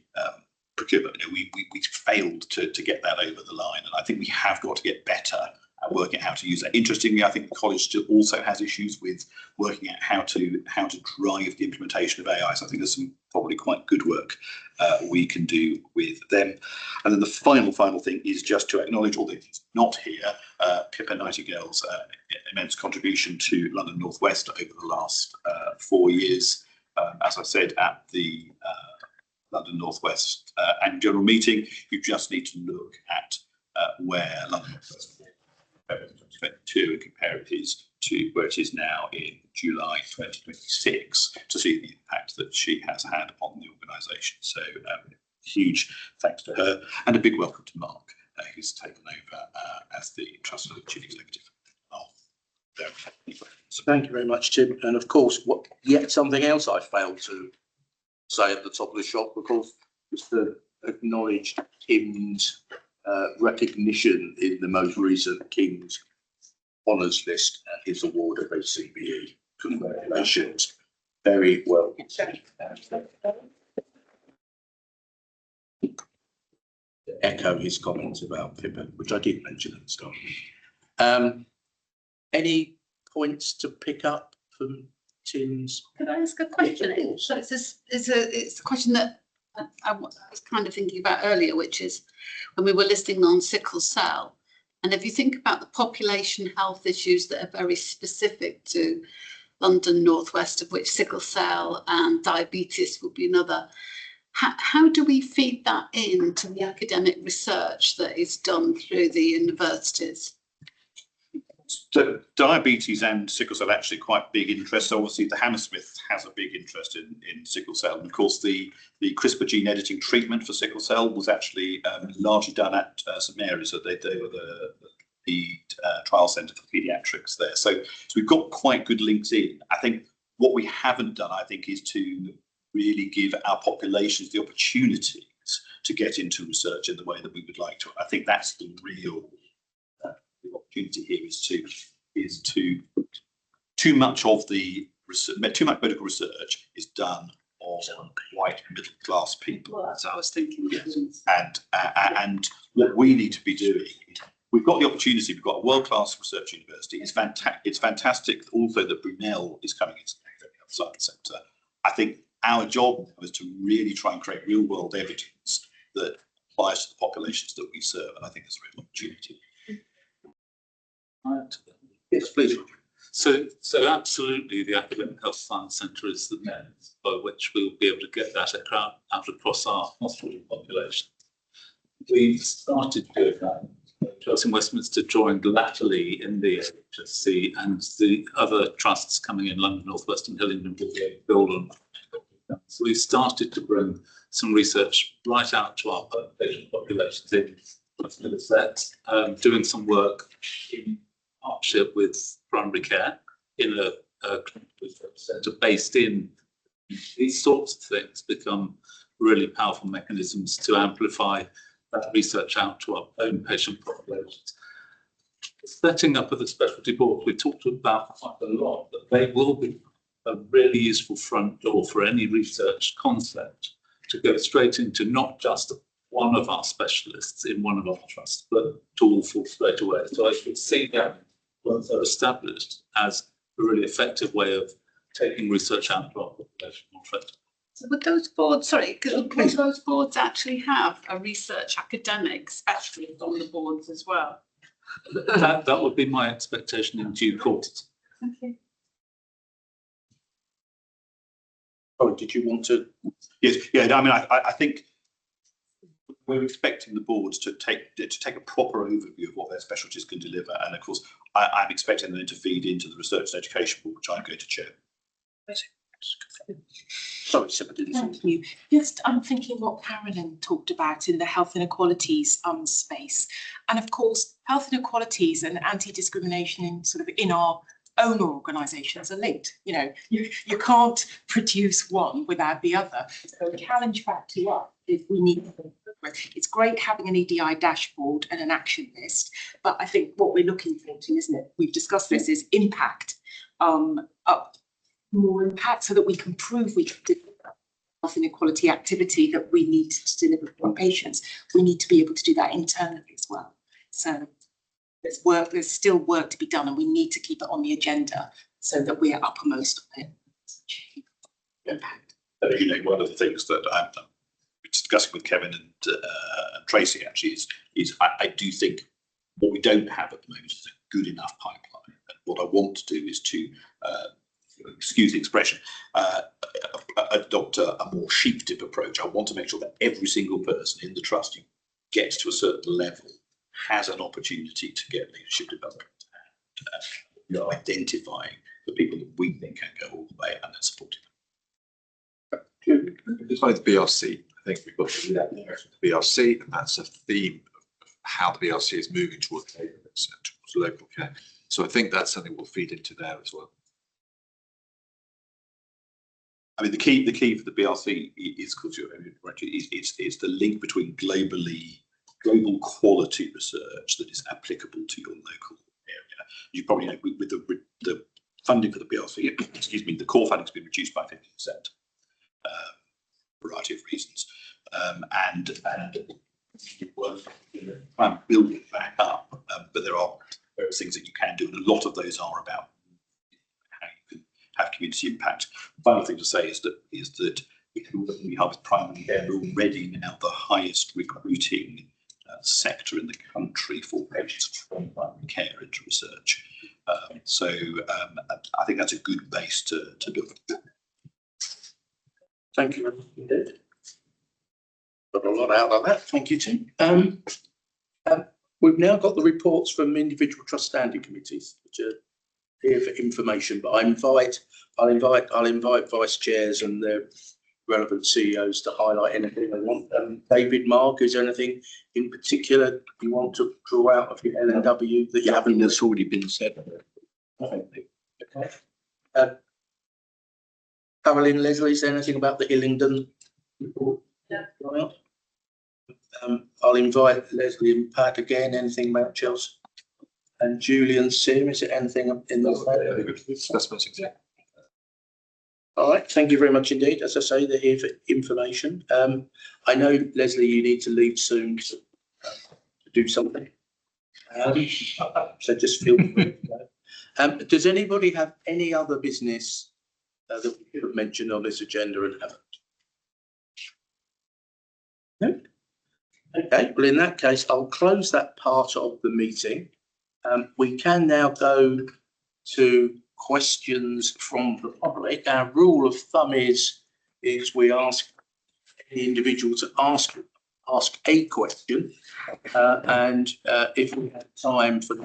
procurement, we failed to get that over the line. And I think we have got to get better working out how to use that. Interestingly, I think the college still also has issues with working out how to drive the implementation of AI. So I think there's some probably quite good work we can do with them. And then the final thing is just to acknowledge, although it's not here, Pippa Nightingale's immense contribution to London North West over the last 4 years. As I said at the London North West annual general meeting, you just need to look at where London North West was in 2022 and compare it to where it is now in July 2026 to see the impact that she has had on the organisation. So huge thanks to her, and a big welcome to Mark, who's taken over as the Trust Chief Executive. So thank you very much, Tim. And of course, yet something else I failed to say at the top of the shop, of course, was to acknowledge Tim's recognition in the most recent King's Honours list and his award of ACBE. Congratulations. Very well. Echo his comments about Pippa, which I did mention at the start. Any points to pick up from Tim's? Could I ask a question? So it's a question that I was kind of thinking about earlier, which is when we were listing on sickle cell. And if you think about the population health issues that are very specific to London North West, of which sickle cell and diabetes would be another, how do we feed that into the academic research that is done through the universities? So diabetes and sickle cell are actually quite big interests. So obviously the Hammersmith has a big interest in sickle cell. And of course the CRISPR gene editing treatment for sickle cell was actually largely done at St Mary's. So they were the trial centre for paediatrics there. So we've got quite good links in. I think what we haven't done, I think, is to really give our populations the opportunities to get into research in the way that we would like to. I think that's the real the opportunity here is to too much of the research, too much medical research is done on white middle class people. Well, that's what I was thinking. Yes. And what we need to be doing, we've got the opportunity. We've got a world class research university. It's fantastic. Also that Brunel is coming into the academic health science centre. I think our job is to really try and create real world evidence that applies to the populations that we serve, and I think there's a real opportunity. Yes, please. So absolutely, the Academic Health Science Centre is the means by which we'll be able to get that out across our hospital population. We've started doing that. Chelsea and Westminster joined latterly in the HSC, and the other trusts coming in, London North West and Hillingdon, will be able to build on. So we've started to bring some research right out to our patient populations in Middlesex, doing some work in partnership with primary care in a clinical research centre based in these sorts of things become really powerful mechanisms to amplify that research out to our own patient populations. Setting up of the specialty board, we talked about quite a lot, that they will be a really useful front door for any research concept to go straight into not just one of our specialists in one of our trusts, but to all four straight away. So I should see that once they're established as a really effective way of taking research out to our population more effectively. So would those boards, would those boards actually have a research academic specialist on the boards as well? That would be my expectation in due course. Okay. Oh, did you want to? Yes, yeah. I mean, I think we're expecting the boards to take a proper overview of what their specialties can deliver, and of course, I'm expecting them to feed into the Research and Education Board, which I'm going to chair. Sorry, Simon. Thank you. Just I'm thinking what Carolyn talked about in the health inequalities space, and of course, health inequalities and anti-discrimination in our own organisations are linked. You know, you can't produce one without the other. So a challenge back to us is we need to. It's great having an EDI dashboard and an action list, but I think what we're looking for, isn't it? We've discussed this, is impact, more impact, so that we can prove we can deliver health inequality activity that we need to deliver for our patients. We need to be able to do that internally as well. So there's still work to be done, and we need to keep it on the agenda so that we are uppermost on it. Impact. You know, one of the things that I'm discussing with Kevin and Tracy actually is I do think what we don't have at the moment is a good enough pipeline. And what I want to do is to, excuse the expression, adopt a more sheep-dip approach. I want to make sure that every single person in the trust who gets to a certain level has an opportunity to get leadership development. And identifying the people that we think can go all the way and then supporting them. It's like the BRC. I think we've got to do that with the BRC, and that's a theme of how the BRC is moving towards towards local care. So I think that's something we'll feed into there as well. I mean, the key for the BRC is, because it's the link between global quality research that is applicable to your local area. You probably know with the funding for the BRC, excuse me, the core funding has been reduced by 50%. Variety of reasons, and we're trying to build it back up, but there are various things that you can do, and a lot of those are about how you can have community impact. The final thing to say is that if we have primary care, we're already now the highest recruiting sector in the country for patients from primary care into research. So I think that's a good base to build. Thank you indeed. Got a lot out of that. Thank you, Tim. We've now got the reports from individual trust standing committees, which are here for information. But I'll invite vice chairs and the relevant CEOs to highlight anything they want. David, Mark, is there anything in particular you want to draw out of your LNW that you haven't? That's already been said. Okay. Carolyn, Leslie, is there anything about the Hillingdon report? No. I'll invite Leslie and Pat again. Anything about Chelsea? And Julian, Sim, is there anything in the? All right, thank you very much indeed. As I say, they're here for information. I know, Leslie, you need to leave soon to do something. So just feel free to go. Does anybody have any other business that we could have mentioned on this agenda and haven't? No? Okay, well, in that case, I'll close that part of the meeting. We can now go to questions from the public. Our rule of thumb is we ask any individual to ask a question, and if we have time for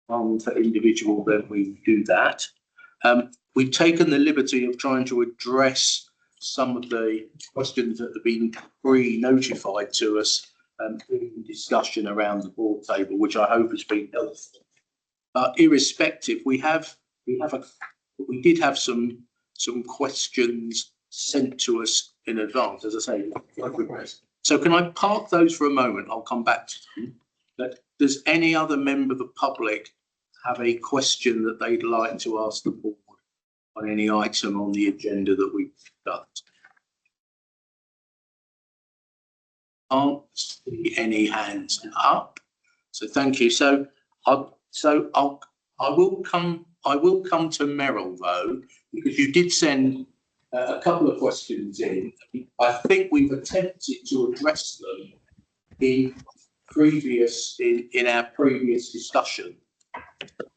one for individual, then we do that. We've taken the liberty of trying to address some of the questions that have been pre-notified to us in discussion around the board table, which I hope has been helpful. Irrespective, we did have some questions sent to us in advance, as I say. So can I park those for a moment? I'll come back to them. But does any other member of the public have a question that they'd like to ask the board on any item on the agenda that we've done? Can't see any hands up, so thank you. So I will come to Meryl though, because you did send a couple of questions in. I think we've attempted to address them in our previous discussion.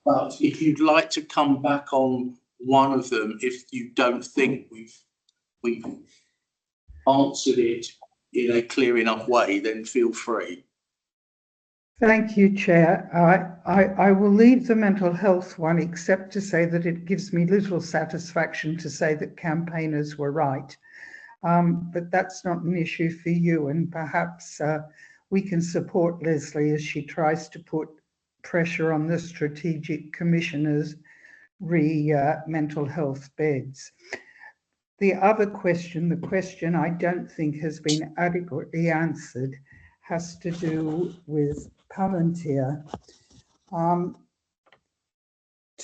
But if you'd like to come back on one of them, if you don't think we've answered it in a clear enough way, then feel free. Thank you, Chair. I will leave the mental health one, except to say that it gives me little satisfaction to say that campaigners were right. But that's not an issue for you, and perhaps we can support Leslie as she tries to put pressure on the strategic commissioners mental health beds. The other question, the question I don't think has been adequately answered, has to do with Palantir. To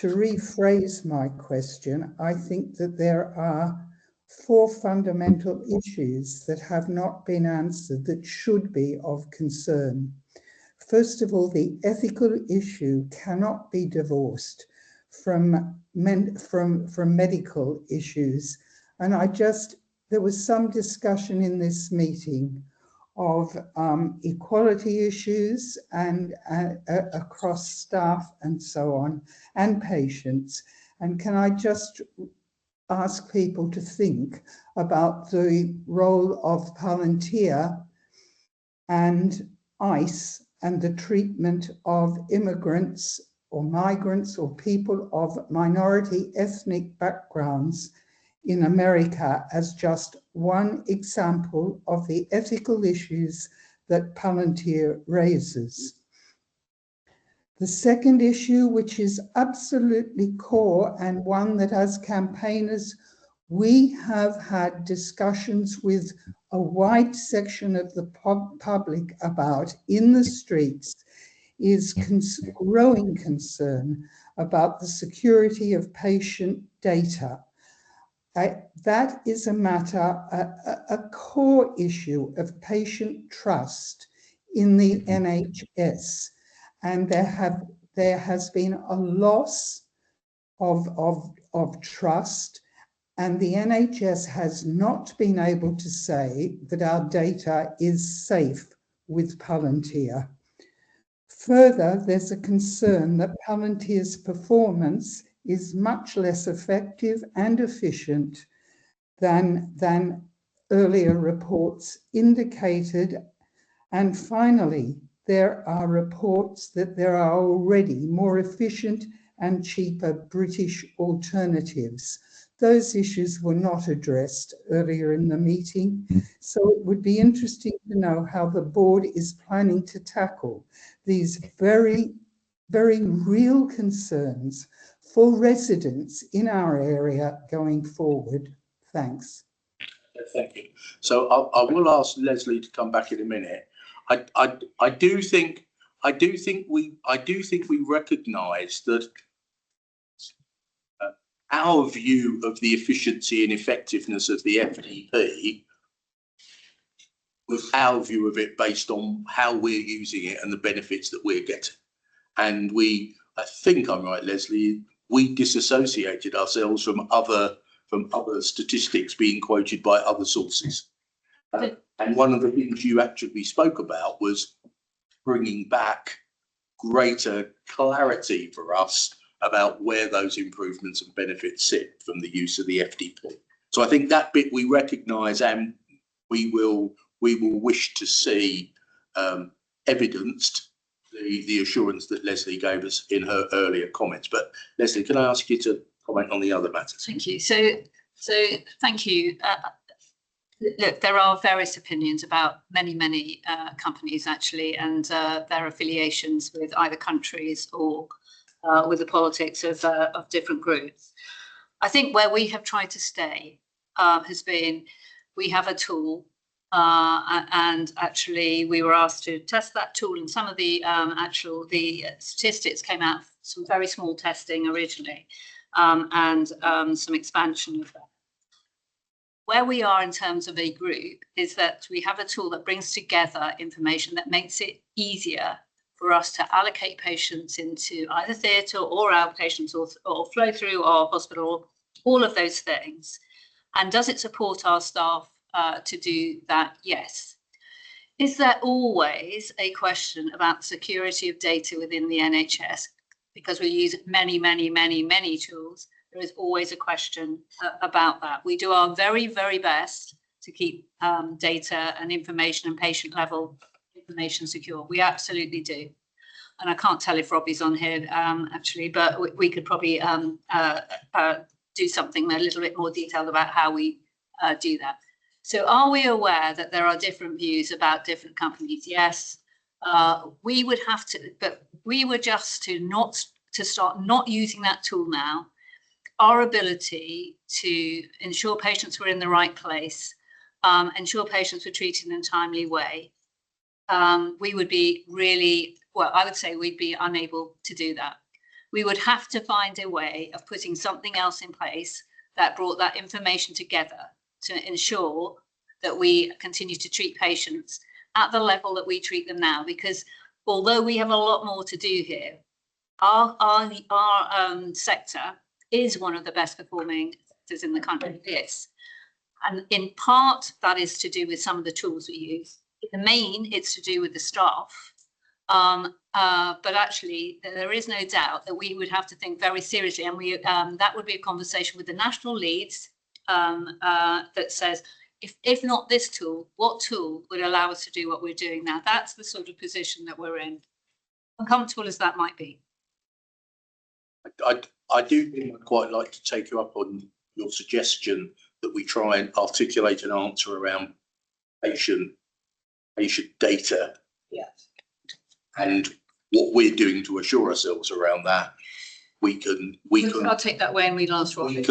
rephrase my question, I think that there are 4 fundamental issues that have not been answered that should be of concern. First of all, the ethical issue cannot be divorced from medical issues. And there was some discussion in this meeting of equality issues and across staff and so on, and patients. And can I just ask people to think about the role of Palantir and ICE and the treatment of immigrants or migrants or people of minority ethnic backgrounds in America as just one example of the ethical issues that Palantir raises. The second issue, which is absolutely core and one that as campaigners we have had discussions with a wide section of the public about in the streets, is growing concern about the security of patient data. That is a matter, a core issue of patient trust in the NHS. And there has been a loss of trust, and the NHS has not been able to say that our data is safe with Palantir. Further, there's a concern that Palantir's performance is much less effective and efficient than earlier reports indicated. And finally, there are reports that there are already more efficient and cheaper British alternatives. Those issues were not addressed earlier in the meeting. So it would be interesting to know how the board is planning to tackle these very, very real concerns for residents in our area going forward. Thanks. Thank you. So I will ask Leslie to come back in a minute. I do think we recognise that our view of the efficiency and effectiveness of the FDP was our view of it based on how we're using it and the benefits that we're getting. And I think I'm right, Leslie, we disassociated ourselves from other statistics being quoted by other sources. And one of the things you actually spoke about was bringing back greater clarity for us about where those improvements and benefits sit from the use of the FDP. So I think that bit we recognise, and we will wish to see evidenced the assurance that Leslie gave us in her earlier comments. But Leslie, can I ask you to comment on the other matters? Thank you. So thank you. Look, there are various opinions about many companies actually, and their affiliations with either countries or with the politics of different groups. I think where we have tried to stay has been, we have a tool, and actually we were asked to test that tool, and some of the statistics came out, some very small testing originally, and some expansion of that. Where we are in terms of a group is that we have a tool that brings together information that makes it easier for us to allocate patients into either theatre or outpatients or flow through or hospital, all of those things. And does it support our staff to do that? Yes. Is there always a question about security of data within the NHS? Because we use many tools, there is always a question about that. We do our very best to keep data and information and patient level information secure. We absolutely do. And I can't tell if Robbie's on here actually, but we could probably do something a little bit more detailed about how we do that. So are we aware that there are different views about different companies? Yes. We would have to, but we were just to start not using that tool now. Our ability to ensure patients were in the right place, ensure patients were treated in a timely way, we would be really, well, I would say we'd be unable to do that. We would have to find a way of putting something else in place that brought that information together to ensure that we continue to treat patients at the level that we treat them now, because although we have a lot more to do here, our sector is one of the best performing sectors in the country. Yes. And in part, that is to do with some of the tools we use. In the main, it's to do with the staff. But actually, there is no doubt that we would have to think very seriously, and that would be a conversation with the national leads that says, if not this tool, what tool would allow us to do what we're doing now? That's the sort of position that we're in, uncomfortable as that might be. I do think I'd quite like to take you up on your suggestion that we try and articulate an answer around patient data. Yes. And what we're doing to assure ourselves around that. I'll take that away and read last one. We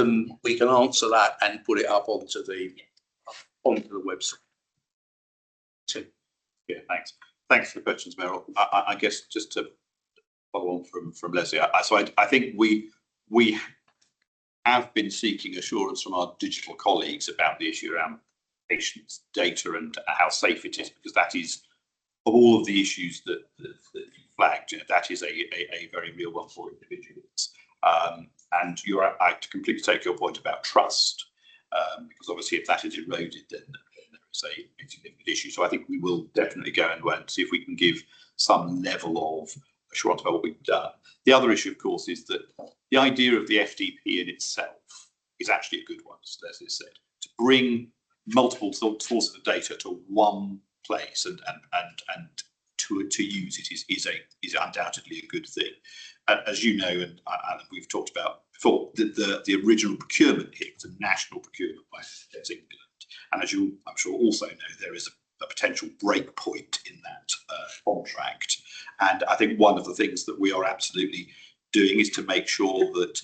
can answer that and put it up onto the website. Yeah, thanks. Thanks for the questions, Meryl. I guess just to follow on from Leslie, I think we have been seeking assurance from our digital colleagues about the issue around patients' data and how safe it is, because that is, of all of the issues that you flagged, that is a very real one for individuals. And I completely take your point about trust, because obviously if that is eroded, then there is a significant issue. So I think we will definitely go and see if we can give some level of assurance about what we've done. The other issue, of course, is that the idea of the FDP in itself is actually a good one, as Leslie said, to bring multiple sources of data to one place and to use it is undoubtedly a good thing. As you know, and we've talked about before, the original procurement here was a national procurement by NHS England, and as you, I'm sure, also know, there is a potential break point in that contract. And I think one of the things that we are absolutely doing is to make sure that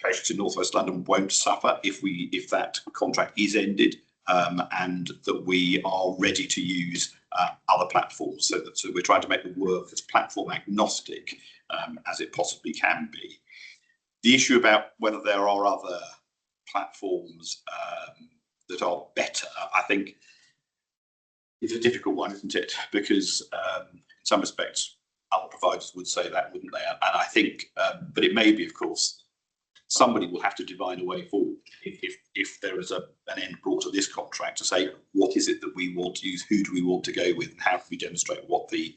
patients in North West London won't suffer if that contract is ended, and that we are ready to use other platforms. So we're trying to make the work as platform agnostic as it possibly can be. The issue about whether there are other platforms that are better, I think, is a difficult one, isn't it? Because in some respects, other providers would say that, wouldn't they? And I think, but it may be, of course, somebody will have to divine a way forward if there is an end brought to this contract to say, what is it that we want to use? Who do we want to go with? And how can we demonstrate what the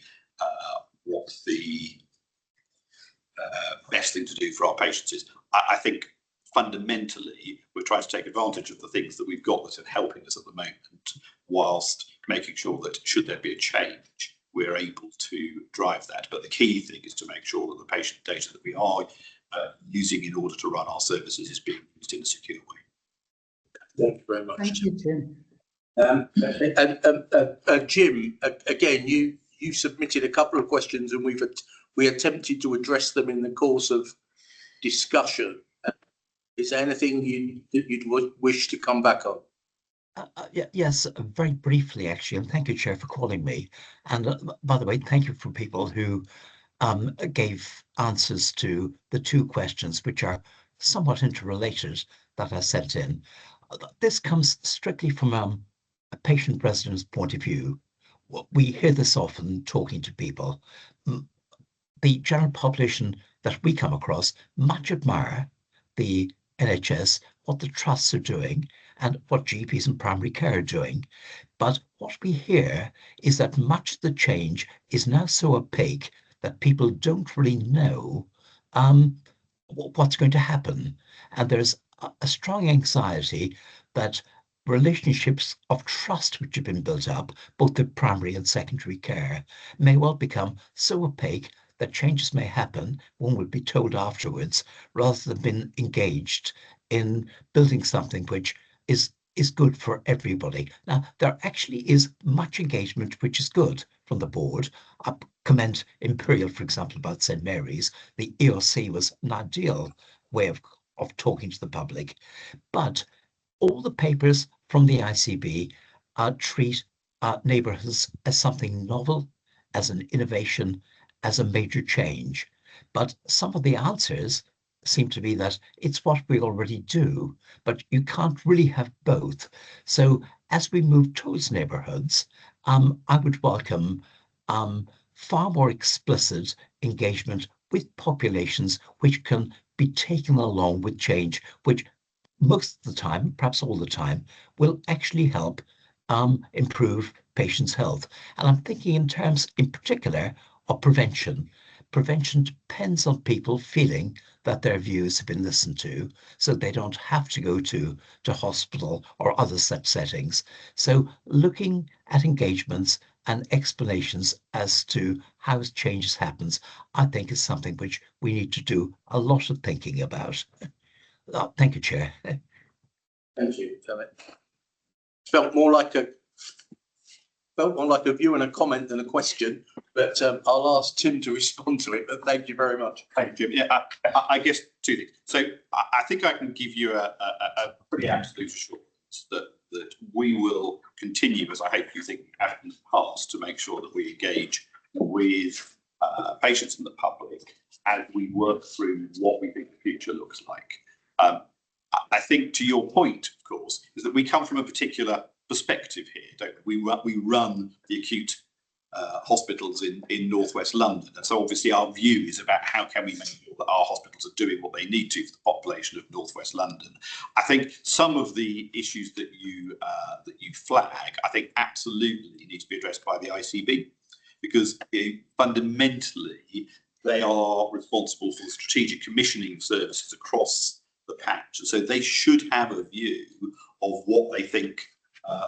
best thing to do for our patients is? I think fundamentally, we're trying to take advantage of the things that we've got that are helping us at the moment, whilst making sure that should there be a change, we're able to drive that. But the key thing is to make sure that the patient data that we are using in order to run our services is being used in a secure way. Thank you very much. Thank you, Jim. Jim, again, you submitted a couple of questions, and we attempted to address them in the course of discussion. Is there anything you'd wish to come back on? Yes, very briefly, actually, and thank you, Chair, for calling me. And by the way, thank you for people who gave answers to the two questions, which are somewhat interrelated, that I sent in. This comes strictly from a patient resident's point of view. We hear this often talking to people. The general population that we come across much admire the NHS, what the trusts are doing, and what GPs and primary care are doing. But what we hear is that much of the change is now so opaque that people don't really know what's going to happen. And there's a strong anxiety that relationships of trust which have been built up, both the primary and secondary care, may well become so opaque that changes may happen, one would be told afterwards, rather than being engaged in building something which is good for everybody. Now, there actually is much engagement which is good from the board. I commend Imperial, for example, about St. Mary's. The ERC was an ideal way of talking to the public. But all the papers from the ICB treat neighbourhoods as something novel, as an innovation, as a major change. But some of the answers seem to be that it's what we already do, but you can't really have both. So as we move towards neighbourhoods, I would welcome far more explicit engagement with populations which can be taken along with change, which most of the time, perhaps all the time, will actually help improve patients' health. And I'm thinking in terms, in particular, of prevention. Prevention depends on people feeling that their views have been listened to, so they don't have to go to hospital or other such settings. So looking at engagements and explanations as to how changes happens, I think is something which we need to do a lot of thinking about. Thank you, Chair. Thank you, Philip. Felt more like a view and a comment than a question, but I'll ask Tim to respond to it. But thank you very much. Thank you, Jim. Yeah, I guess two things. So I think I can give you a pretty absolute assurance that we will continue, as I hope you think we have in the past, to make sure that we engage with patients and the public as we work through what we think the future looks like. I think, to your point, of course, is that we come from a particular perspective here, don't we? We run the acute hospitals in northwest London, and so obviously our view is about how can we make sure that our hospitals are doing what they need to for the population of northwest London. I think some of the issues that you flag, I think absolutely need to be addressed by the ICB, because fundamentally they are responsible for the strategic commissioning of services across the patch, and so they should have a view of what they think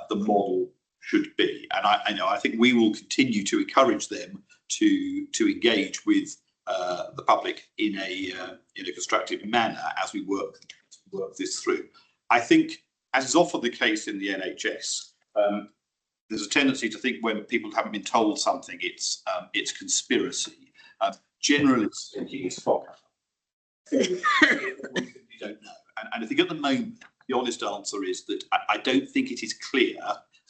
the model should be. And I think we will continue to encourage them to engage with the public in a constructive manner as we work this through. I think, as is often the case in the NHS, there's a tendency to think when people haven't been told something, it's conspiracy. Generally speaking, it's fog. You don't know. And I think at the moment, the honest answer is that I don't think it is clear,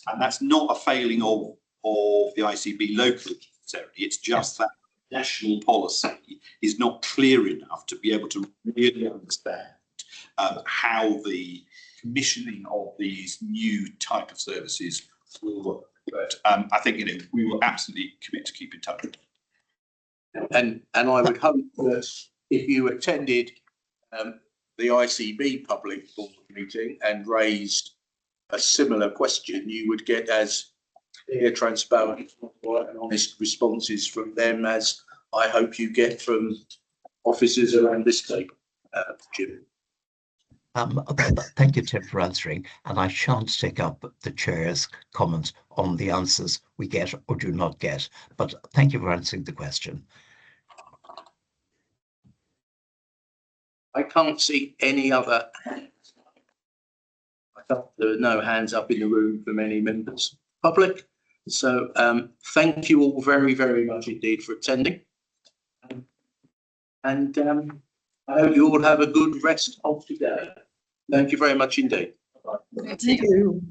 and that's not a failing of the ICB locally necessarily. It's just that national policy is not clear enough to be able to really understand how the commissioning of these new type of services will work. But I think we will absolutely commit to keep in touch. And I would hope that if you attended the ICB public board meeting and raised a similar question, you would get as clear, transparent, and honest responses from them as I hope you get from officers around this table, Jim. Thank you, Tim, for answering, and I shan't take up the chair's comment on the answers we get or do not get, but thank you for answering the question. I can't see any other hands. There are no hands up in the room from any members of the public. So thank you all very, very much indeed for attending. And I hope you all have a good rest of today. Thank you very much indeed. Thank you.